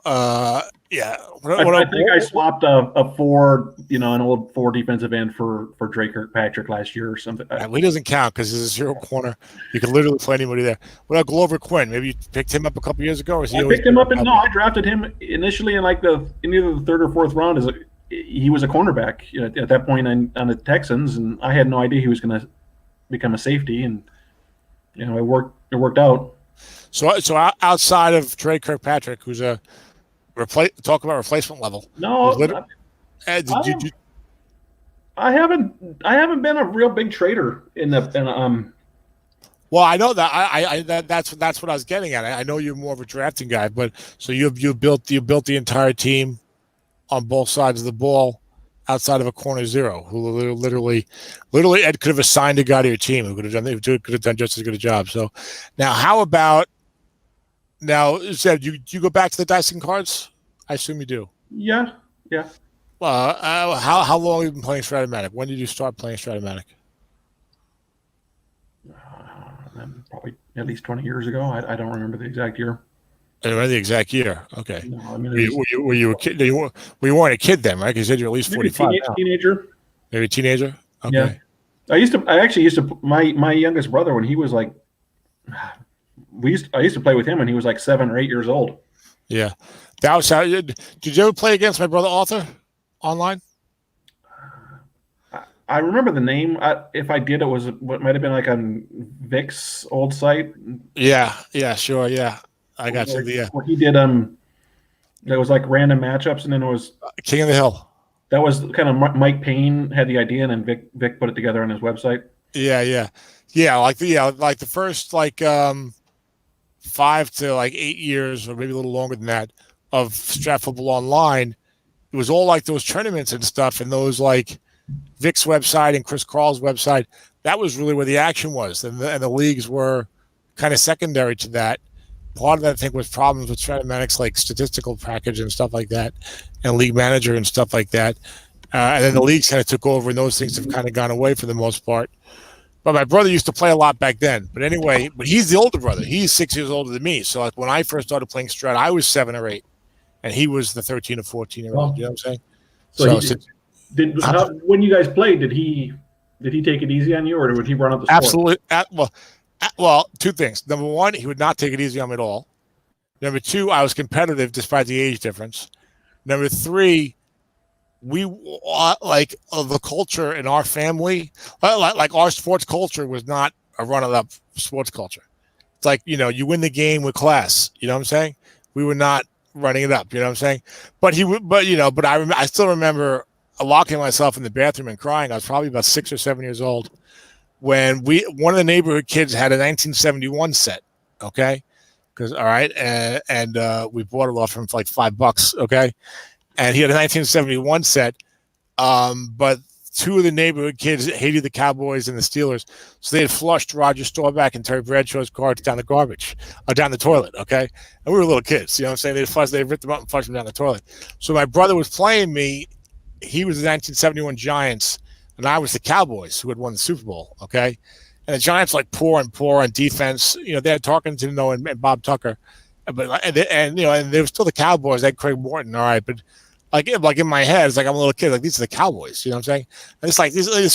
yeah. I think I swapped a 4, an old 4 defensive end for Dre Kirkpatrick last year or something. Well, he doesn't count because he's a 0 corner. You can literally play anybody there. What about Glover Quinn? Maybe you picked him up a couple years ago, or I picked him up I drafted him initially in either the 3rd or 4th round. He was a cornerback at that point on the Texans, and I had no idea he was going to become a safety, and it worked out. So outside of Dre Kirkpatrick, who's a talk about replacement level. No, I haven't been a real big trader in the. Well, I know that that's what I was getting at. I know you're more of a drafting guy, but so you built the entire team on both sides of the ball, outside of a corner zero, who literally Ed could have assigned a guy to your team who could have done just as good a job. So now, how about Zeb? You go back to the Dyson cards? I assume you do. Yeah. How long have you been playing Strat-O-Matic? When did you start playing Strat-O-Matic? Probably at least 20 years ago. I don't remember the exact year. I don't remember the exact year. Okay. No, were you a kid? You weren't a kid then, right? Because you said you're at least 45 now. Teenager. Maybe a teenager. Okay. Yeah. I actually used to. My youngest brother, when he was like, I used to play with him when he was like 7 or 8 years old. Yeah. That was how. Did you ever play against my brother Arthur online? I remember the name. If I did, it was what might have been like on Vic's old site. Yeah, sure, yeah. I got you. Yeah, Where he did there was like random matchups, and then it was King of the Hill. that was kind of Mike Payne had the idea, and then Vic put it together on his website. Yeah. Like the first 5 to 8 years, or maybe a little longer than that, of Strat Football Online. It was all like those tournaments and stuff, and those like Vic's website and Chris Carl's website. That was really where the action was, and the leagues were kind of secondary to that. Part of that, I think, was problems with Strat-O-Matic's like statistical package and stuff like that, and league manager and stuff like that. And then the leagues kind of took over, and those things have kind of gone away for the most part. But my brother used to play a lot back then. But anyway, he's the older brother. He's 6 years older than me. So like when I first started playing Strat, I was 7 or 8, and he was the 13 or 14-year-old. You know what I'm saying? When you guys played, did he take it easy on you, or would he run up the score? Absolutely. Well, 2 things. Number 1, he would not take it easy on me at all. Number 2, I was competitive despite the age difference. Number 3, we the culture in our family, like our sports culture was not a run-it-up sports culture. It's like, you win the game with class. You know what I'm saying? We were not running it up. You know what I'm saying? But I still remember locking myself in the bathroom and crying. I was probably about 6 or 7 years old when one of the neighborhood kids had a 1971 set. Okay. And we bought it off him for like $5. Okay. And he had a 1971 set. But 2 of the neighborhood kids hated the Cowboys and the Steelers. So they had flushed Roger Staubach and Terry Bradshaw's cards down the garbage, or down the toilet. Okay. And we were little kids. You know what I'm saying? They ripped them up and flushed them down the toilet. So my brother was playing me. He was the 1971 Giants, and I was the Cowboys who had won the Super Bowl. Okay. And the Giants poor on defense. They had Tarkenton and Bob Tucker, but and they were still the Cowboys. They had Craig Morton. All right, but like in my head, it's like I'm a little kid. Like, these are the Cowboys. You know what I'm saying? And it's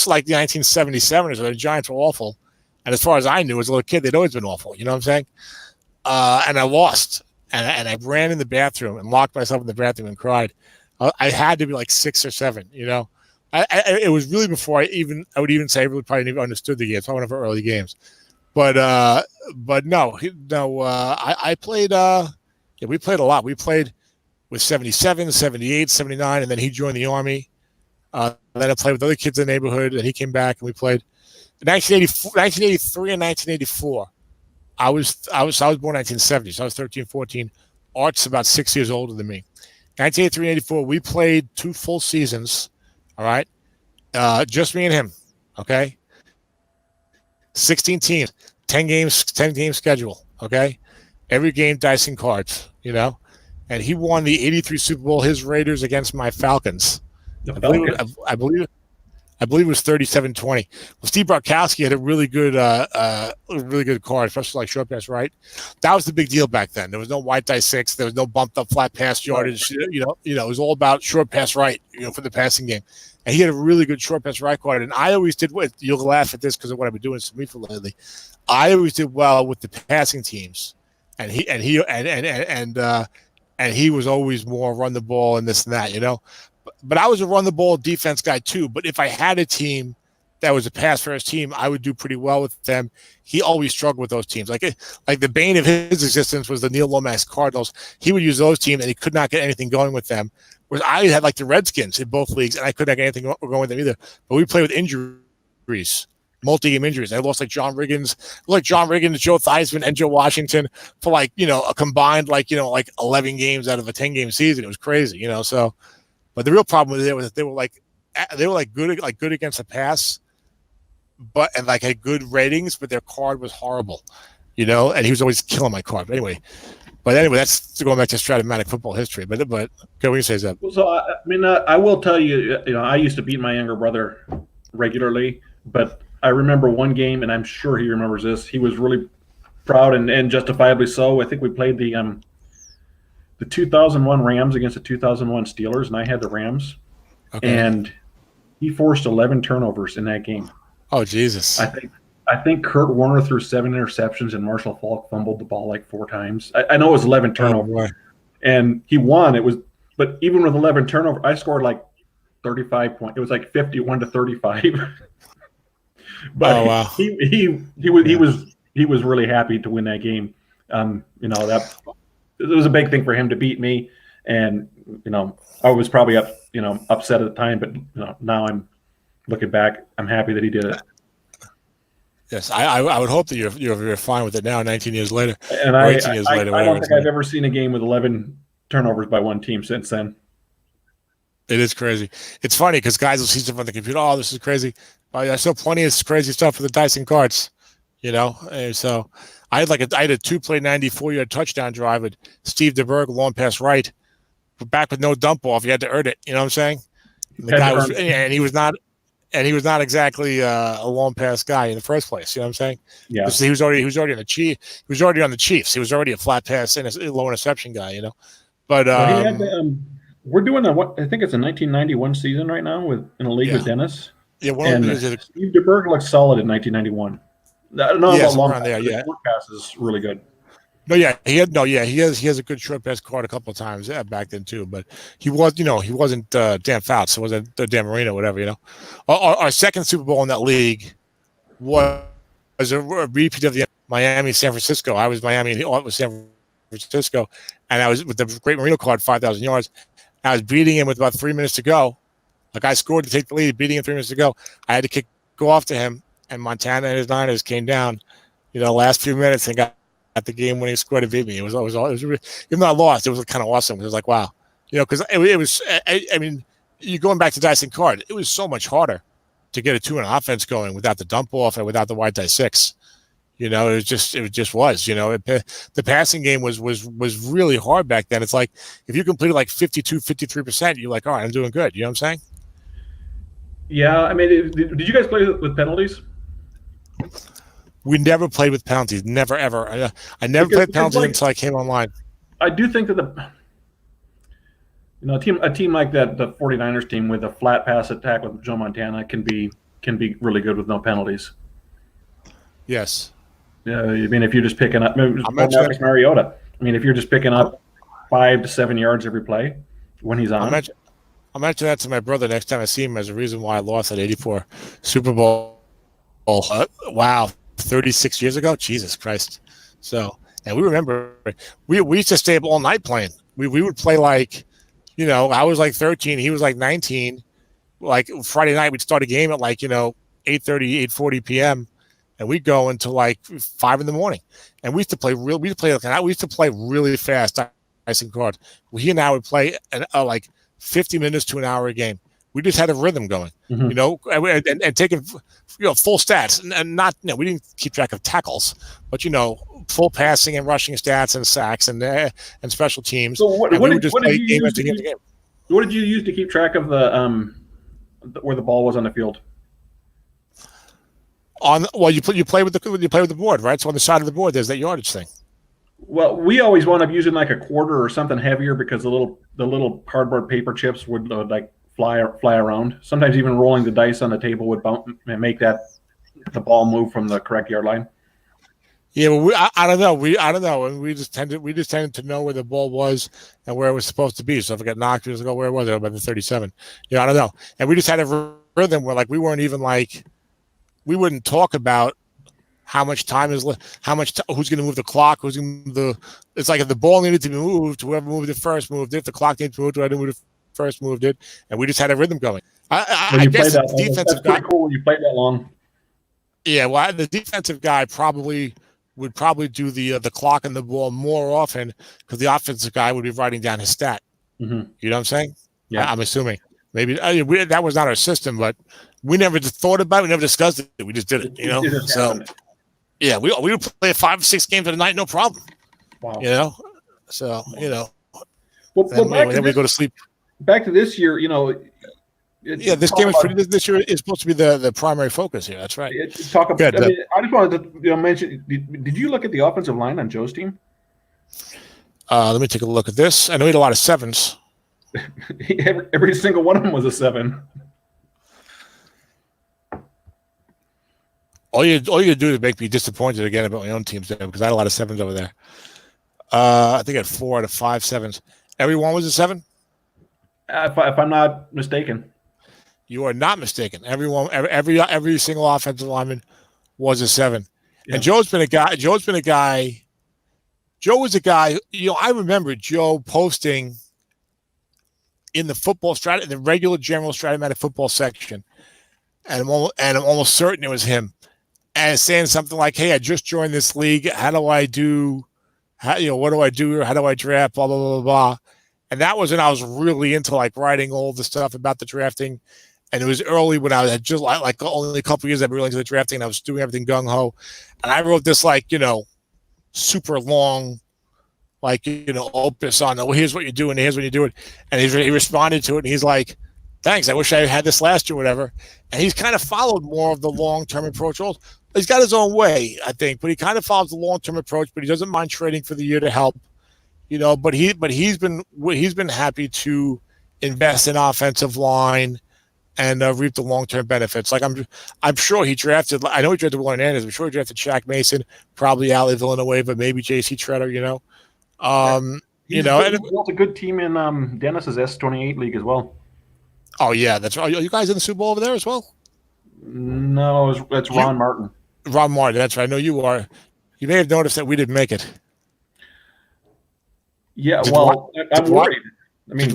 like the 1977ers where the Giants were awful. And as far as I knew, as a little kid, they'd always been awful. You know what I'm saying? And I lost, and I ran in the bathroom and locked myself in the bathroom and cried. I had to be like 6 or 7. It was really before I would even say I really probably never understood the game. It's one of our early games, but no, I played. We played a lot. We played with 77, 78, 79, and then he joined the Army. Then I played with other kids in the neighborhood, and he came back, and we played. In 1983 and 1984, I was born in 1970, so I was 13, 14. Art's about 6 years older than me. 1983 and 84, we played 2 full seasons. All right. Just me and him. Okay. 16 teams, 10 game schedule. Okay. Every game, dice and cards, and he won the 83 Super Bowl, his Raiders against my Falcons. I believe it was 37-20. Well, Steve Bartkowski had a really good card, especially like short pass right. That was the big deal back then. There was no white dice 6. There was no bumped up flat pass yardage. It was all about short pass right, for the passing game. And he had a really good short pass right card. And I always did. You'll laugh at this because of what I've been doing to SOMIFA lately. I always did well with the passing teams, and he was always more run the ball and this and that, But I was a run the ball defense guy too. But if I had a team that was a pass first team, I would do pretty well with them. He always struggled with those teams. Like the bane of his existence was the Neil Lomax Cardinals. He would use those teams, and he could not get anything going with them. Whereas I had the Redskins in both leagues, and I could not get anything going with them either. But we played with injuries, multi-game injuries. I lost John Riggins, Joe Theismann, and Joe Washington for a combined 11 games out of a 10-game season. It was crazy, So, but the real problem with it was that they were good against the pass, and had good ratings, but their card was horrible, And he was always killing my card. But anyway, that's going back to Strat-O-Matic football history. But go, what you say, Zeb? So I will tell you, I used to beat my younger brother regularly, but I remember one game, and I'm sure he remembers this. He was really proud and justifiably so. I think we played the 2001 Rams against the 2001 Steelers, and I had the Rams. Okay. And he forced 11 turnovers in that game. Oh, Jesus. I think Kurt Warner threw 7 interceptions, and Marshall Faulk fumbled the ball 4 times. I know it was 11 turnovers, and he won. But even with 11 turnovers, I scored 35 point. It was like 51-35. But Oh wow. he was really happy to win that game. That it was a big thing for him to beat me, and I was probably upset at the time, but now I'm looking back, I'm happy that he did it. Yes, I would hope that you're fine with it now, 19 years later. And or 18 years later. I don't think I've ever seen a game with 11 turnovers by one team since then. It is crazy. It's funny because guys will see stuff on the computer. Oh, this is crazy. I saw plenty of crazy stuff for the dice and cards, And so I had a 2-play 94-yard touchdown drive with Steve DeBerg, long pass right, back with no dump off. You had to earn it. You know what I'm saying? And the guy was, and he was not exactly a long pass guy in the first place. You know what I'm saying? Yeah. He was already on the Chiefs. He was already on the Chiefs. He was already a flat pass and a low interception guy. But we're doing I think it's a 1991 season right now in a league with Dennis. Yeah, Steve DeBerg looks solid in 1991. I don't know about long pass, but short pass is really good. No, yeah, he has a good short pass card a couple of times back then too. But he wasn't Dan Fouts, it wasn't Dan Marino, whatever. Our second Super Bowl in that league was a repeat of the Miami San Francisco. I was Miami, and it was San Francisco, and I was with the Great Marino card, 5,000 yards. I was beating him with about 3 minutes to go. Like I scored to take the lead, beating him 3 minutes to go. I had to go off to him, and Montana and his Niners came down, last few minutes and got the game-winning score to beat me. It was really, even though I lost, it was kind of awesome. It was like, wow, because it was. I mean, you're going back to dice and card. It was so much harder to get a 2-and offense going without the dump off and without the white die 6. It just was. The passing game was really hard back then. It's like if you completed like 53%, you're like, all right, I'm doing good. You know what I'm saying? Yeah, I mean, did you guys play with penalties? We never played with penalties. Never, ever. I never played penalties until I came online. I do think that a team like that, the 49ers team with a flat pass attack with Joe Montana can be really good with no penalties. Yes. I mean, if you're just picking up Marcus Mariota. I mean, if you're just picking up 5 to 7 yards every play when he's on. I'll mention that to my brother next time I see him as a reason why I lost that 84 Super Bowl. Wow, 36 years ago? Jesus Christ. So, and we remember, we used to stay up all night playing. We would play like, I was like 13, he was like 19. Like Friday night, we'd start a game at like, 8:40 p.m. and we'd go until like 5 in the morning. And we used to play really fast dice and cards. He and I would play like 50 minutes to an hour a game. We just had a rhythm going, and taking, full stats, and not, we didn't keep track of tackles, but full passing and rushing stats and sacks and special teams. So what did you use to keep track of the where the ball was on the field? You play with the board, right? So on the side of the board, there's that yardage thing. Well, we always wound up using like a quarter or something heavier because the little cardboard paper chips would like fly around. Sometimes even rolling the dice on the table would bump and make the ball move from the correct yard line. Yeah, well, I don't know. I don't know. And we just tended to know where the ball was and where it was supposed to be. So if it got knocked, we just go, where was it? About the 37. I don't know. And we just had a rhythm where like we weren't even like, we wouldn't talk about how much time is left, who's going to move the clock, it's like if the ball needed to be moved, whoever moved it first moved it. If the clock needed to be moved, whoever moved it first moved it. And we just had a rhythm going. I guess the defensive guy. That's pretty cool when you played that long. Yeah, well, the defensive guy would probably do the clock and the ball more often because the offensive guy would be writing down his stat. Mm-hmm. You know what I'm saying? Yeah, I'm assuming. Maybe that was not our system, but we never thought about it. We never discussed it. We just did it, So, yeah, we would play 5 or 6 games at a night, no problem. Wow. So, Well, then we go to sleep. Back to this year, this game this year is supposed to be the primary focus here. That's right. I just wanted to mention. Did you look at the offensive line on Joe's team? Let me take a look at this. I know he had a lot of 7s. Every single one of them was a 7. All you do is make me disappointed again about my own teams there because I had a lot of 7s over there. I think I had 4 out of 5 7s. Every one was a 7. If I'm not mistaken. You are not mistaken. Every single offensive lineman was a 7. Yeah. And Joe was a guy, I remember Joe posting in the regular general Strat-O-Matic football section, and I'm almost certain it was him, and saying something like, "Hey, I just joined this league. How do I do? What do I do? How do I draft? Blah blah blah blah." And that was when I was really into like writing all the stuff about the drafting. And it was early when I had just like only a couple of years I'd been really into the drafting, and I was doing everything gung ho. And I wrote this super long, opus on, here's what you're doing, here's when you do it. And he responded to it, and he's like, "Thanks, I wish I had this last year," whatever. And he's kind of followed more of the long-term approach. He's got his own way, I think, but he kind of follows the long-term approach. But he doesn't mind trading for the year to help, But he's been happy to invest in offensive line and reap the long-term benefits. Like I'm sure he drafted. I know he drafted Warren Anderson. I'm sure he drafted Shaq Mason, probably Ali Villanueva, maybe J.C. Treader. He built a good team in Dennis's S28 league as well. Oh yeah, that's right. Are you guys in the Super Bowl over there as well? No, it's Ron Martin. Ron Martin, that's right. I know you are. You may have noticed that we didn't make it. Yeah, I'm worried. Did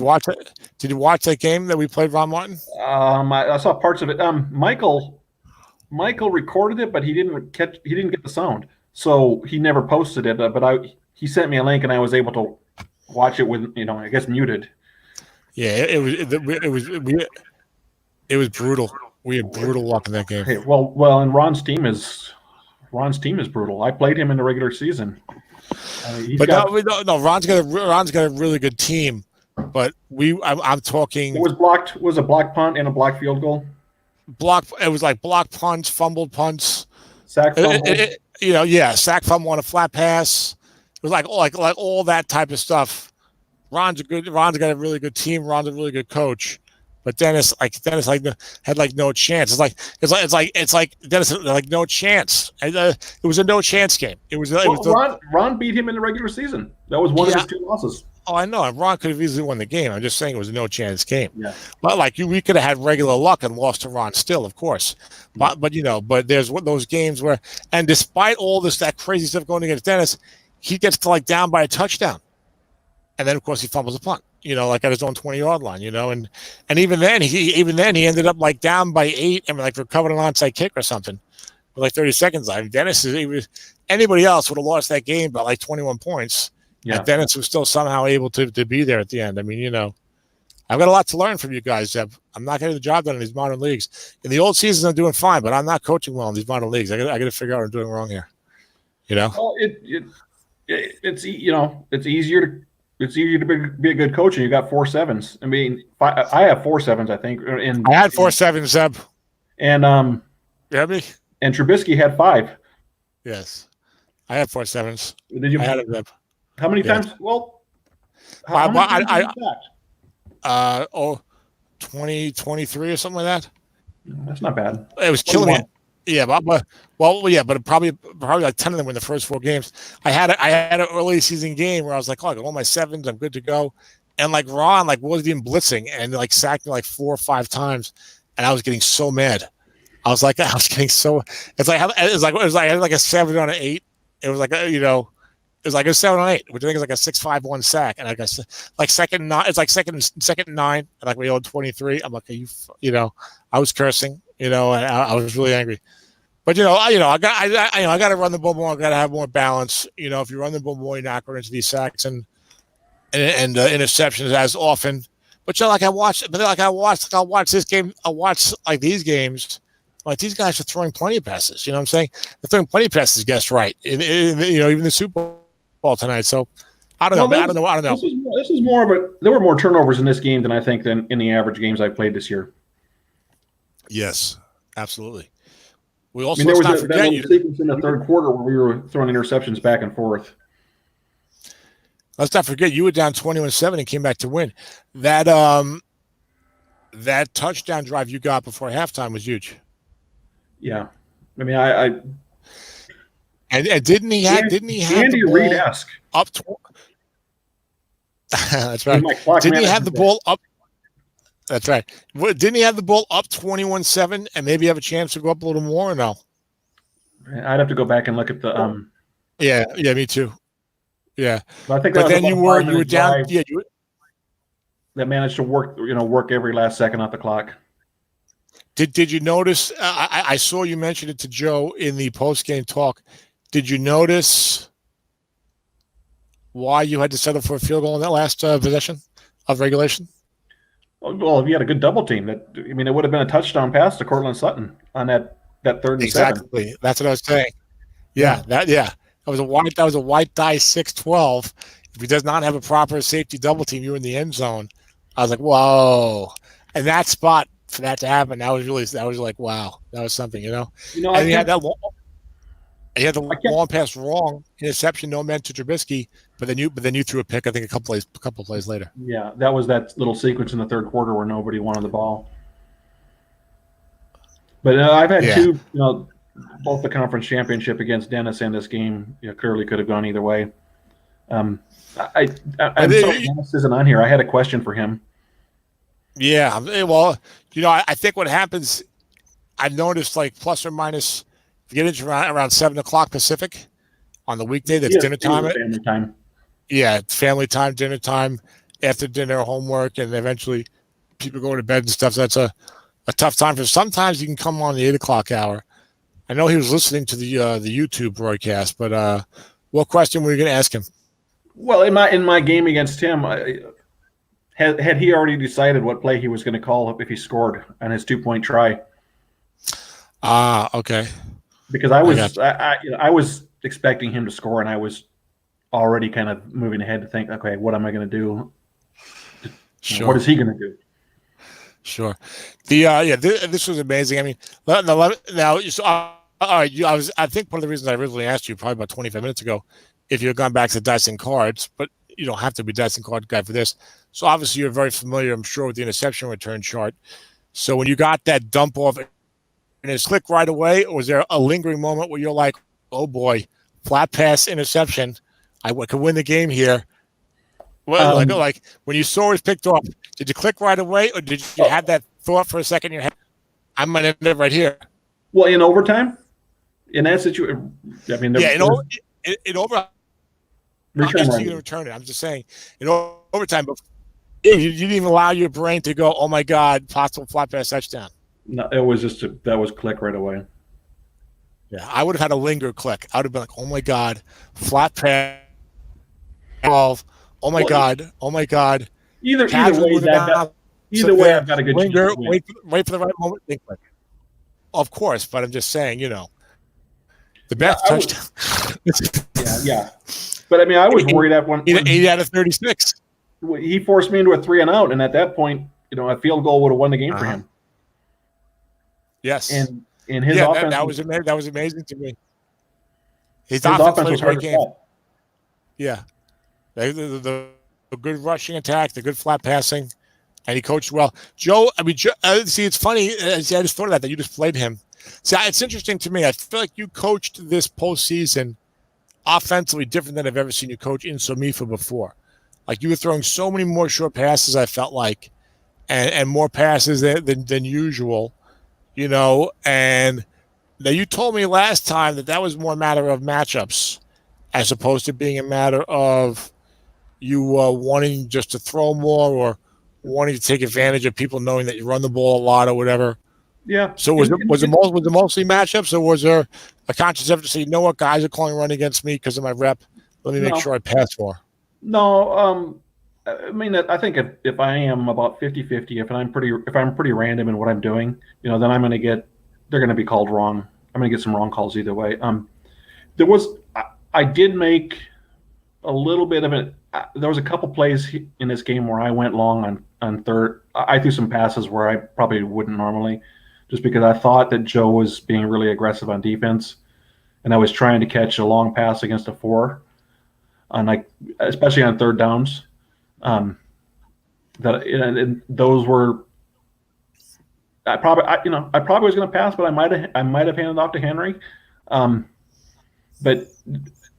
you watch that game that we played, Ron Martin? I saw parts of it. Michael recorded it, but he didn't get the sound, so he never posted it. But he sent me a link, and I was able to watch it with I guess muted. Yeah, it was brutal. We had brutal luck in that game. Hey, well, and Ron's team is brutal. I played him in the regular season. Ron's got a really good team. But I'm talking. It was a block punt and a block field goal. It was like block punts, fumbled punts, sack fumble. Sack fumble on a flat pass. It was like all that type of stuff. Ron's got a really good team. Ron's a really good coach. But Dennis had no chance. It's like Dennis had no chance. It was a no chance game. Ron beat him in the regular season. That was one of his 2 losses. Oh, I know. Ron could have easily won the game. I'm just saying it was a no chance game. Yeah. But we could have had regular luck and lost to Ron still, of course. Yeah. But there's those games where, and despite all that crazy stuff going against Dennis, he gets to down by a touchdown, and then of course he fumbles a punt. At his own 20-yard line. And even then he ended up down by 8 and recovered an onside kick or something with 30 seconds left. Anybody else would have lost that game by 21 points. Yeah. And Dennis was still somehow able to be there at the end. I've got a lot to learn from you guys, Zeb. I'm not getting the job done in these modern leagues. In the old seasons, I'm doing fine, but I'm not coaching well in these modern leagues. I got to figure out what I'm doing wrong here. Well, it's easier to be a good coach, and you got 4 7s. I have 4 7s, I think. I had 4 7s, Zeb. And you have me? And Trubisky had 5. Yes, I had 4 7s. Did you? I had it, Zeb. How many times? Well, how many times 20, 23 or something like that. That's not bad. It was killing me. Yeah, but probably 10 of them were in the first 4 games. I had an early season game where I was like, oh, I got all my 7s, I'm good to go. And Ron wasn't even blitzing and sacked me 4 or 5 times, and I was getting so mad. I was getting so. It was like a 7 on an 8. It was it was a 7 on 8, which I think is a 6.51 sack, and second 9. It's second 9, and we owed 23. I'm like, I was cursing, and I was really angry. But I got to run the ball more. I got to have more balance. If you run the ball more, you're not going into these sacks and interceptions as often. But I'll watch this game. I'll watch these games. These guys are throwing plenty of passes. You know what I'm saying? They're throwing plenty of passes. Guess right. Even the Super Bowl tonight. So I don't know. I don't know. This is more of a. There were more turnovers in this game than I think than in the average games I've played this year. Yes, absolutely. We also there was a sequence in the third quarter where we were throwing interceptions back and forth. Let's not forget you were down 21-7 and came back to win. That touchdown drive you got before halftime was huge. Yeah, and didn't he have Andy Reid-esque up? That's right. Didn't he have the ball up? That's right. Didn't he have the ball up 21-7 and maybe have a chance to go up a little more or no? I'd have to go back and look at the Yeah, me too. Yeah. I think but then you were down. Yeah, that managed to work every last second off the clock. Did you notice? I saw you mention it to Joe in the post game talk. Did you notice why you had to settle for a field goal in that last possession of regulation? Well, if you had a good double team, it would have been a touchdown pass to Cortland Sutton on that 3rd and 7. Exactly. That's what I was saying. Yeah. That was a white die 6-12. If he does not have a proper safety double team, you're in the end zone. I was like, whoa. And that spot for that to happen, that was like, wow, that was something, and he had the long pass wrong, interception, no meant to Trubisky, but then you threw a pick, I think a couple plays later. Yeah, that was that little sequence in the 3rd quarter where nobody wanted the ball. But I've had two, both the conference championship against Dennis and this game, clearly could have gone either way. I'm sorry Dennis isn't on here. I had a question for him. Yeah, well, I think what happens, I've noticed like plus or minus, if you get into around 7:00 Pacific on the weekday, that's dinner time. Family time. Yeah, it's family time, dinner time, after dinner, homework, and eventually people go to bed and stuff. So that's a tough time for. Sometimes you can come on the 8:00 hour. I know he was listening to the YouTube broadcast, but what question were you going to ask him? Well, in my game against him, had he already decided what play he was going to call if he scored on his 2-point try? Okay. Because I was expecting him to score, and I was already kind of moving ahead to think, okay, what am I going to do? Sure. What is he going to do? Sure. This was amazing. I mean, now, so, all right. I think one of the reasons I originally asked you probably about 25 minutes ago, if you had gone back to dice and cards, but you don't have to be dice and card guy for this. So obviously you're very familiar, I'm sure, with the interception return chart. So when you got that dump off, and it clicked right away, or was there a lingering moment where you're like, oh boy, flat pass interception, I could win the game here? Well, like when you saw it picked off, did you click right away, or did you have that thought for a second in your head? I might end up right here. Well, in overtime, in that situation, I mean, in overtime. Return it. I'm just saying, in overtime, but you didn't even allow your brain to go, oh my God, possible flat pass touchdown. No, it was just that was click right away. Yeah, I would have had a linger click. I would have been like, oh my God, flat pass. Oh my God. Either way, I've got a good linger. Wait for the right moment. Think click. Of course, but I'm just saying, the best touchdown. Yeah. But I mean, I was worried at one point. 8 out of 36. He forced me into a 3-and-out, and at that point, a field goal would have won the game for him. Yes. And in his offense, that was amazing to me. His offense was hard to game. Yeah, the good rushing attack, the good flat passing, and he coached well. Joe, see, it's funny. I just thought of that you just played him. See, it's interesting to me. I feel like you coached this postseason offensively different than I've ever seen you coach in SOMIFA before. Like you were throwing so many more short passes, I felt like, and more passes than usual, and now you told me last time that was more a matter of matchups as opposed to being a matter of you wanting just to throw more or wanting to take advantage of people knowing that you run the ball a lot or whatever. Yeah. So was it mostly matchups, or was there a conscious effort to say, you know what, guys are calling run against me because of my rep? Let me make sure I pass more. No, I mean, I think if I am about 50-50, if I'm pretty random in what I'm doing, then they're going to be called wrong. I'm going to get some wrong calls either way. I did make a little bit of it. There was a couple plays in this game where I went long on third. I threw some passes where I probably wouldn't normally, just because I thought that Joe was being really aggressive on defense, and I was trying to catch a long pass against a 4, especially on third downs. Those were. I probably was going to pass, but I might have handed off to Henry, but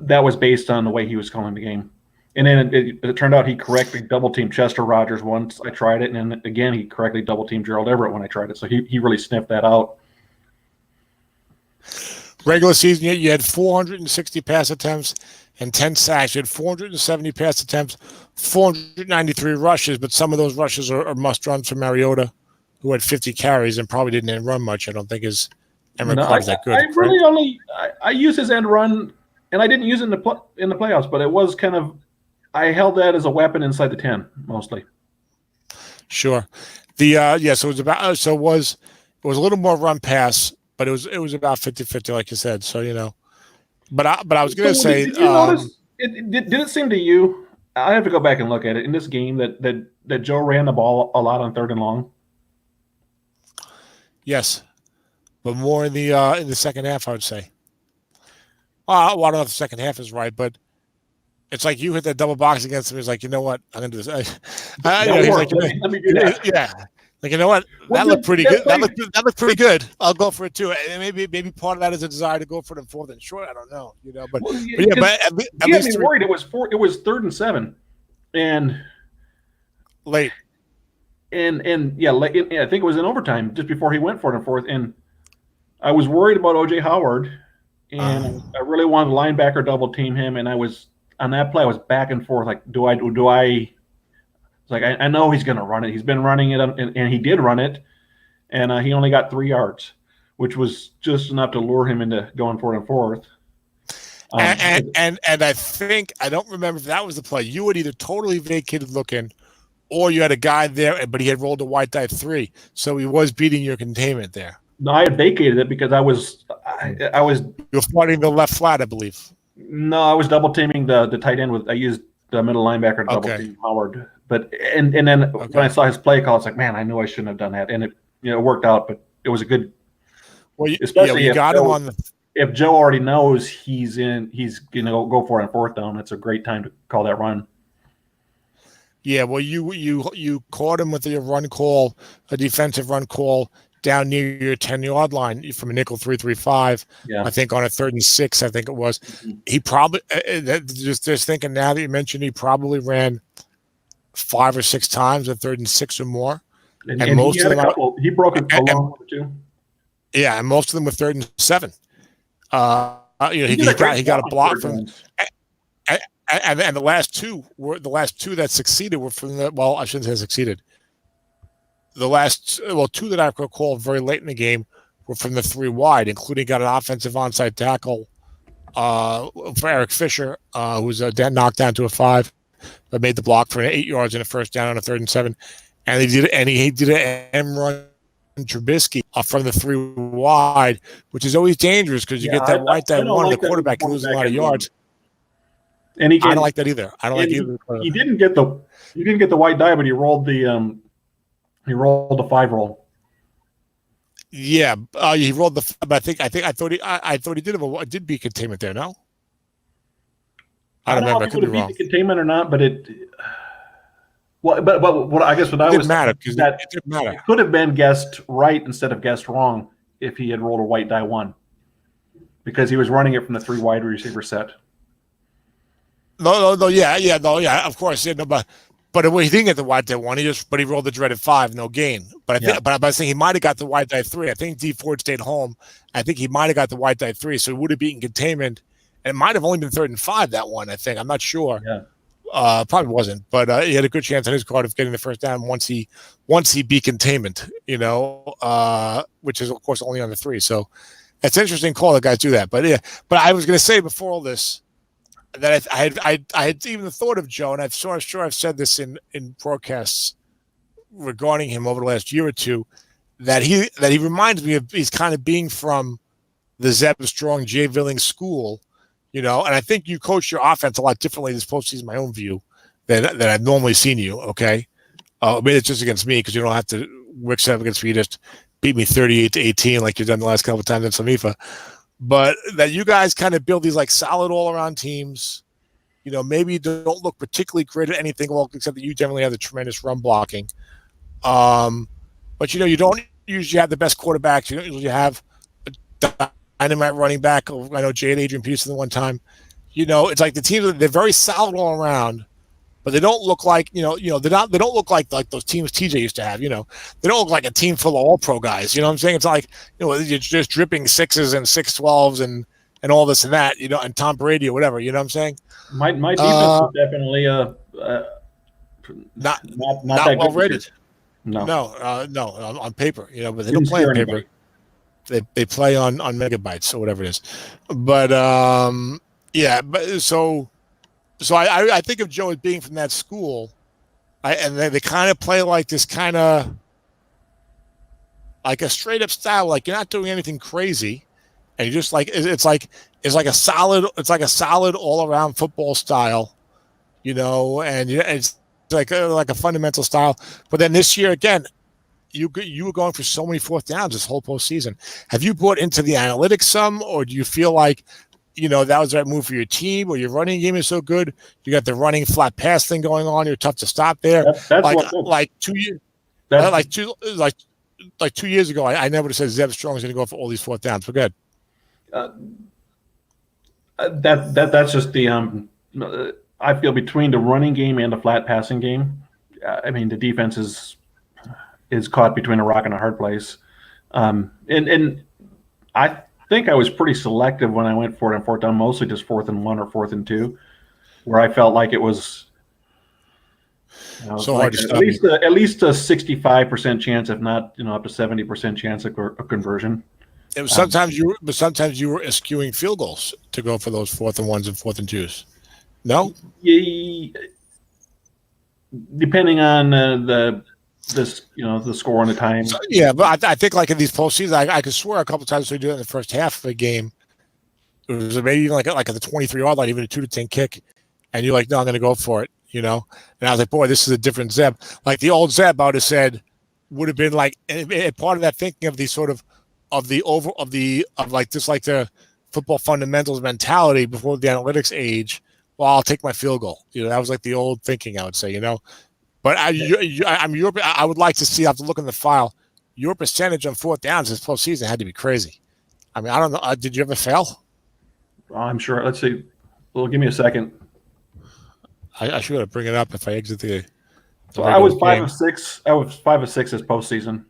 that was based on the way he was calling the game. And then it turned out he correctly double-teamed Chester Rogers once I tried it, and then again he correctly double-teamed Gerald Everett when I tried it. So he really sniffed that out. Regular season, you had 460 pass attempts and 10 sacks. You had 470 pass attempts, 493 rushes, but some of those rushes are must-runs for Mariota, who had 50 carries and probably didn't end run much. I don't think his end run was that good. I really only I use his end run, and I didn't use it in the playoffs, but it was kind of I held that as a weapon inside the 10 mostly. Sure. So it was about it was a little more run pass, but it was about 50-50, like you said. So but I was going to say, did you notice? Did it seem to you? I have to go back and look at it in this game that Joe ran the ball a lot on 3rd and long. Yes, but more in the second half, I would say. Well, I don't know if the second half is right, but it's like you hit that double box against him. He's like, you know what? I'm gonna do this. He's like, let me do that. Yeah. Like, you know what? That looked pretty good. That looked pretty good. I'll go for it too. And maybe part of that is a desire to go for it in 4th and short. I don't know. But at least me worried. It was 3rd and 7, and late. And late, I think it was in overtime just before he went for it in 4th. And I was worried about O.J. Howard, and I really wanted the linebacker double team him. And I was on that play. I was back and forth. Like, do I? Like, I know he's going to run it. He's been running it, and he did run it, and he only got 3 yards, which was just enough to lure him into going for it in 4th. And I think I don't remember if that was the play. You had either totally vacated looking, or you had a guy there, but he had rolled a white die 3, so he was beating your containment there. No, I had vacated it because I was. You're flooding the left flat, I believe. No, I was double teaming the tight end with. I used the middle linebacker to double team Howard. But and then when I saw his play call, it's like, man, I knew I shouldn't have done that, and it worked out. But it was a good, especially if got him on if Joe already knows he's gonna go for it on 4th down. It's a great time to call that run. Yeah, well, you caught him with a run call, a defensive run call down near your 10-yard line from a nickel 3-3-5. Yeah, I think on a 3rd and 6, I think it was. Mm-hmm. He probably just thinking now that you mentioned, he probably ran 5 or 6 times at 3rd and 6 or more, and most of them he broke a long one too. Yeah, and most of them were 3rd and 7. He got a block from, and the last two that succeeded were from the. Well, I shouldn't say succeeded. The 2 that I recall very late in the game were from the 3 wide, including got an offensive onside tackle for Eric Fisher, who's knocked down to a 5. But made the block for 8 yards and a 1st down on a 3rd and 7, and he did an M run Trubisky from the 3 wide, which is always dangerous because you get that white die 1, the quarterback can lose a lot of yards. And I don't like that either. I don't like either. He didn't get the white die, but he rolled the 5 roll. Yeah, he rolled the. But I thought he did beat containment there. No. I don't remember. I could be wrong. The containment or not, but it. Well, but what I guess what I was matter because it didn't matter. It could have been guessed right instead of guessed wrong if he had rolled a white die 1, because he was running it from the 3 wide receiver set. No, yeah, of course, yeah, no, but he didn't get the white die 1. He rolled the dreaded 5, no gain. But I was saying he might have got the white die 3. I think D Ford stayed home. I think he might have got the white die 3, so he would have beaten containment. And it might have only been 3rd and 5 that one. I think I'm not sure. Yeah. Probably wasn't, but he had a good chance on his card of getting the 1st down once he beat containment. Which is of course only on the 3. So it's an interesting call that guys do that. But I was going to say before all this that I had even thought of Joe, and I'm sure I've said this in broadcasts regarding him over the last year or two, that he reminds me of he's kind of being from the Zeb Strong, Jay Villing school. And I think you coach your offense a lot differently this postseason, my own view, than I've normally seen you, okay? Maybe it's just against me because you don't have to work set up against me. You just beat me 38-18 like you've done the last couple of times in SOMIFA. But that you guys kind of build these like solid all-around teams. Maybe you don't look particularly great at anything, except that you generally have the tremendous run blocking. But, you don't usually have the best quarterbacks. You don't usually have a dynamite running back. I know Jay and Adrian Peterson one time. it's like the teams, they're very solid all around, but they don't look like, they don't look like those teams TJ used to have, they don't look like a team full of all pro guys. You know what I'm saying? It's like, you're just dripping 6s and 6-12s and all this and that, and Tom Brady or whatever, you know what I'm saying? My defense is definitely not that well rated. No, on paper, but they don't play on paper. They play on megabytes or whatever it is. But so I think of Joe as being from that school, and they kind of play like this kind of like a straight up style, like you're not doing anything crazy, and you just like it's like a solid all around football style, and it's like a fundamental style. But then this year again, you were going for so many fourth downs this whole postseason. Have you brought into the analytics some, or do you feel like that was the right move for your team, or your running game is so good? You got the running flat pass thing going on. You're tough to stop there. That's like 2 years, like 2 years ago, I never would have said Zeb Strong is going to go for all these fourth downs. But good. That's just the I feel between the running game and the flat passing game. I mean, the defense is caught between a rock and a hard place, and I think I was pretty selective when I went for it on fourth down, mostly just 4th and 1 or 4th and 2, where I felt like it was so hard to at least a 65% chance, if not up to 70% chance of conversion. It was sometimes you were eschewing field goals to go for those 4th and 1s and 4th and 2s. No, depending on the score and the time. So, yeah, but I think like in these postseasons, I could swear a couple of times we do it in the first half of a game. It was maybe even like at the 23-yard line, even a 2-10 kick, and you're like, no, I'm going to go for it, And I was like, boy, this is a different Zeb. Like the old Zeb, I would have said, would have been like and part of that thinking of the sort of the football fundamentals mentality before the analytics age. Well, I'll take my field goal. That was like the old thinking, I would say. But I would like to see. I have to look in the file. Your percentage on fourth downs this postseason had to be crazy. I mean, I don't know. Did you ever fail? I'm sure. Let's see. Well, give me a second. I should have bring it up if I exit the. So I was 5 of 6. I was 5 of 6 this postseason.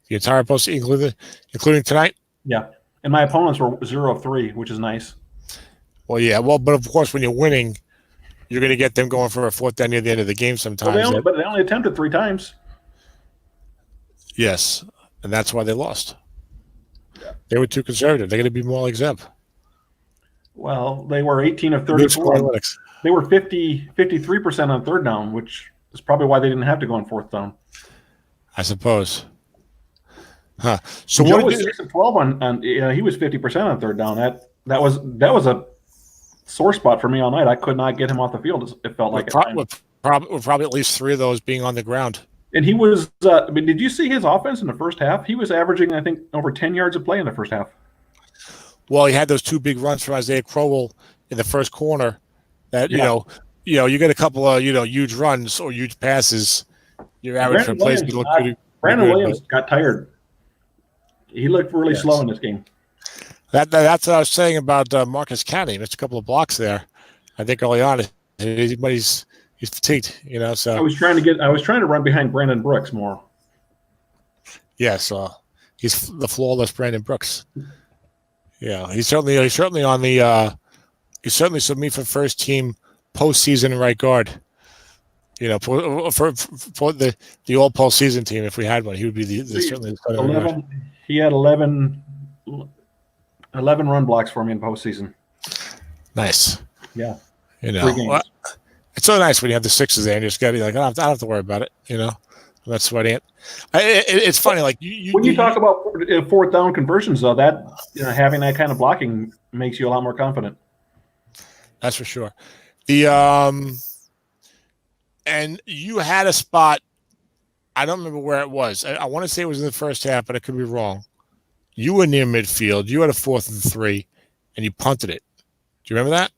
The entire postseason, including tonight. Yeah, and my opponents were 0 of 3, which is nice. Well, yeah. Well, but of course, when you're winning, you're going to get them going for a fourth down near the end of the game sometimes. Well, but they only attempted 3 times. Yes, and that's why they lost. Yeah. They were too conservative. They're going to be more like Zeb. Well, they were 18 of 34. They were 53% on third down, which is probably why they didn't have to go on fourth down. I suppose. Huh. So Joe was 6 of 12 on he was 50% on third down. That was a sore spot for me all night. I could not get him off the field. It felt like probably at least 3 of those being on the ground. And he was. Did you see his offense in the first half? He was averaging, I think, over 10 yards of play in the first half. Well, he had those 2 big runs from Isaiah Crowell in the first corner. That you get a couple of huge runs or huge passes. Your average replacement looked good. Brandon Williams got tired. He looked really slow in this game. That's what I was saying about Marcus County. He missed a couple of blocks there. I think early on, but he's fatigued. So I was trying to run behind Brandon Brooks more. Yes, he's the flawless Brandon Brooks. Yeah, he's certainly on the he's certainly SOMIFA first team postseason right guard. For the all postseason team, if we had one, he would be certainly the 11. He had 11 run blocks for me in postseason. Nice. Yeah. It's so nice when you have the 6s there and you just got to be like, I don't have to worry about it. I'm not sweating it. It's funny. Like when you talk about fourth down conversions, though, that having that kind of blocking makes you a lot more confident. That's for sure. And you had a spot. I don't remember where it was. I want to say it was in the first half, but I could be wrong. You were near midfield. You had a 4th and 3, and you punted it. Do you remember that?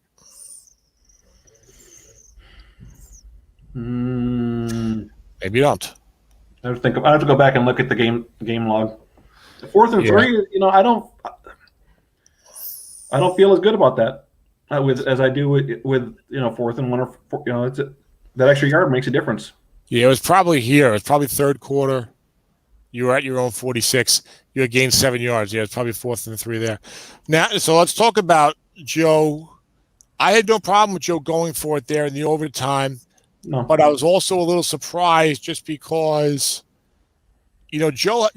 Maybe you don't. I have to go back and look at the game log. The 4th and 3, I don't feel as good about that. with as I do with fourth and one or that extra yard makes a difference. Yeah, it was probably here. It was probably third quarter. You were at your own 46. You had gained 7 yards. Yeah, it's probably 4th and 3 there. Now, so let's talk about Joe. I had no problem with Joe going for it there in the overtime, No. but I was also a little surprised just because, Joe's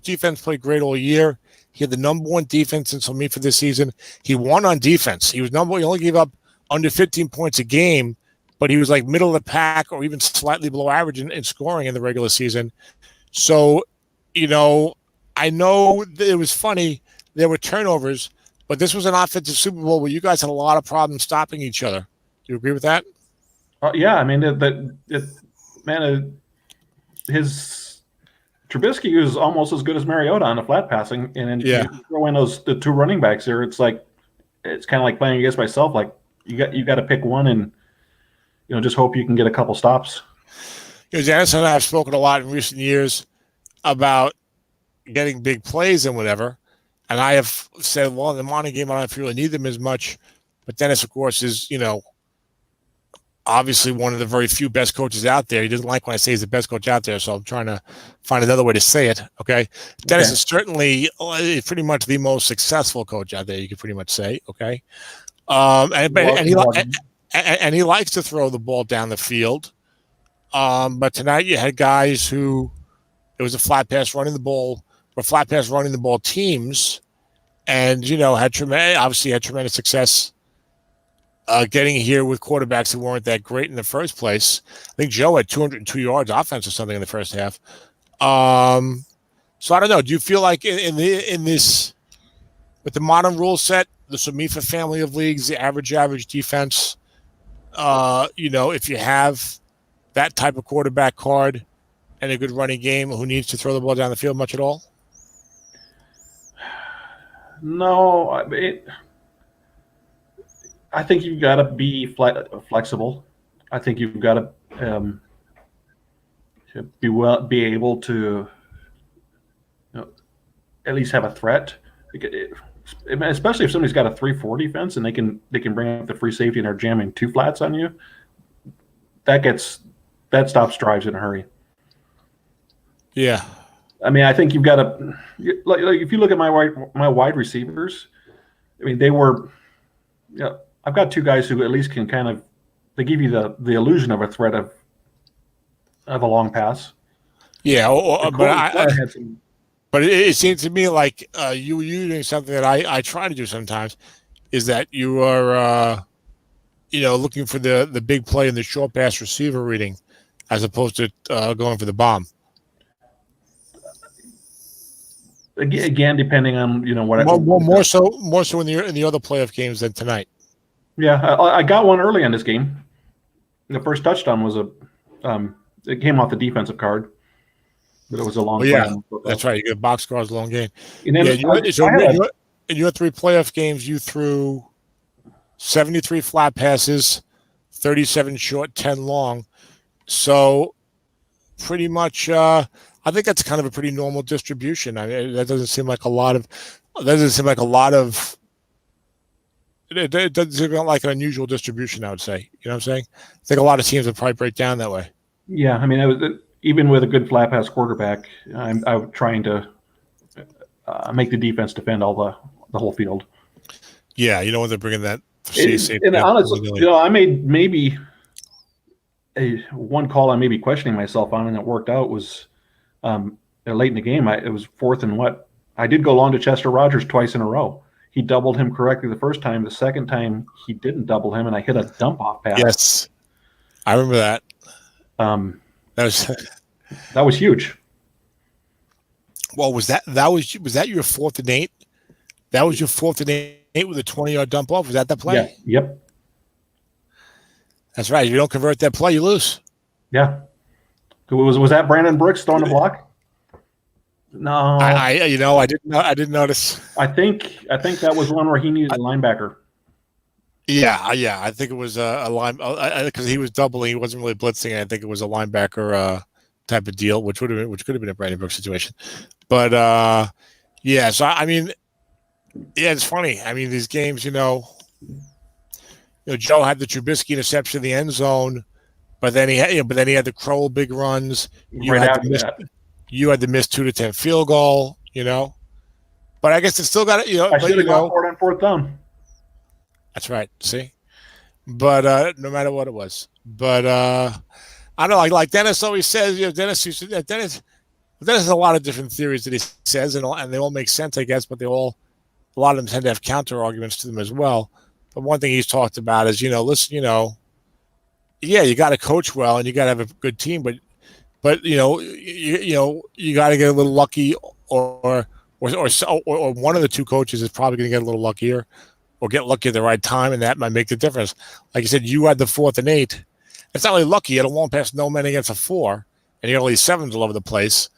defense played great all year. He had the number one defense in SOMIFA this season. He won on defense. He only gave up under 15 points a game, but he was like middle of the pack or even slightly below average in scoring in the regular season. So, I know it was funny. There were turnovers, but this was an offensive Super Bowl where you guys had a lot of problems stopping each other. Do you agree with that? Yeah, I mean, his Trubisky is almost as good as Mariota on the flat passing, and Yeah. you throw in the two running backs there. It's kind of like playing against myself. Like you got to pick one and just hope you can get a couple stops. Dennis and I have spoken a lot in recent years about getting big plays and whatever, and I have said, well, in the morning game, I don't really need them as much. But Dennis, of course, is obviously one of the very few best coaches out there. He doesn't like when I say he's the best coach out there, so I'm trying to find another way to say it. Okay, Dennis is certainly pretty much the most successful coach out there. You could pretty much say, okay, and he likes to throw the ball down the field. But tonight you had guys who it was a flat pass running the ball teams, and had tremendous success. Getting here with quarterbacks who weren't that great in the first place. I think Joe had 202 yards offense or something in the first half. So I don't know. Do you feel like in this with the modern rule set, the SOMIFA family of leagues, the average defense, if you have that type of quarterback card and a good running game, who needs to throw the ball down the field much at all? No, I think you've got to be flexible. I think you've got to be able to at least have a threat, especially if somebody's got a 3-4 defense and they can bring up the free safety and are jamming two flats on you. That stops drives in a hurry. Yeah, I mean, I think you've got to like if you look at my wide receivers. I mean, they were. I've got two guys who at least can they give you the illusion of a threat of a long pass. Yeah, but it seems to me like you were doing something that I try to do sometimes, is that you are looking for the big play in the short pass receiver reading, as opposed to going for the bomb. Again, depending on what. More so in the other playoff games than tonight. Yeah, I got one early in this game. The first touchdown was it came off the defensive card, but it was a long. Yeah, that's right. You get box scores, long game. And then in your 3 playoff games, you threw 73 flat passes, 37 short, 10 long. So pretty much, I think that's kind of a pretty normal distribution. I mean, that doesn't seem like a lot of. It doesn't seem like an unusual distribution, I would say. You know what I'm saying? I think a lot of teams would probably break down that way. Yeah, I mean, even with a good flat pass quarterback, I'm trying to make the defense defend all the whole field. Yeah, when they're bringing that. And honestly, I made maybe one call I may be questioning myself on, and it worked out, was late in the game. It was 4th and what? I did go long to Chester Rogers twice in a row. He doubled him correctly the first time. The second time, he didn't double him, and I hit a dump-off pass. Yes, I remember that. That was huge. Well, was that your 4th and 8? That was your 4th and 8 with a 20-yard dump off. Was that the play? Yeah. Yep. That's right. If you don't convert that play, you lose. Yeah. Was that Brandon Brooks throwing the block? No, I didn't notice. I think that was one where he needed a linebacker. Yeah. I think it was a line because he was doubling. He wasn't really blitzing. I think it was a linebacker type of deal, which could have been a Brandon Brooks situation. But yeah, so I mean, Yeah, it's funny. I mean, these games, Joe had the Trubisky interception in the end zone, but then he had the Kroll big runs. You Right had the after missed, that. you had the missed 2-10 field goal. But I guess it's still got it. I should have gone for it on fourth down. That's right. See, but no matter what it was, but I don't know. Like Dennis always says, Dennis has a lot of different theories that he says, and they all make sense, I guess. But a lot of them tend to have counter arguments to them as well. But one thing he's talked about is, listen, yeah, you got to coach well and you got to have a good team, but you got to get a little lucky, or one of the two coaches is probably going to get a little luckier, or get lucky at the right time, and that might make the difference. Like you said, you had the 4th and 8. It's not really lucky. You had a long pass, no man against a 4, and you had all these 7s all over the place.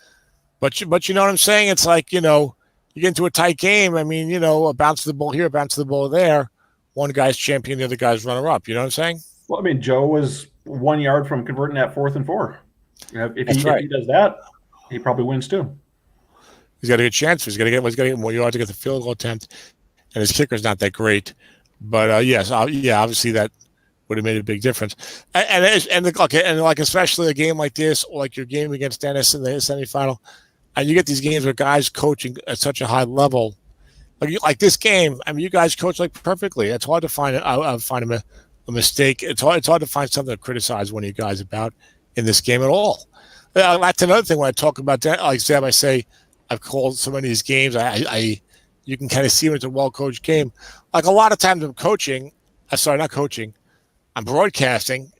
But you know what I'm saying? It's like, you get into a tight game. I mean, a bounce to the ball here, a bounce to the ball there. One guy's champion, the other guy's runner up. You know what I'm saying? Well, I mean, Joe was 1 yard from converting that 4th and 4. If he does that, he probably wins too. He's got a good chance. He's got to get more yards to get the field goal attempt, and his kicker's not that great. But yes, obviously that would have made a big difference. And especially a game like this, or like your game against Dennis in the semifinal, and you get these games where guys coaching at such a high level, like this game. I mean, you guys coach like perfectly. It's hard to find a mistake. It's hard to find something to criticize one of you guys about in this game at all. That's another thing when I talk about that. Like Zeb, I say I've called so many of these games. You can kind of see when it's a well-coached game. Like a lot of times I'm coaching. Not coaching. I'm broadcasting,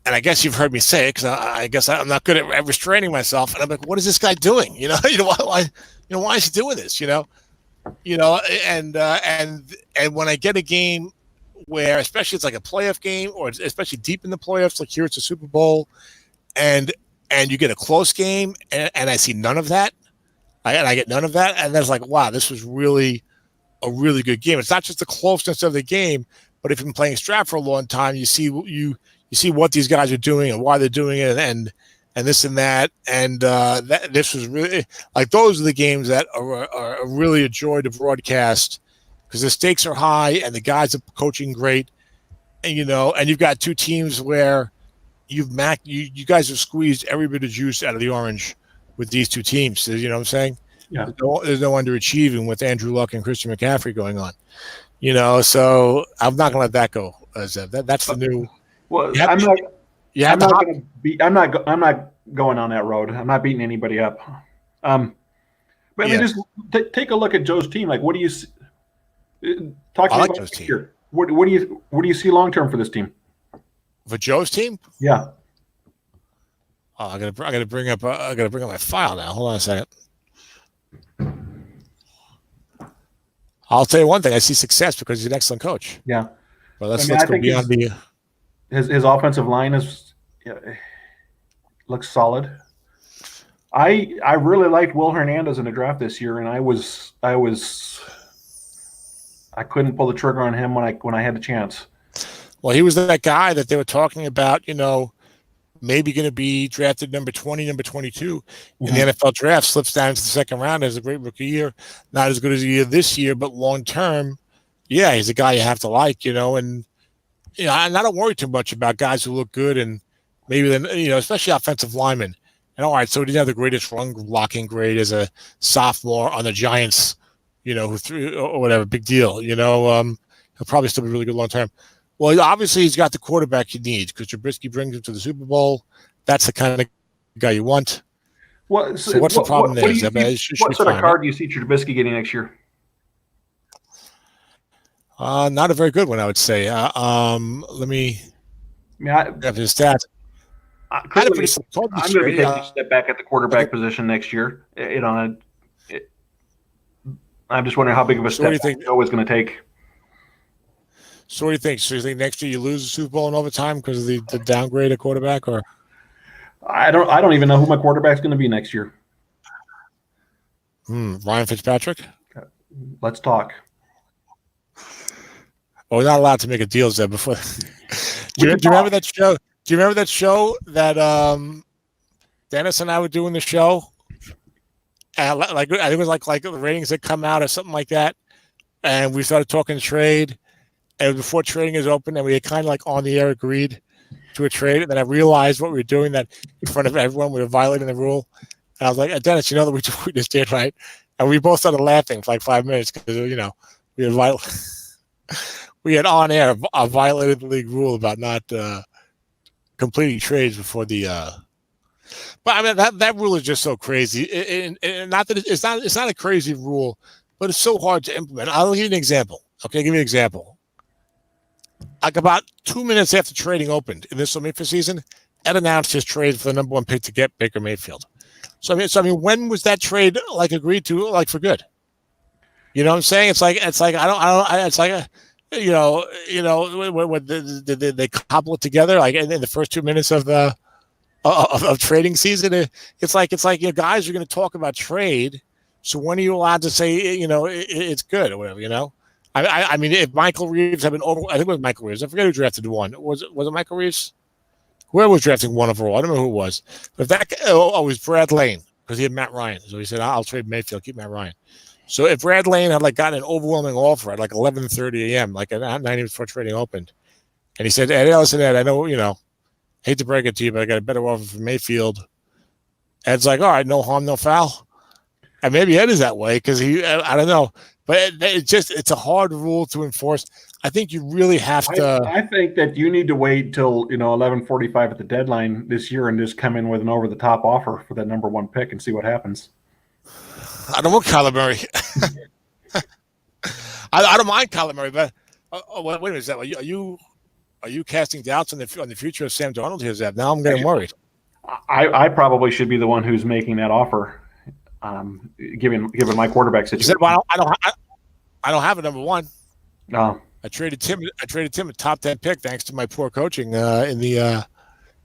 and I guess you've heard me say it because I guess I'm not good at restraining myself. And I'm like, what is this guy doing? Why is he doing this? And when I get a game where, especially it's like a playoff game, or especially deep in the playoffs, like here it's a Super Bowl, and you get a close game, and I see none of that. I get none of that, and that's like, wow, this was really a really good game. It's not just the closeness of the game, but if you've been playing Strat for a long time, you see what these guys are doing and why they're doing it, and this and that, and this was really like, those are the games that are really a joy to broadcast, because the stakes are high and the guys are coaching great, and and you've got two teams where you guys have squeezed every bit of juice out of the orange with these two teams. You know what I'm saying? Yeah. There's no underachieving with Andrew Luck and Christian McCaffrey going on. So I'm not going to let that go. That's the new. Well, I'm not going on that road. I'm not beating anybody up. But I mean, just take a look at Joe's team. Like, what do you talk to me about next year? What do you see long term for this team? For Joe's team? Yeah. Oh, I gotta bring up my file now. Hold on a second. I'll tell you one thing. I see success because he's an excellent coach. Yeah. Well, let's go beyond his offensive line looks solid. I really liked Will Hernandez in the draft this year, and I couldn't pull the trigger on him when I had the chance. Well, he was that guy that they were talking about, maybe going to be drafted number 20, number 22 in the NFL draft, slips down into the second round, has a great rookie year. Not as good as he is this year, but long term, yeah, he's a guy you have to like, and I don't worry too much about guys who look good, and maybe then, especially offensive linemen. And all right, so he didn't have the greatest run blocking grade as a sophomore on the Giants, who threw or whatever, big deal. He'll probably still be really good long term. Well, obviously he's got the quarterback he needs, because Trubisky brings him to the Super Bowl. That's the kind of guy you want. So what's the problem there? What sort of card do you see Trubisky getting next year? Not a very good one, I would say. Let me have his stats. I'm going to be taking a step back at the quarterback position next year. I'm just wondering how big of a step Joe is going to take. So what do you think? So you think next year you lose the Super Bowl in overtime because of the downgrade of quarterback, or? I don't even know who my quarterback's going to be next year. Ryan Fitzpatrick? Let's talk. Well, we're not allowed to make a deal, Zeb, before. Do you remember that show? Do you remember that show that Dennis and I were doing the show? I think it was like the ratings had come out or something like that, and we started talking trade. And before trading is open, and we had kind of like on the air agreed to a trade. And then I realized what we were doing, that in front of everyone, we were violating the rule. And I was like, Dennis, you know that we just did, right? And we both started laughing for like 5 minutes because, we had on air violated the league rule about not completing trades before the. But I mean that rule is just so crazy, and not that it's not a crazy rule, but it's so hard to implement. I'll give you an example. Okay, give you an example. Like about 2 minutes after trading opened in this SOMIFA season, Ed announced his trade for the number 1 pick to get Baker Mayfield. So I mean, when was that trade like agreed to, like for good? You know what I'm saying? It's like it's like what they cobble it together like in the first 2 minutes of the of trading season. It's like guys are going to talk about trade. So when are you allowed to say it's good or whatever? I mean, if Michael Reeves had been over, I think it was Michael Reeves. I forget who drafted 1. Was it Michael Reeves? Whoever was drafting 1 overall, I don't know who it was. But if that it was Brad Lane, because he had Matt Ryan. So he said, "I'll trade Mayfield, keep Matt Ryan." So if Brad Lane had like gotten an overwhelming offer at like 11:30 a.m., like at 9 minutes before trading opened, and he said, "Ed, listen, Ed, I know hate to break it to you, but I got a better offer for Mayfield." Ed's like, "All right, no harm, no foul." And maybe Ed is that way because I don't know. But it's a hard rule to enforce. I think you really have to. I think that you need to wait till 11:45 at the deadline this year and just come in with an over-the-top offer for that number 1 pick and see what happens. I don't want Kyler Murray. I don't mind Kyler Murray, but wait a minute, is that are you casting doubts on the future of Sam Darnold here, Zeb? Now I'm getting worried. I probably should be the one who's making that offer. Given my quarterback situation. Well, I don't have a number 1. No, I traded Tim a top 10 pick thanks to my poor coaching in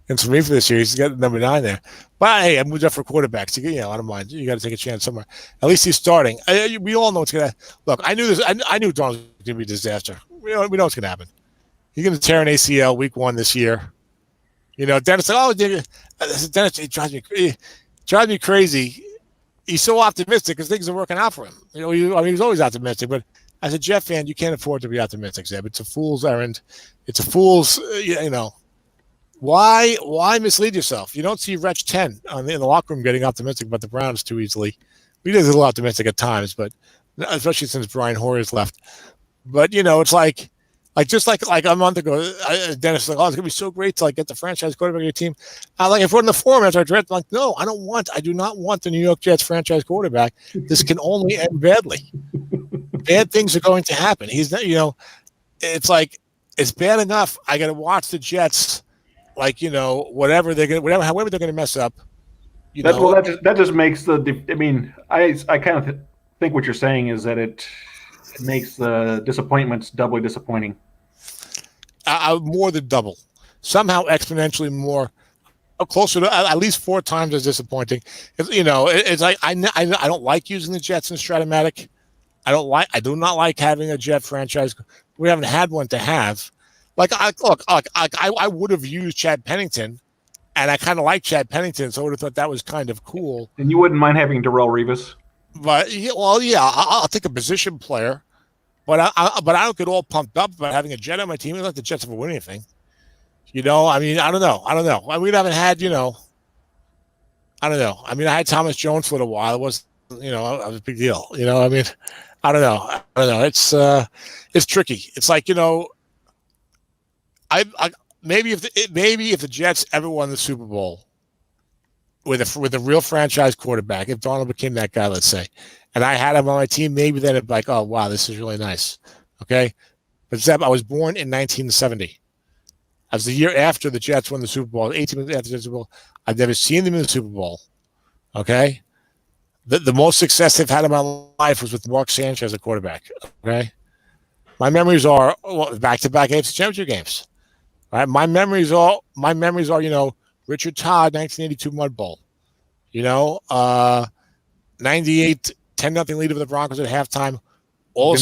SOMIFA this year. He's got number 9 there. But hey, I moved up for quarterbacks. I don't mind. You got to take a chance somewhere. At least he's starting. We all know what's gonna look. I knew this. I knew Darnold was gonna be a disaster. We know what's gonna happen. He's gonna tear an ACL week 1 this year. Dennis said, "Oh, Dennis, it drives me crazy." He's so optimistic because things are working out for him. He was always optimistic. But as a Jet fan, you can't afford to be optimistic, Zeb. It's a fool's errand. It's a fool's, Why mislead yourself? You don't see Wretch 10 in the locker room getting optimistic about the Browns too easily. He is a little optimistic at times, but especially since Brian Hoyer's left. But, it's like a month ago, Dennis was like, "Oh, it's gonna be so great to get the franchise quarterback of your team." If we're in the forum after I draft, I'm like, "No, I do not want the New York Jets franchise quarterback. This can only end badly. Bad things are going to happen. He's not, it's like it's bad enough. I got to watch the Jets, however they're gonna mess up. That just makes the. I mean, I kind of think what you're saying is that it makes the disappointments doubly disappointing. More than double, somehow exponentially more, closer to at least 4 times as disappointing. It's like I don't like using the Jets in Strat-O-Matic. I do not like having a Jet franchise. We haven't had one to have. I would have used Chad Pennington, and I kind of like Chad Pennington, so I would have thought that was kind of cool. And you wouldn't mind having Darrelle Revis? But I'll take a position player, but I don't get all pumped up about having a Jet on my team. Let the Jets ever win anything. I mean, I don't know. We haven't had, I don't know. I mean, I had Thomas Jones for a while. It was, it was a big deal. I mean, I don't know. It's tricky. It's like, maybe if the Jets ever won the Super Bowl with a real franchise quarterback, if Darnold became that guy, let's say, and I had him on my team, maybe then it'd be like, oh wow, this is really nice. Okay. But Zeb, I was born in 1970. I was the year after the Jets won the Super Bowl, 18 months after the Super Bowl. I've never seen them in the Super Bowl. Okay. The most success they've had in my life was with Mark Sanchez as a quarterback. Okay. My memories are back-to-back AFC Championship games. All right. My memories are, Richard Todd, 1982 Mud Bowl. 98, 10-0 lead over the Broncos at halftime. All of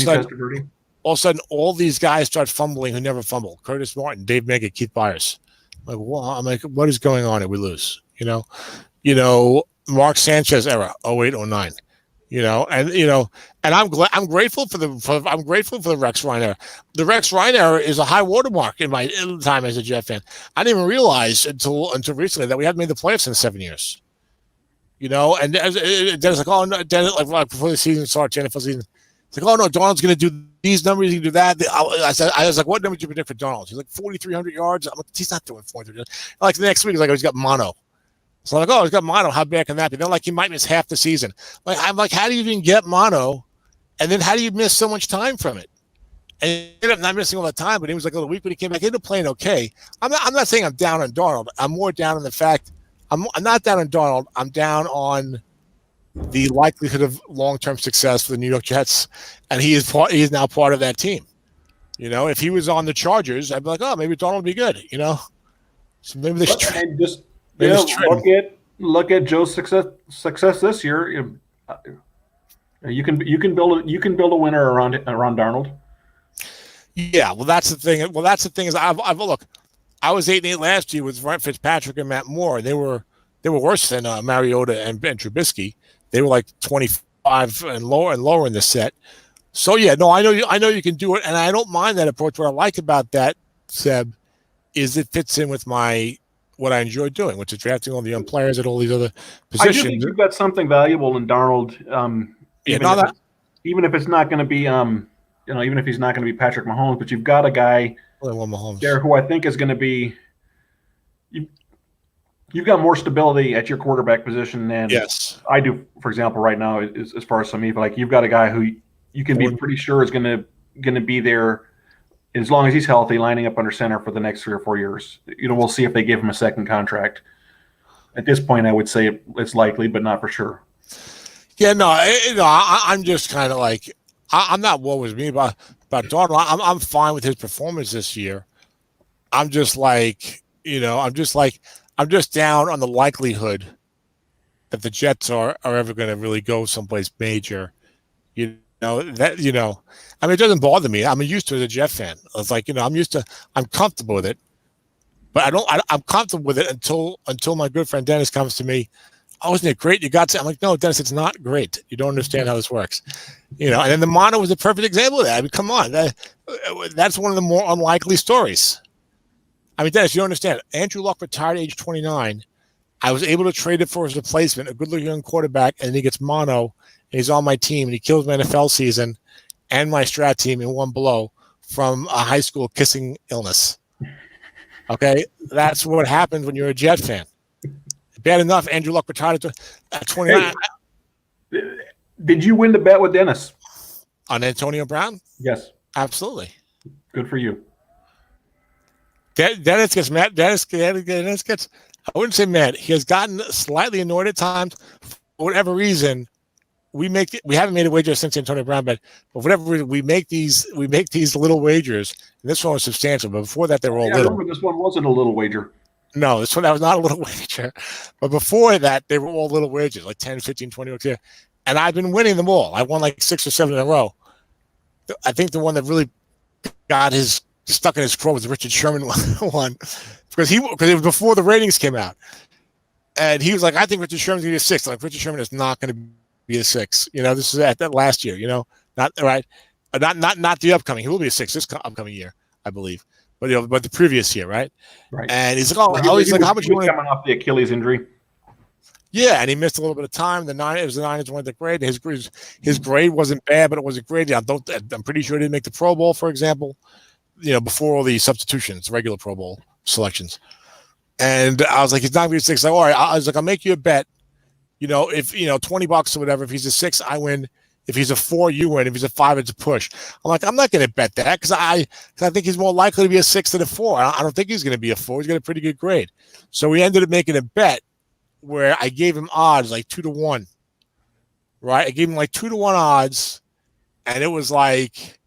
a sudden, all these guys start fumbling who never fumble. Curtis Martin, Dave Meggett, Keith Byers. I'm like, what is going on here? We lose. Mark Sanchez era, 08, 09. And I'm grateful for the Rex Ryan era. The Rex Ryan era is a high watermark in my time as a Jet fan. I didn't even realize until recently that we hadn't made the playoffs in 7 years. And Dennis like, oh no, Dennis, like before the season starts, NFL season, it's like, oh no, Darnold's going to do these numbers, he can do that. I was like, what number did you predict for Darnold? He's like 4,300 yards. I'm like, he's not doing 400 yards. Like the next week, he's like, oh, he's got mono. So I'm like, oh, he's got mono. How bad can that be? They're like, he might miss half the season. I'm like, how do you even get mono? And then how do you miss so much time from it? And he ended up not missing all the time, but he was like a little weak when he came back. He ended up playing okay. I'm not saying I'm down on Darnold. I'm more down on the fact I'm not down on Darnold. I'm down on the likelihood of long-term success for the New York Jets, and he is now part of that team. If he was on the Chargers, I'd be like, oh, maybe Darnold would be good. So maybe they should. Look at Joe's success this year. You can build a winner around Darnold. Yeah, well, that's the thing. Well, that's the thing is I've look. I was 8-8 last year with Ryan Fitzpatrick and Matt Moore. They were worse than Mariota and Ben Trubisky. They were like 25 and lower in the set. So yeah, no, I know you can do it, and I don't mind that approach. What I like about that, Seb, is it fits in with what I enjoy doing, which is drafting all the young players at all these other positions. I do think you've got something valuable in Darnold. Even if it's not going to be, even if he's not going to be Patrick Mahomes, but you've got a guy there who I think is going to be. You've got more stability at your quarterback position than I do, for example, right now. As far as SOMIFA, like you've got a guy who you can be pretty sure is going to be there as long as he's healthy, lining up under center for the next 3 or 4 years. We'll see if they give him a second contract. At this point, I would say it's likely, but not for sure. Yeah, no, I'm just kind of like I'm not woe is me about Darnold. I'm fine with his performance this year. I'm just like I'm just down on the likelihood that the Jets are ever going to really go someplace major. I mean, it doesn't bother me. I'm used to it as a Jet fan. It's like, I'm comfortable with it, but I'm comfortable with it until my good friend Dennis comes to me. Oh, isn't it great? You got to, I'm like, no, Dennis, it's not great. You don't understand how this works. And then the mono was a perfect example of that. I mean, come on. That's one of the more unlikely stories. I mean, Dennis, you don't understand. Andrew Luck retired at age 29. I was able to trade it for his replacement, a good-looking young quarterback, and he gets mono, and he's on my team, and he kills my NFL season and my strat team in one blow from a high school kissing illness. Okay? That's what happens when you're a Jet fan. Bad enough, Andrew Luck retired at 29. Hey, did you win the bet with Dennis? On Antonio Brown? Yes. Absolutely. Good for you. Dennis gets mad. Dennis gets, I wouldn't say mad. He has gotten slightly annoyed at times. For whatever reason, we haven't made a wager since Antonio Brown bet. But for whatever reason, we make these little wagers. And this one was substantial, but before that, they were all little. I remember this one wasn't a little wager. No, that was not a little wager. But before that, they were all little wagers, like 10, 15, 20 bucks here. And I've been winning them all. I won like 6 or 7 in a row. I think the one that really got stuck in his craw was the Richard Sherman one. Because it was before the ratings came out. And he was like, I think Richard Sherman's going to be a 6. Like, Richard Sherman is not going to be a 6. This is at that last year, not right. Not the upcoming. He will be a 6 this upcoming year, I believe. But the previous year, right? Right. And he's like, how much you want coming off the Achilles injury? Yeah, and he missed a little bit of time. It was the Niners won the grade. His grade wasn't bad, but it wasn't great. I'm pretty sure he didn't make the Pro Bowl, for example. Before all the substitutions, regular Pro Bowl selections. And I was like, he's not going to be a 6. Like, all right. I was like, I'll make you a bet. If $20 or whatever. If he's a 6, I win. If he's a 4, you win. If he's a 5, it's a push. I'm like, I'm not going to bet that because I think he's more likely to be a 6 than a 4. I don't think he's going to be a 4. He's got a pretty good grade. So we ended up making a bet where I gave him odds like 2-1. Right? I gave him like 2-1 odds, and it was like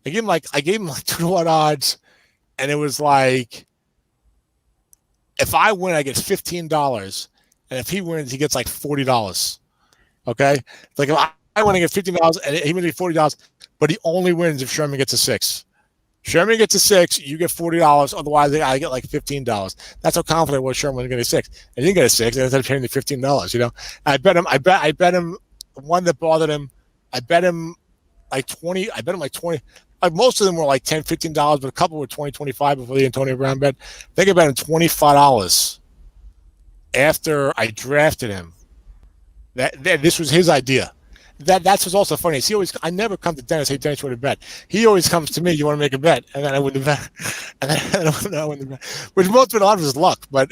I gave him like 2-1 odds, and it was like if I win, I get $15, and if he wins, he gets like $40. Okay, it's like if I win, I get $15, and he wins $40, but he only wins if Sherman gets a 6. Sherman gets a 6, you get $40. Otherwise, I get like $15. That's how confident I was Sherman was going to get a 6. And he didn't get a 6, and I ended up paying the $15. I bet him the one that bothered him, I bet him like 20. I bet him like 20. Like most of them were like $10, $15, but a couple were 20, 25 before the Antonio Brown bet. I think I bet him $25 after I drafted him. That this was his idea. That's what's also funny. I never come to Dennis. Hey, Dennis, you want to bet? He always comes to me. You want to make a bet? And then I win the bet. And then I win the bet. Which most of it on his luck, but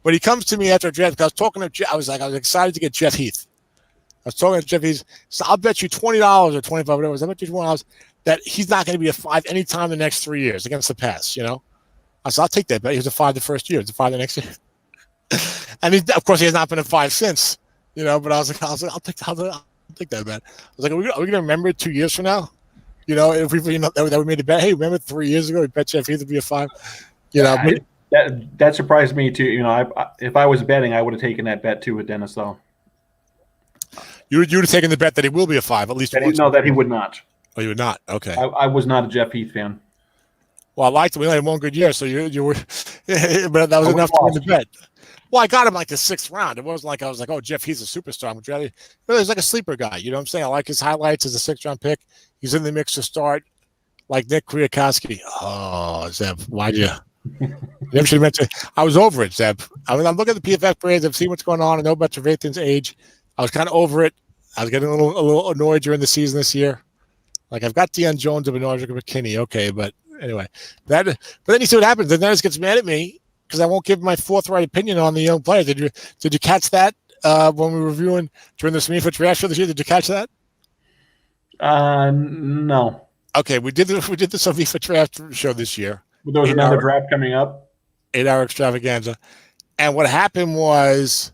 But he comes to me after a draft. I was talking to. I was excited to get Jeff Heath. I was talking to Jeff Heath. So I'll bet you $20 or $25. Whatever. I bet you $20 that he's not going to be a 5 anytime in the next 3 years against the pass. I said I'll take that bet. He was a 5 the first year. It's a 5 the next year. And of course he has not been a 5 since. But I was like, I'll take that bet. I was like, are we going to remember it 2 years from now? If we that we made a bet. Hey, remember 3 years ago we bet Jeff Heath to be a 5. That surprised me too. If I was betting, I would have taken that bet too with Dennis though. You would have taken the bet that he will be a 5 at least. That he would not. Oh, you would not. Okay. I was not a Jeff Heath fan. Well, I liked him. We only had one good year, so you were, but that was enough to win the bet. Well, I got him like the 6th round. It wasn't like I was like, oh, Jeff Heath's a superstar. He's like a sleeper guy. You know what I'm saying? I like his highlights as a 6th round pick. He's in the mix to start, like Nick Kwiatkowski. Oh, Zeb, why'd you? Never should have mentioned. I was over it, Zeb. I'm looking at the PFF grades. I've seen what's going on. I know about Trevathan's age. I was kind of over it. I was getting a little annoyed during the season this year. Like I've got Deion Jones of Bernard McKinney, okay, but anyway, but then you see what happens. Then Dennis gets mad at me because I won't give my forthright opinion on the young player. Did you catch that when we were reviewing during the SOMIFA draft show this year? Did you catch that? No. Okay, we did the SOMIFA draft show this year. There was another draft coming up. 8-hour extravaganza, and what happened was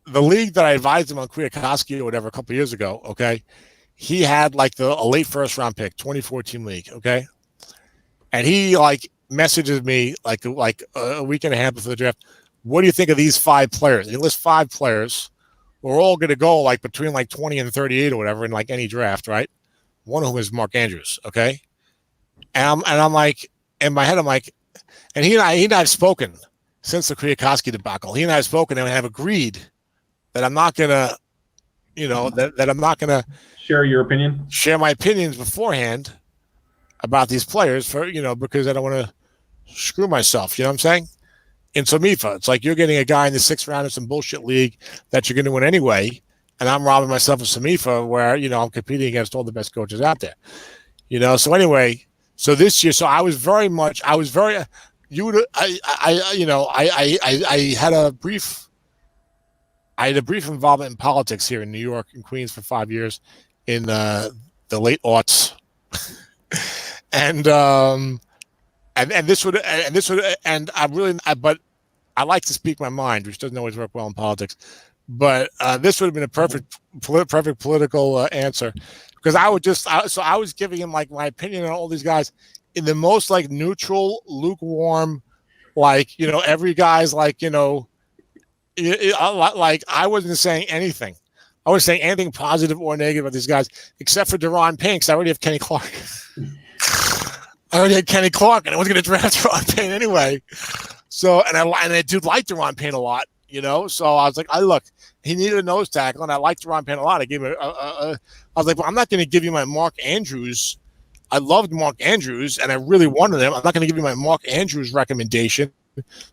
the league that I advised him on Kwiatkowski or whatever a couple of years ago. Okay. He had like a late 1st round pick, 2014 league, okay? And he like messages me like a week and a half before the draft. What do you think of these 5 players? And he lists 5 players. We're all going to go like between like 20 and 38 or whatever in like any draft, right? One of whom is Mark Andrews, okay? And I'm like, in my head, I'm like, and he and I have spoken since the Kwiatkowski debacle. He and I have spoken and have agreed that I'm not going to, that I'm not going to share my opinions beforehand about these players because I don't want to screw myself. You know what I'm saying? In SOMIFA, it's like you're getting a guy in the 6th round of some bullshit league that you're going to win anyway, and I'm robbing myself of SOMIFA where I'm competing against all the best coaches out there. So anyway, so this year, I had a brief involvement in politics here in New York and Queens for 5 years in the late aughts, but I like to speak my mind, which doesn't always work well in politics. But this would have been a perfect political answer because I was giving him like my opinion on all these guys in the most like neutral, lukewarm, like every guy's like like I wasn't saying anything. I wasn't saying anything positive or negative about these guys, except for Deron Payne, because I already have Kenny Clark. I already had Kenny Clark, and I was going to draft Deron Payne anyway. So, and I do like Deron Payne a lot, So I was like, look, he needed a nose tackle, and I liked Deron Payne a lot. I gave him I was like, well, I'm not going to give you my Mark Andrews. I loved Mark Andrews, and I really wanted him. I'm not going to give you my Mark Andrews recommendation.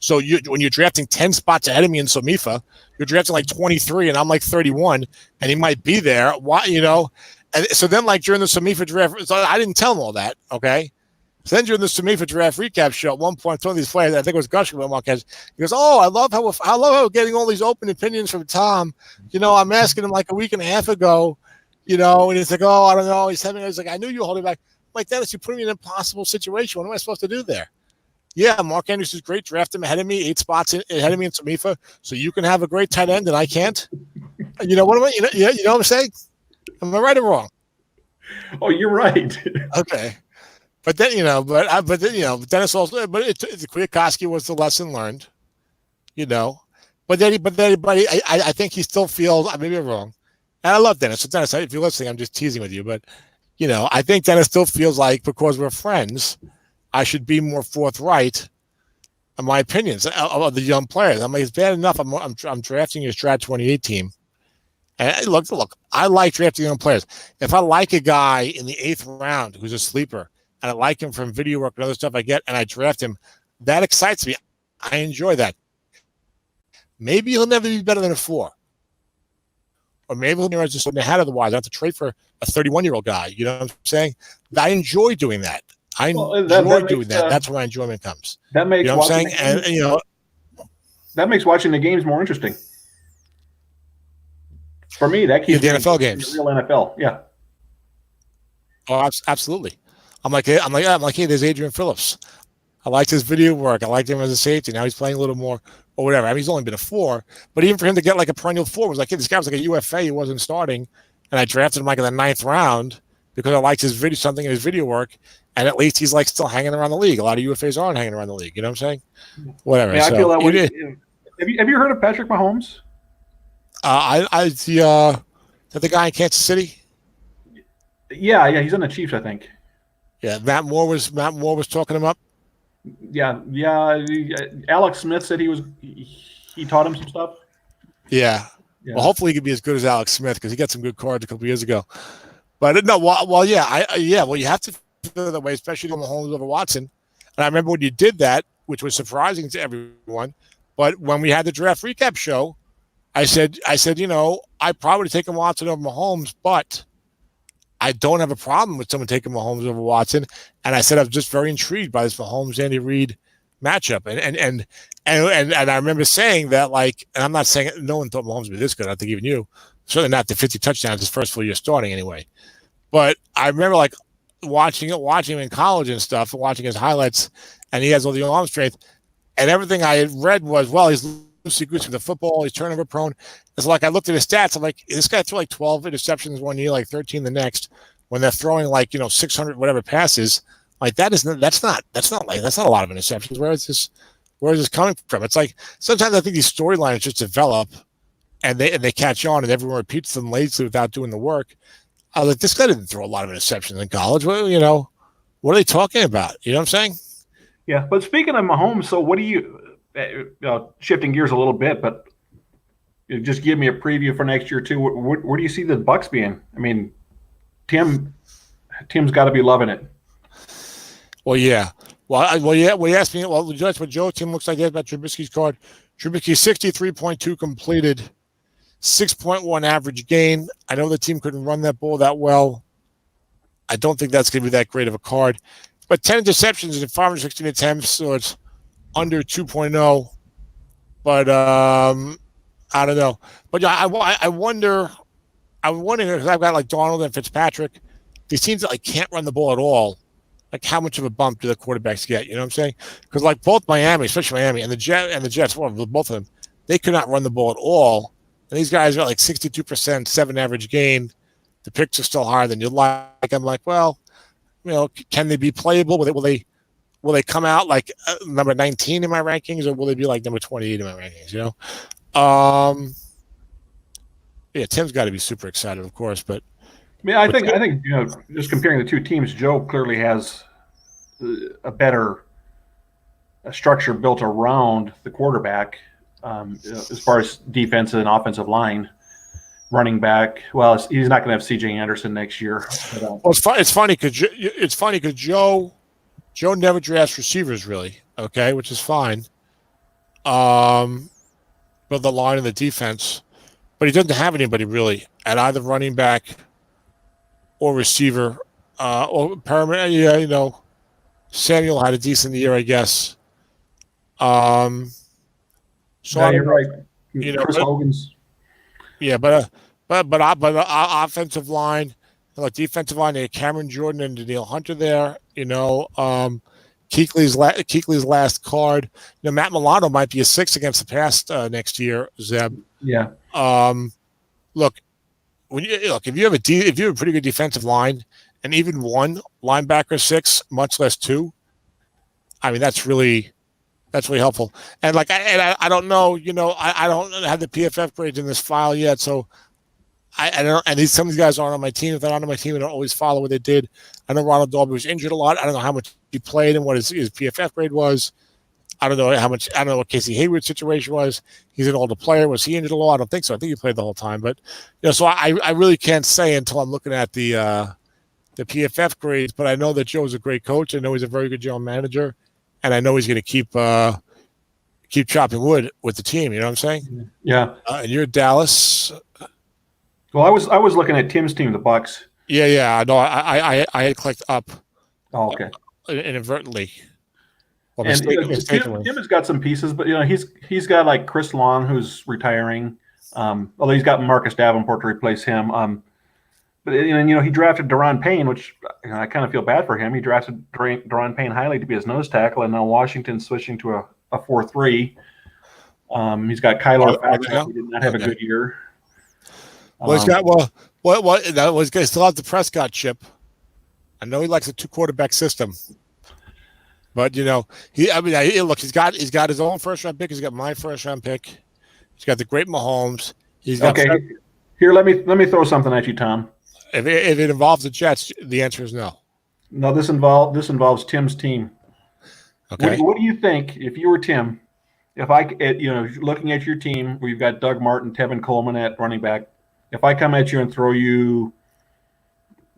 So when you're drafting 10 spots ahead of me in SOMIFA, you're drafting like 23 and I'm like 31 and he might be there. Why, And so then like during the SOMIFA draft, so I didn't tell him all that. Okay. So then during the SOMIFA draft recap show, at one point, one of these players, I think it was gushing about Marquez, he goes, "Oh, I love how we're getting all these open opinions from Tom. I'm asking him like a week and a half ago, and he's like, oh, I don't know. He's like, I knew you were holding back. I'm like, Dennis, you're putting me in an impossible situation. What am I supposed to do there? Yeah, Mark Andrews is great. Draft him ahead of me, 8 spots ahead of me in SOMIFA, so you can have a great tight end and I can't. What am I? You know what I'm saying? Am I right or wrong? Oh, you're right. Okay, but then Dennis also, but Kwiatkowski was the lesson learned. But I think he still feels. Maybe I'm wrong, and I love Dennis. So Dennis, if you're listening, I'm just teasing with you, but I think Dennis still feels like because we're friends, I should be more forthright in my opinions of the young players. I'm like, it's bad enough. I'm drafting your Strat-O-Matic team, And look, I like drafting young players. If I like a guy in the 8th round who's a sleeper, and I like him from video work and other stuff I get, and I draft him, that excites me. I enjoy that. Maybe he'll never be better than a 4. Or maybe he'll never just ahead otherwise. I have to trade for a 31-year-old guy. You know what I'm saying? I enjoy doing that. I enjoy doing that. That's where my enjoyment comes. That makes what I'm saying? And that makes watching the games more interesting. For me, that keeps the NFL games. The real NFL, yeah. Oh, absolutely. I'm like, hey, there's Adrian Phillips. I liked his video work. I liked him as a safety. Now he's playing a little more or whatever. I mean, he's only been a 4, but even for him to get like a perennial 4 was like, hey, this guy was like a UFA. He wasn't starting, and I drafted him like in the 9th round because I liked his video, something in his video work, and at least he's like still hanging around the league. A lot of UFAs aren't hanging around the league. You know what I'm saying? Whatever. Yeah, I feel that way. Have you heard of Patrick Mahomes? The guy in Kansas City. Yeah, he's on the Chiefs, I think. Yeah, Matt Moore was talking him up. Yeah. Alex Smith said he taught him some stuff. Yeah. Well, hopefully he could be as good as Alex Smith because he got some good cards a couple years ago. But no, well, yeah, well, you have to feel that way, especially when Mahomes over Watson. And I remember when you did that, which was surprising to everyone. But when we had the draft recap show, I said, I probably take Watson over Mahomes, but I don't have a problem with someone taking Mahomes over Watson. And I said I was just very intrigued by this Mahomes-Andy Reid matchup. And I remember saying that, like, and I'm not saying no one thought Mahomes would be this good. I think even you, certainly not the 50 touchdowns his first full year starting anyway. But I remember like watching him in college and stuff, watching his highlights, and he has all the arm strength. And everything I had read was, well, he's loosey-goosey with the football. He's turnover prone. It's like I looked at his stats. I'm like, this guy threw like 12 interceptions one year, like 13 the next. When they're throwing like 600 whatever passes, like that's not a lot of interceptions. Where is this coming from? It's like sometimes I think these storylines just develop, and they catch on, and everyone repeats them lazily without doing the work. I was like, this guy didn't throw a lot of interceptions in college. Well, what are they talking about? You know what I'm saying? Yeah, but speaking of Mahomes, so what do you? Shifting gears a little bit, but just give me a preview for next year too. Where do you see the Bucs being? I mean, Tim's got to be loving it. Well, yeah. Well, yeah. Well, you asked me. Well, that's what Joe Tim looks like about Trubisky's card. Trubisky 63.2 completed, 6.1 average gain. I know the team couldn't run that ball that well. I don't think that's going to be that great of a card. But 10 interceptions in 516 attempts, so it's under 2.0. But I don't know. But yeah, I wonder. I'm wondering because I've got like Donald and Fitzpatrick. These teams that like can't run the ball at all. Like how much of a bump do the quarterbacks get? You know what I'm saying? Because like both Miami, especially Miami, and the Jets, well, both of them, they could not run the ball at all. And these guys are like 62%, 7 average gain. The picks are still higher than you'd like. I'm like, well, can they be playable? Will they come out like number 19 in my rankings, or will they be like number 28 in my rankings? Yeah, Tim's got to be super excited, of course, but. I think just comparing the two teams, Joe clearly has a better structure built around the quarterback as far as defense and offensive line, running back. Well, he's not going to have C.J. Anderson next year. Well, it's funny because Joe never drafts receivers really, okay, which is fine. But the line and the defense, but he doesn't have anybody really at either running back or receiver, or permanent. Yeah, Samuel had a decent year, I guess. So you're right. Chris Hogan's. Yeah, but offensive line, like defensive line, they had Cameron Jordan and Danielle Hunter there. Kuechly's last card. Matt Milano might be a 6 against the pass next year. Zeb. Yeah. Look. If you have a pretty good defensive line, and even one linebacker 6, much less 2, I mean that's really helpful. And like I don't know, I don't have the PFF grades in this file yet, so I don't. And some of these guys aren't on my team. If they're not on my team, I don't always follow what they did. I know Ronald Darby was injured a lot. I don't know how much he played and what his PFF grade was. I don't know how much. I don't know what Casey Hayward's situation was. He's an older player. Was he injured a lot? I don't think so. I think he played the whole time. But so I really can't say until I'm looking at the PFF grades. But I know that Joe's a great coach. I know he's a very good general manager, and I know he's going to keep chopping wood with the team. You know what I'm saying? Yeah. And you're Dallas. Well, I was looking at Tim's team, the Bucks. Yeah. No, I had clicked up. Oh, okay. Inadvertently. Well, And Tim has got some pieces, but he's got like Chris Long, who's retiring. Although he's got Marcus Davenport to replace him. But he drafted Daron Payne, which I kind of feel bad for him. He drafted Daron Payne highly to be his nose tackle, and now Washington's switching to a 4-3. He's got Kyler Fackrell, who did not have a good year. Well, he's got he still has the Prescott chip. I know he likes a 2-quarterback system. But look, he's got his own first-round pick. He's got my first-round pick. He's got the great Mahomes. He's got Here, let me throw something at you, Tom. If it involves the Jets, the answer is no. No, this involves Tim's team. Okay. What do you think if you were Tim? If looking at your team where you've got Doug Martin, Tevin Coleman at running back, if I come at you and throw you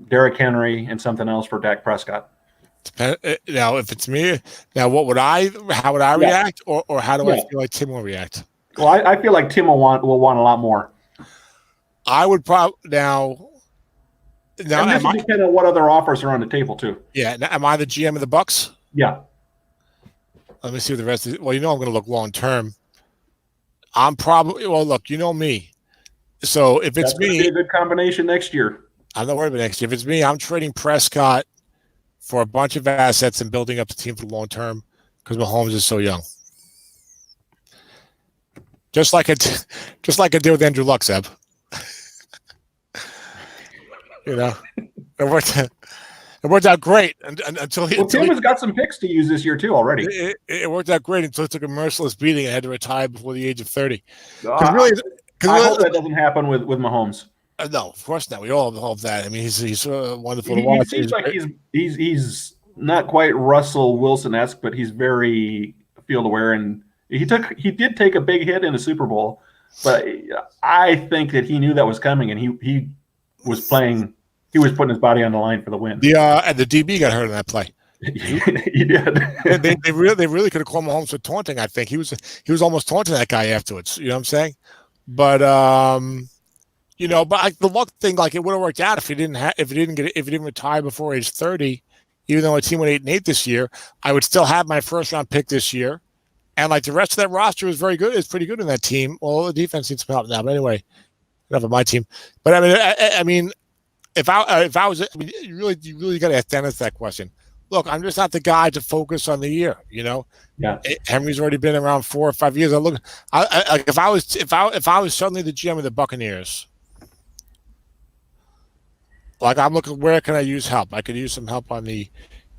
Derrick Henry and something else for Dak Prescott. Now, if it's me, how would I react, or how do I feel like Tim will react? Well, I feel like Tim will want a lot more. I would probably now. And this will depend on what other offers are on the table too. Yeah, am I the GM of the Bucks? Yeah. Let me see what the rest is. Well, I'm going to look long term. I'm probably look. You know me. So if it's me, be a good combination next year. I'm not worried about next year. If it's me, I'm trading Prescott for a bunch of assets and building up the team for the long term because Mahomes is so young. Just like I did with Andrew Luck, Seb. It worked out great until Tim has got some picks to use this year too already. It worked out great until he took a merciless beating and had to retire before the age of 30. I hope that doesn't happen with Mahomes. No, of course not. We all hope that. I mean, he's wonderful to watch. He seems like he's not quite Russell Wilson-esque, but he's very field aware, and he did take a big hit in the Super Bowl, but I think that he knew that was coming, and he was playing. He was putting his body on the line for the win. And the DB got hurt in that play. He did. they really could have called Mahomes for taunting. I think he was almost taunting that guy afterwards. You know what I'm saying? But but the luck thing, like it would have worked out if he didn't retire before age 30. Even though my team went 8-8 this year, I would still have my first round pick this year, and like the rest of that roster is very good. It's pretty good in that team. Well, the defense needs some help now, but anyway, enough of my team. But I mean, if I was, you really got to ask Dennis that question. Look, I'm just not the guy to focus on the year. Yeah. Henry's already been around 4 or 5 years. If I was suddenly the GM of the Buccaneers. Like I'm looking, where can I use help? I could use some help on the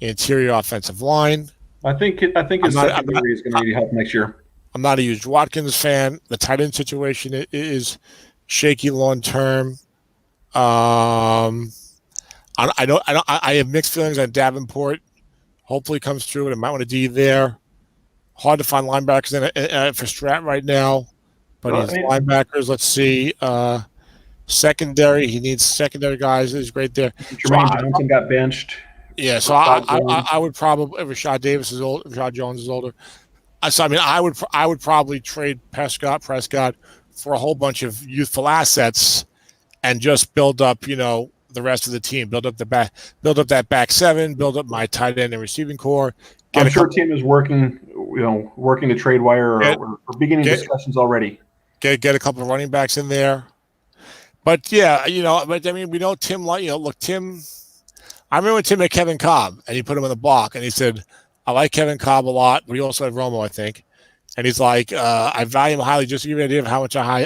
interior offensive line. I think his secondary is going to need help next year. I'm not a huge Watkins fan. The tight end situation is shaky long term. I have mixed feelings on Davenport. Hopefully, comes through, and I might want to D there. Hard to find linebackers for Strat right now, but his linebackers. Let's see. Secondary, he needs secondary guys. He's great there. Jermaine Johnson got benched. Yeah, so I would probably if Rashad Jones is older. So I mean, I would probably trade Prescott for a whole bunch of youthful assets and just build up, the rest of the team. Build up that back seven. Build up my tight end and receiving core. I'm sure Tim is working the trade wire or beginning discussions already. Get a couple of running backs in there. But yeah, but I mean, we know Tim. Look, Tim. I remember when Tim had Kevin Cobb, and he put him on the block, and he said, "I like Kevin Cobb a lot, but he also had Romo, I think." And he's like, "I value him highly. Just to give you an idea of how much I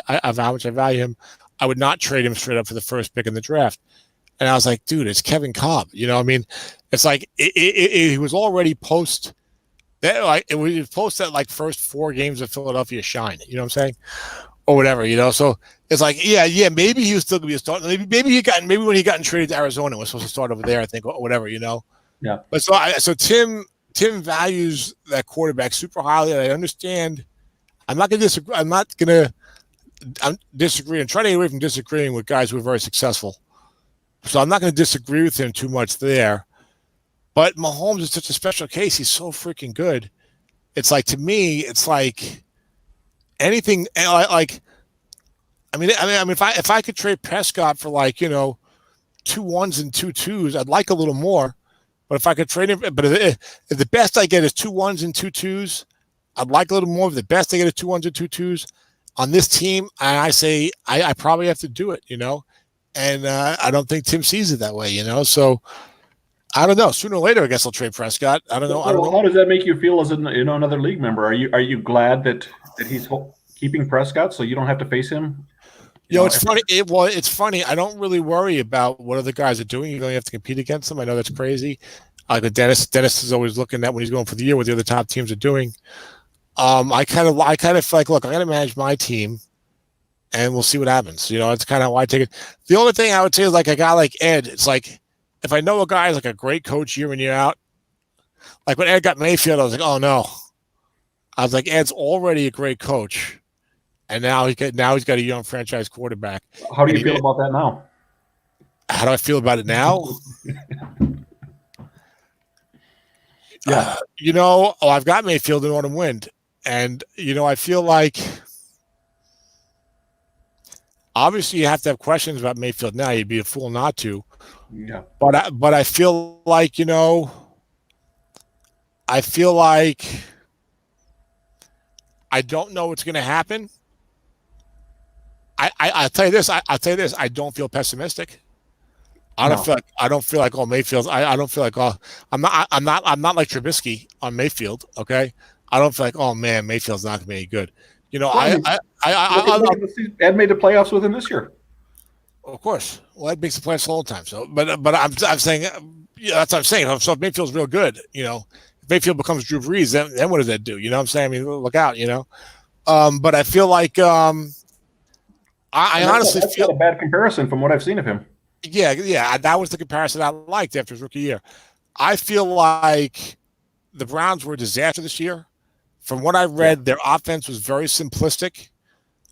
value him, I would not trade him straight up for the first pick in the draft." And I was like, "Dude, it's Kevin Cobb." I mean, it's like he was already post that. Like it was post that like first 4 games of Philadelphia shine. You know what I'm saying? Or whatever, So it's like, yeah, maybe he was still gonna be a starter. Maybe when he got traded to Arizona, was supposed to start over there, I think, or whatever, Yeah. But so Tim, Tim values that quarterback super highly, and I understand. I'm not going to disagree. I'm disagree and try to get away from disagreeing with guys who are very successful. So I'm not going to disagree with him too much there. But Mahomes is such a special case. He's so freaking good. It's like, to me, it's like anything like. I mean, if I could trade Prescott for, like, 2 1s and 2 2s, I'd like a little more. But if I could trade him, but if the best I get is 2 1s and 2 2s, I'd like a little more. If the best I get is 2 1s and 2 2s on this team, I say I probably have to do it, and I don't think Tim sees it that way, So I don't know. Sooner or later, I guess I'll trade Prescott. I don't know. How does that make you feel as another league member? Are you glad that he's keeping Prescott so you don't have to face him? It's funny. It's funny. I don't really worry about what other guys are doing. You don't have to compete against them. I know that's crazy. Like Dennis is always looking at when he's going for the year what the other top teams are doing. I kind of feel like, look, I got to manage my team, and we'll see what happens. It's kind of why I take it. The only thing I would say is, like, a guy like Ed, it's like, if I know a guy is like a great coach year in, year out, like when Ed got Mayfield, I was like, oh no. I was like, Ed's already a great coach, and now he's got a young franchise quarterback. How do you feel about that now? How do I feel about it now? Yeah. I've got Mayfield in autumn wind, and I feel like obviously you have to have questions about Mayfield now. You'd be a fool not to. Yeah. But I feel like I don't know what's going to happen. I'll tell you this. I'll tell you this. I don't feel pessimistic. I don't feel like Mayfield. I don't feel like I'm not like Trubisky on Mayfield. Okay. I don't feel like, oh man, Mayfield's not going to be any good. Ed made the playoffs with him this year. Of course. Well, Ed makes the playoffs all the time. So, but I'm saying, that's what I'm saying. So if Mayfield's real good, if Mayfield becomes Drew Brees, then what does that do? You know what I'm saying? I mean, look out. But I feel like I honestly feel a bad comparison from what I've seen of him. Yeah, that was the comparison I liked after his rookie year. I feel like the Browns were a disaster this year. From what I read, their offense was very simplistic.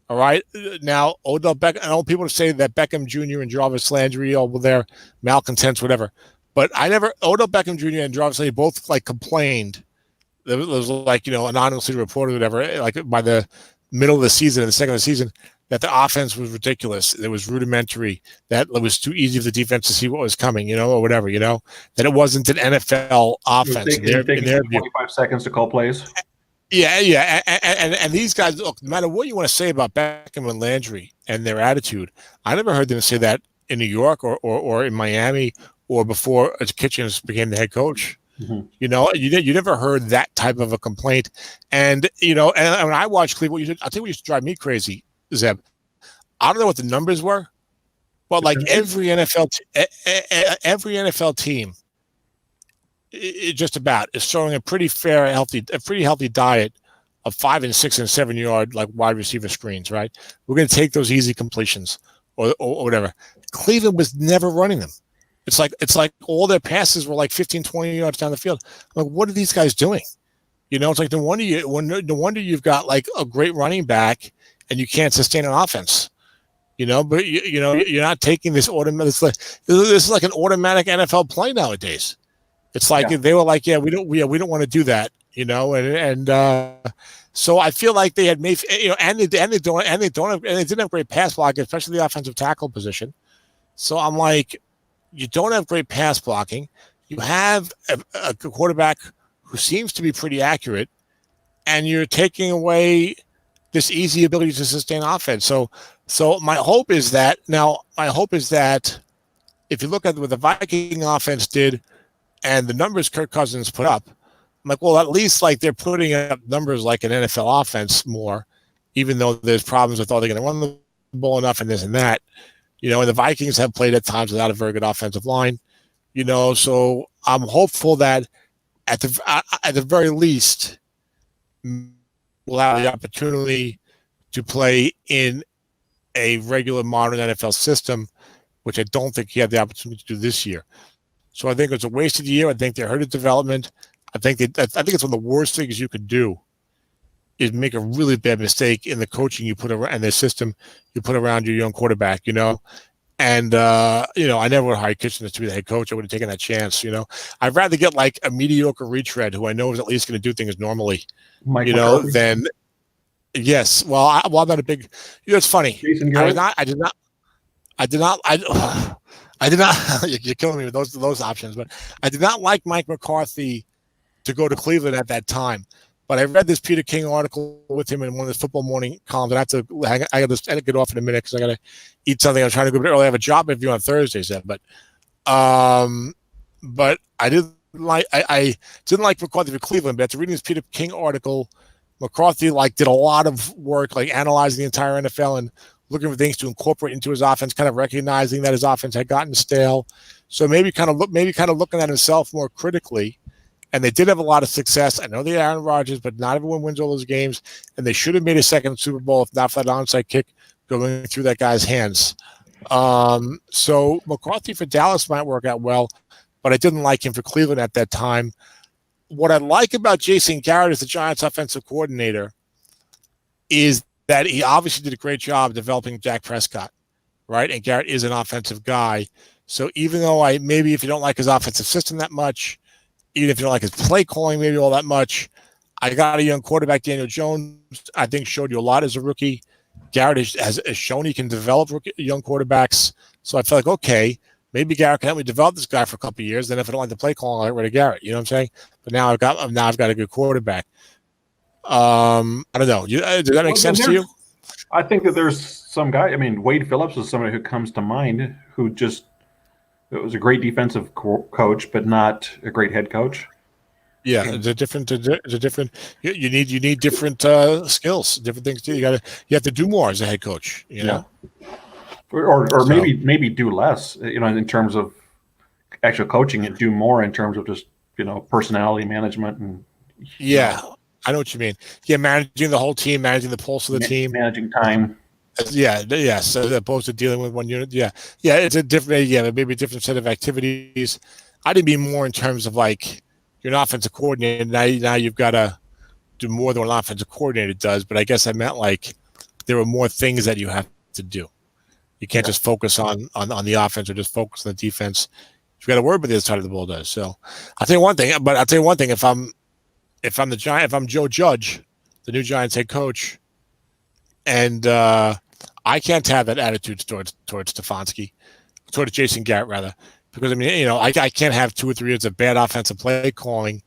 All right. Now, Odell Beckham, I know people say that Beckham Jr. and Jarvis Landry were their malcontents, whatever. But Odell Beckham Jr. and Jarvis Landry both complained. There was anonymously reported, whatever, like by the middle of the season and the second of the season, that the offense was ridiculous. It was rudimentary, that it was too easy for the defense to see what was coming, or whatever, that it wasn't an NFL offense. In their 25 seconds to call plays. Yeah. And these guys, look, no matter what you want to say about Beckham and Landry and their attitude, I never heard them say that in New York or in Miami or before Kitchens became the head coach. Mm-hmm. You never heard that type of a complaint. And, and when I watched Cleveland, I'll tell you what used to drive me crazy, Zeb. I don't know what the numbers were, but like every NFL team, just about is showing a pretty healthy diet of 5 and 6 and 7 yard wide receiver screens. Right, we're going to take those easy completions or whatever. Cleveland was never running them. It's like all their passes were like 15, 20 yards down the field. I'm like, what are these guys doing? It's like no wonder you've got like a great running back and you can't sustain an offense. But you're not taking this automatic. This is like an automatic NFL play nowadays. It's like they were like, we don't want to do that, so I feel like they had made, and they didn't have great pass blocking, especially the offensive tackle position. So I'm like, you don't have great pass blocking. You have a quarterback who seems to be pretty accurate, and you're taking away this easy ability to sustain offense. So my hope is that if you look at what the Viking offense did and the numbers Kirk Cousins put up, I'm like, well, at least they're putting up numbers like an NFL offense more, even though there's problems with, they're going to run the ball enough and this and that, and the Vikings have played at times without a very good offensive line, so I'm hopeful that at the very least we'll have the opportunity to play in a regular modern NFL system, which I don't think he had the opportunity to do this year. So I think it's a wasted year. I think they hurt his development. I think it's one of the worst things you could do is make a really bad mistake in the coaching you put around and the system you put around your young quarterback, And, I never would hire Kitchener to be the head coach. I would have taken that chance, I'd rather get like a mediocre retread who I know is at least going to do things normally, Mike McCarthy? than, yes. Well, I'm not a big, it's funny. Jason I Garrett? did not, you're killing me with those options, but I did not like Mike McCarthy to go to Cleveland at that time. But I read this Peter King article with him in one of the Football Morning columns, and I got to get off in a minute because I got to eat something. I'm trying to go a bit early. I have a job interview on Thursdays, but I didn't like McCarthy for Cleveland. But after reading this Peter King article, McCarthy did a lot of work, analyzing the entire NFL and looking for things to incorporate into his offense, kind of recognizing that his offense had gotten stale. So maybe kind of looking at himself more critically. And they did have a lot of success. I know they're Aaron Rodgers, but not everyone wins all those games. And they should have made a second Super Bowl if not for that onside kick going through that guy's hands. So McCarthy for Dallas might work out well, but I didn't like him for Cleveland at that time. What I like about Jason Garrett as the Giants offensive coordinator is that he obviously did a great job developing Dak Prescott, right? And Garrett is an offensive guy. So even though maybe if you don't like his offensive system that much, even if you don't like his play calling maybe all that much, I got a young quarterback, Daniel Jones, I think showed you a lot as a rookie. Garrett has shown he can develop young quarterbacks. So I feel like, okay, maybe Garrett can help me develop this guy for a couple of years. Then if I don't like the play calling, I'll get rid of Garrett. You know what I'm saying? But now I've got a good quarterback. I don't know. Does that make sense to you? I think that there's some guy. I mean, Wade Phillips is somebody who comes to mind who just it was a great defensive coach, but not a great head coach. Yeah, it's a different. You need different skills, different things too. You have to do more as a head coach. You know, or maybe do less. In terms of actual coaching, and do more in terms of just personality management and. Yeah, I know what you mean. Yeah, managing the whole team, managing the pulse of the team, managing time. Yeah. So as opposed to dealing with one unit. Yeah. It's a different. Yeah, maybe a different set of activities. I didn't mean more in terms of you're an offensive coordinator. Now you've got to do more than what an offensive coordinator does. But I guess I meant there are more things that you have to do. You can't just focus on the offense or just focus on the defense. You've got to worry about the other side of the ball does. So I'll tell you one thing. But I'll tell you one thing. If I'm Joe Judge, the new Giants head coach, and I can't have that attitude towards Stefanski, towards Jason Garrett rather, because I can't have 2 or 3 years of bad offensive play calling,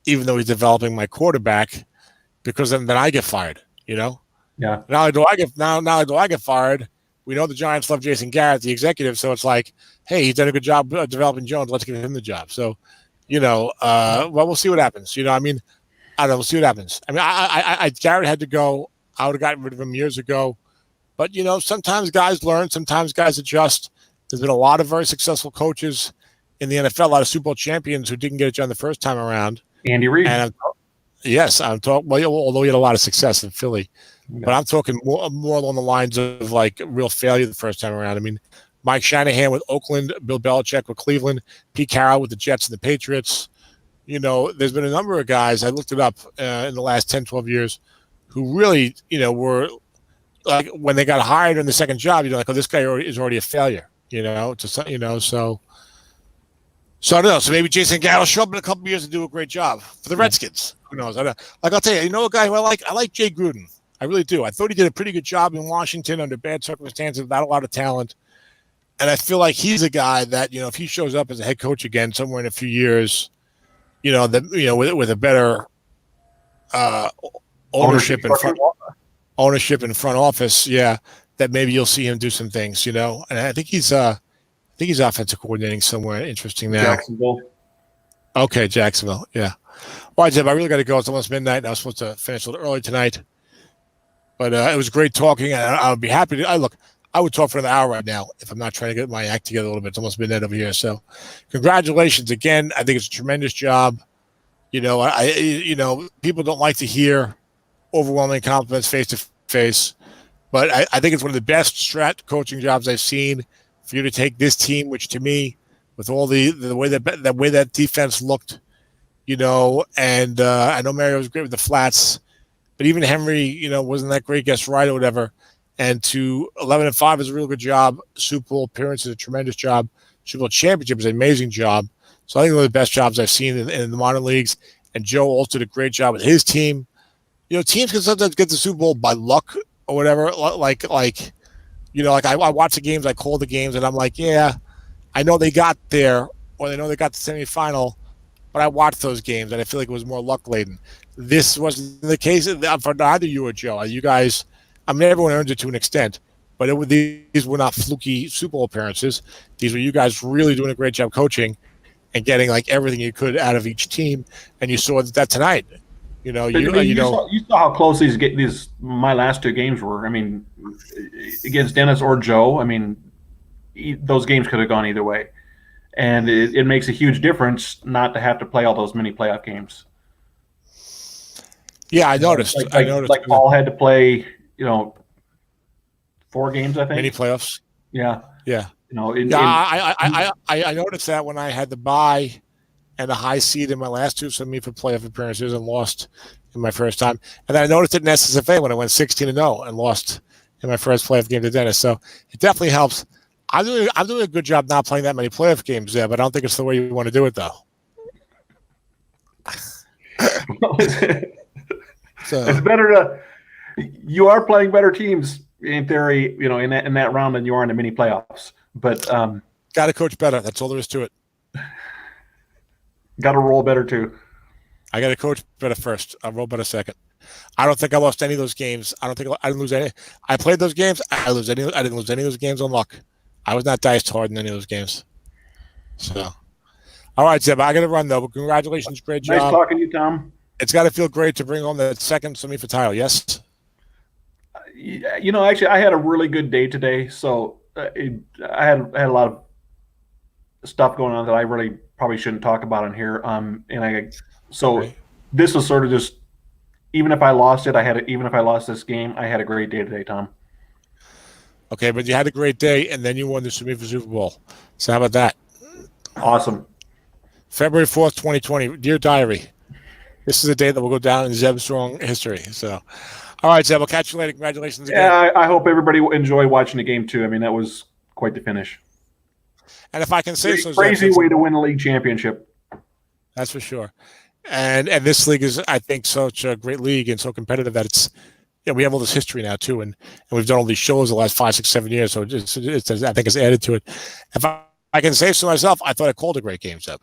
even though he's developing my quarterback, because then I get fired. Yeah. Not only do I get fired, we know the Giants love Jason Garrett, the executive, so it's hey, he's done a good job developing Jones. Let's give him the job. So, well, we'll see what happens. I don't know. We'll see what happens. I mean, Garrett had to go. I would have gotten rid of him years ago. But, sometimes guys learn. Sometimes guys adjust. There's been a lot of very successful coaches in the NFL, a lot of Super Bowl champions who didn't get it done the first time around. Andy Reid. And I'm talking, well, although he had a lot of success in Philly. Okay. But I'm talking more along the lines of real failure the first time around. I mean, Mike Shanahan with Oakland, Bill Belichick with Cleveland, Pete Carroll with the Jets and the Patriots. There's been a number of guys, I looked it up in the last 10, 12 years, who really, were when they got hired in the second job, oh, this guy is already a failure, so I don't know. So maybe Jason Garrett will show up in a couple of years and do a great job for the Redskins. Who knows? I don't, I'll tell you, a guy who I like Jay Gruden. I really do. I thought he did a pretty good job in Washington under bad circumstances, without a lot of talent. And I feel like he's a guy that, if he shows up as a head coach again somewhere in a few years, with a better ownership in front office, that maybe you'll see him do some things, And I think he's offensive coordinating somewhere interesting now. Jacksonville. Okay, Jacksonville. Yeah. Well, Jim, I really got to go. It's almost midnight, and I was supposed to finish a little early tonight. But it was great talking, and I would be happy to. I would talk for another hour right now if I'm not trying to get my act together a little bit. It's almost midnight over here. So, congratulations again. I think it's a tremendous job. People don't like to hear overwhelming compliments face to face, but I think it's one of the best strat coaching jobs I've seen for you to take this team, which to me, with all the way that defense looked, and I know Mario was great with the flats, but even Henry, wasn't that great guest writer or whatever. And to 11-5 is a real good job. Super Bowl appearance is a tremendous job. Super Bowl championship is an amazing job. So I think one of the best jobs I've seen in the modern leagues. And Joe also did a great job with his team. Teams can sometimes get the Super Bowl by luck or whatever. Like I watch the games, I call the games, and I'm like, yeah, I know they got there, or they know they got the semifinal, but I watched those games, and I feel like it was more luck-laden. This wasn't the case for neither you or Joe. You guys, everyone earns it to an extent, but these were not fluky Super Bowl appearances. These were you guys really doing a great job coaching and getting like everything you could out of each team, and you saw that tonight. You saw how close my last two games were. Against Dennis or Joe. Those games could have gone either way, and it makes a huge difference not to have to play all those mini playoff games. Yeah, I noticed. Like Paul had to play, 4 games, I think. Mini playoffs. Yeah. Yeah. I noticed that when I had the bye and the high seed in my last 2 SOMIFA playoff appearances and lost in my first time. And then I noticed it in SSFA when I went 16-0 and lost in my first playoff game to Dennis. So it definitely helps. I'm doing a good job not playing that many playoff games there, but I don't think it's the way you want to do it, though. So it's better you are playing better teams in theory, in that round than you are in the mini playoffs. But got to coach better. That's all there is to it. Got to roll better too. I got to coach better first. I'll roll better second. I don't think I lost any of those games. I didn't lose any. I played those games. I didn't lose any of those games on luck. I was not diced hard in any of those games. So, all right, Zeb, I got to run though. But congratulations, great job. Nice talking to you, Tom. It's got to feel great to bring home the second SOMIFA title. Yes. Actually, I had a really good day today. So I had a lot of stuff going on that I really probably shouldn't talk about in here. This was sort of just, even if I lost this game, I had a great day today, Tom. Okay, but you had a great day, and then you won the SOMIFA Super Bowl. So how about that? Awesome. February 4th, 2020. Dear Diary, this is a day that will go down in Zeb Strong history. So, all right, Zeb, we'll catch you later. Congratulations again. Yeah, I hope everybody will enjoy watching the game, too. That was quite the finish. And if I can say so, crazy way to win a league championship. That's for sure. And this league is, I think, such a great league and so competitive that it's, we have all this history now too, and we've done all these shows the last 5, 6, 7 years. So it's I think it's added to it. If I can say so myself, I thought I called a great game, Zeb.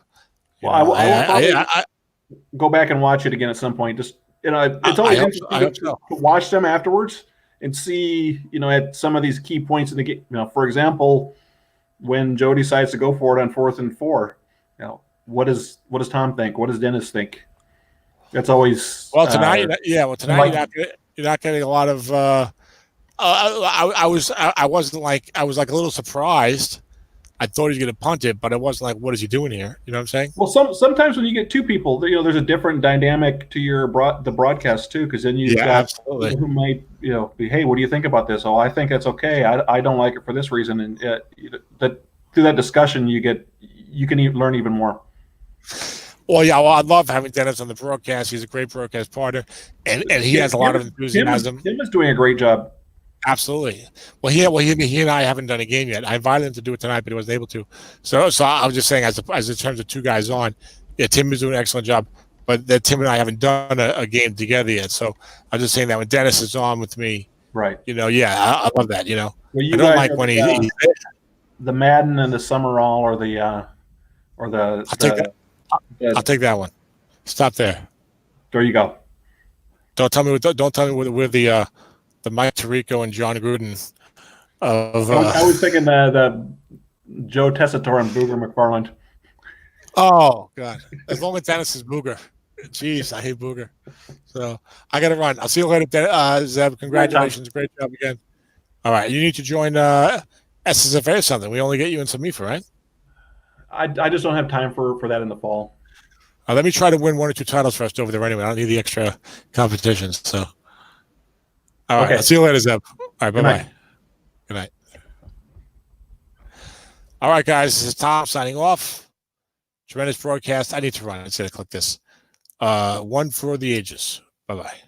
Well, I will go back and watch it again at some point. Just it's always interesting to watch them afterwards and see at some of these key points in the game. For example, when Joe decides to go for it on 4th and 4, what does Tom think? What does Dennis think? That's always tonight. Tonight you're not getting a lot of. I was a little surprised. I thought he was going to punt it, but it wasn't like, what is he doing here? You know what I'm saying? Well, sometimes when you get 2 people, there's a different dynamic to the broadcast too, because then you've got people who might be, hey, what do you think about this? Oh, I think that's okay. I don't like it for this reason, and through that discussion you can learn even more. Well, yeah. Well, I love having Dennis on the broadcast. He's a great broadcast partner, and he has a lot of enthusiasm. Tim is doing a great job. Absolutely. Well, he and I haven't done a game yet. I invited him to do it tonight, but he wasn't able to. So I was just saying, as in terms of 2 guys on, Tim is doing an excellent job, but that Tim and I haven't done a game together yet. So I was just saying that when Dennis is on with me, right? I love that. Well, I don't like when he's the Madden and the Summerall or the. I'll take that one. Stop there. There you go. Don't tell me we're the Mike Tirico and John Gruden of. I was thinking the Joe Tessitore and Booger McFarland. Oh God! As long as Dennis is Booger. Jeez, I hate Booger. So I got to run. I'll see you later, Zeb. Congratulations, great job again. All right, you need to join SSFA or something. We only get you in SOMIFA, right? I just don't have time for that in the fall. Let me try to win 1 or 2 titles first over there anyway. I don't need the extra competitions. So, all right. I'll see you later, Zeb. All right. Bye-bye. Good night. All right, guys. This is Tom signing off. Tremendous broadcast. I need to run. I said to click this. One for the ages. Bye-bye.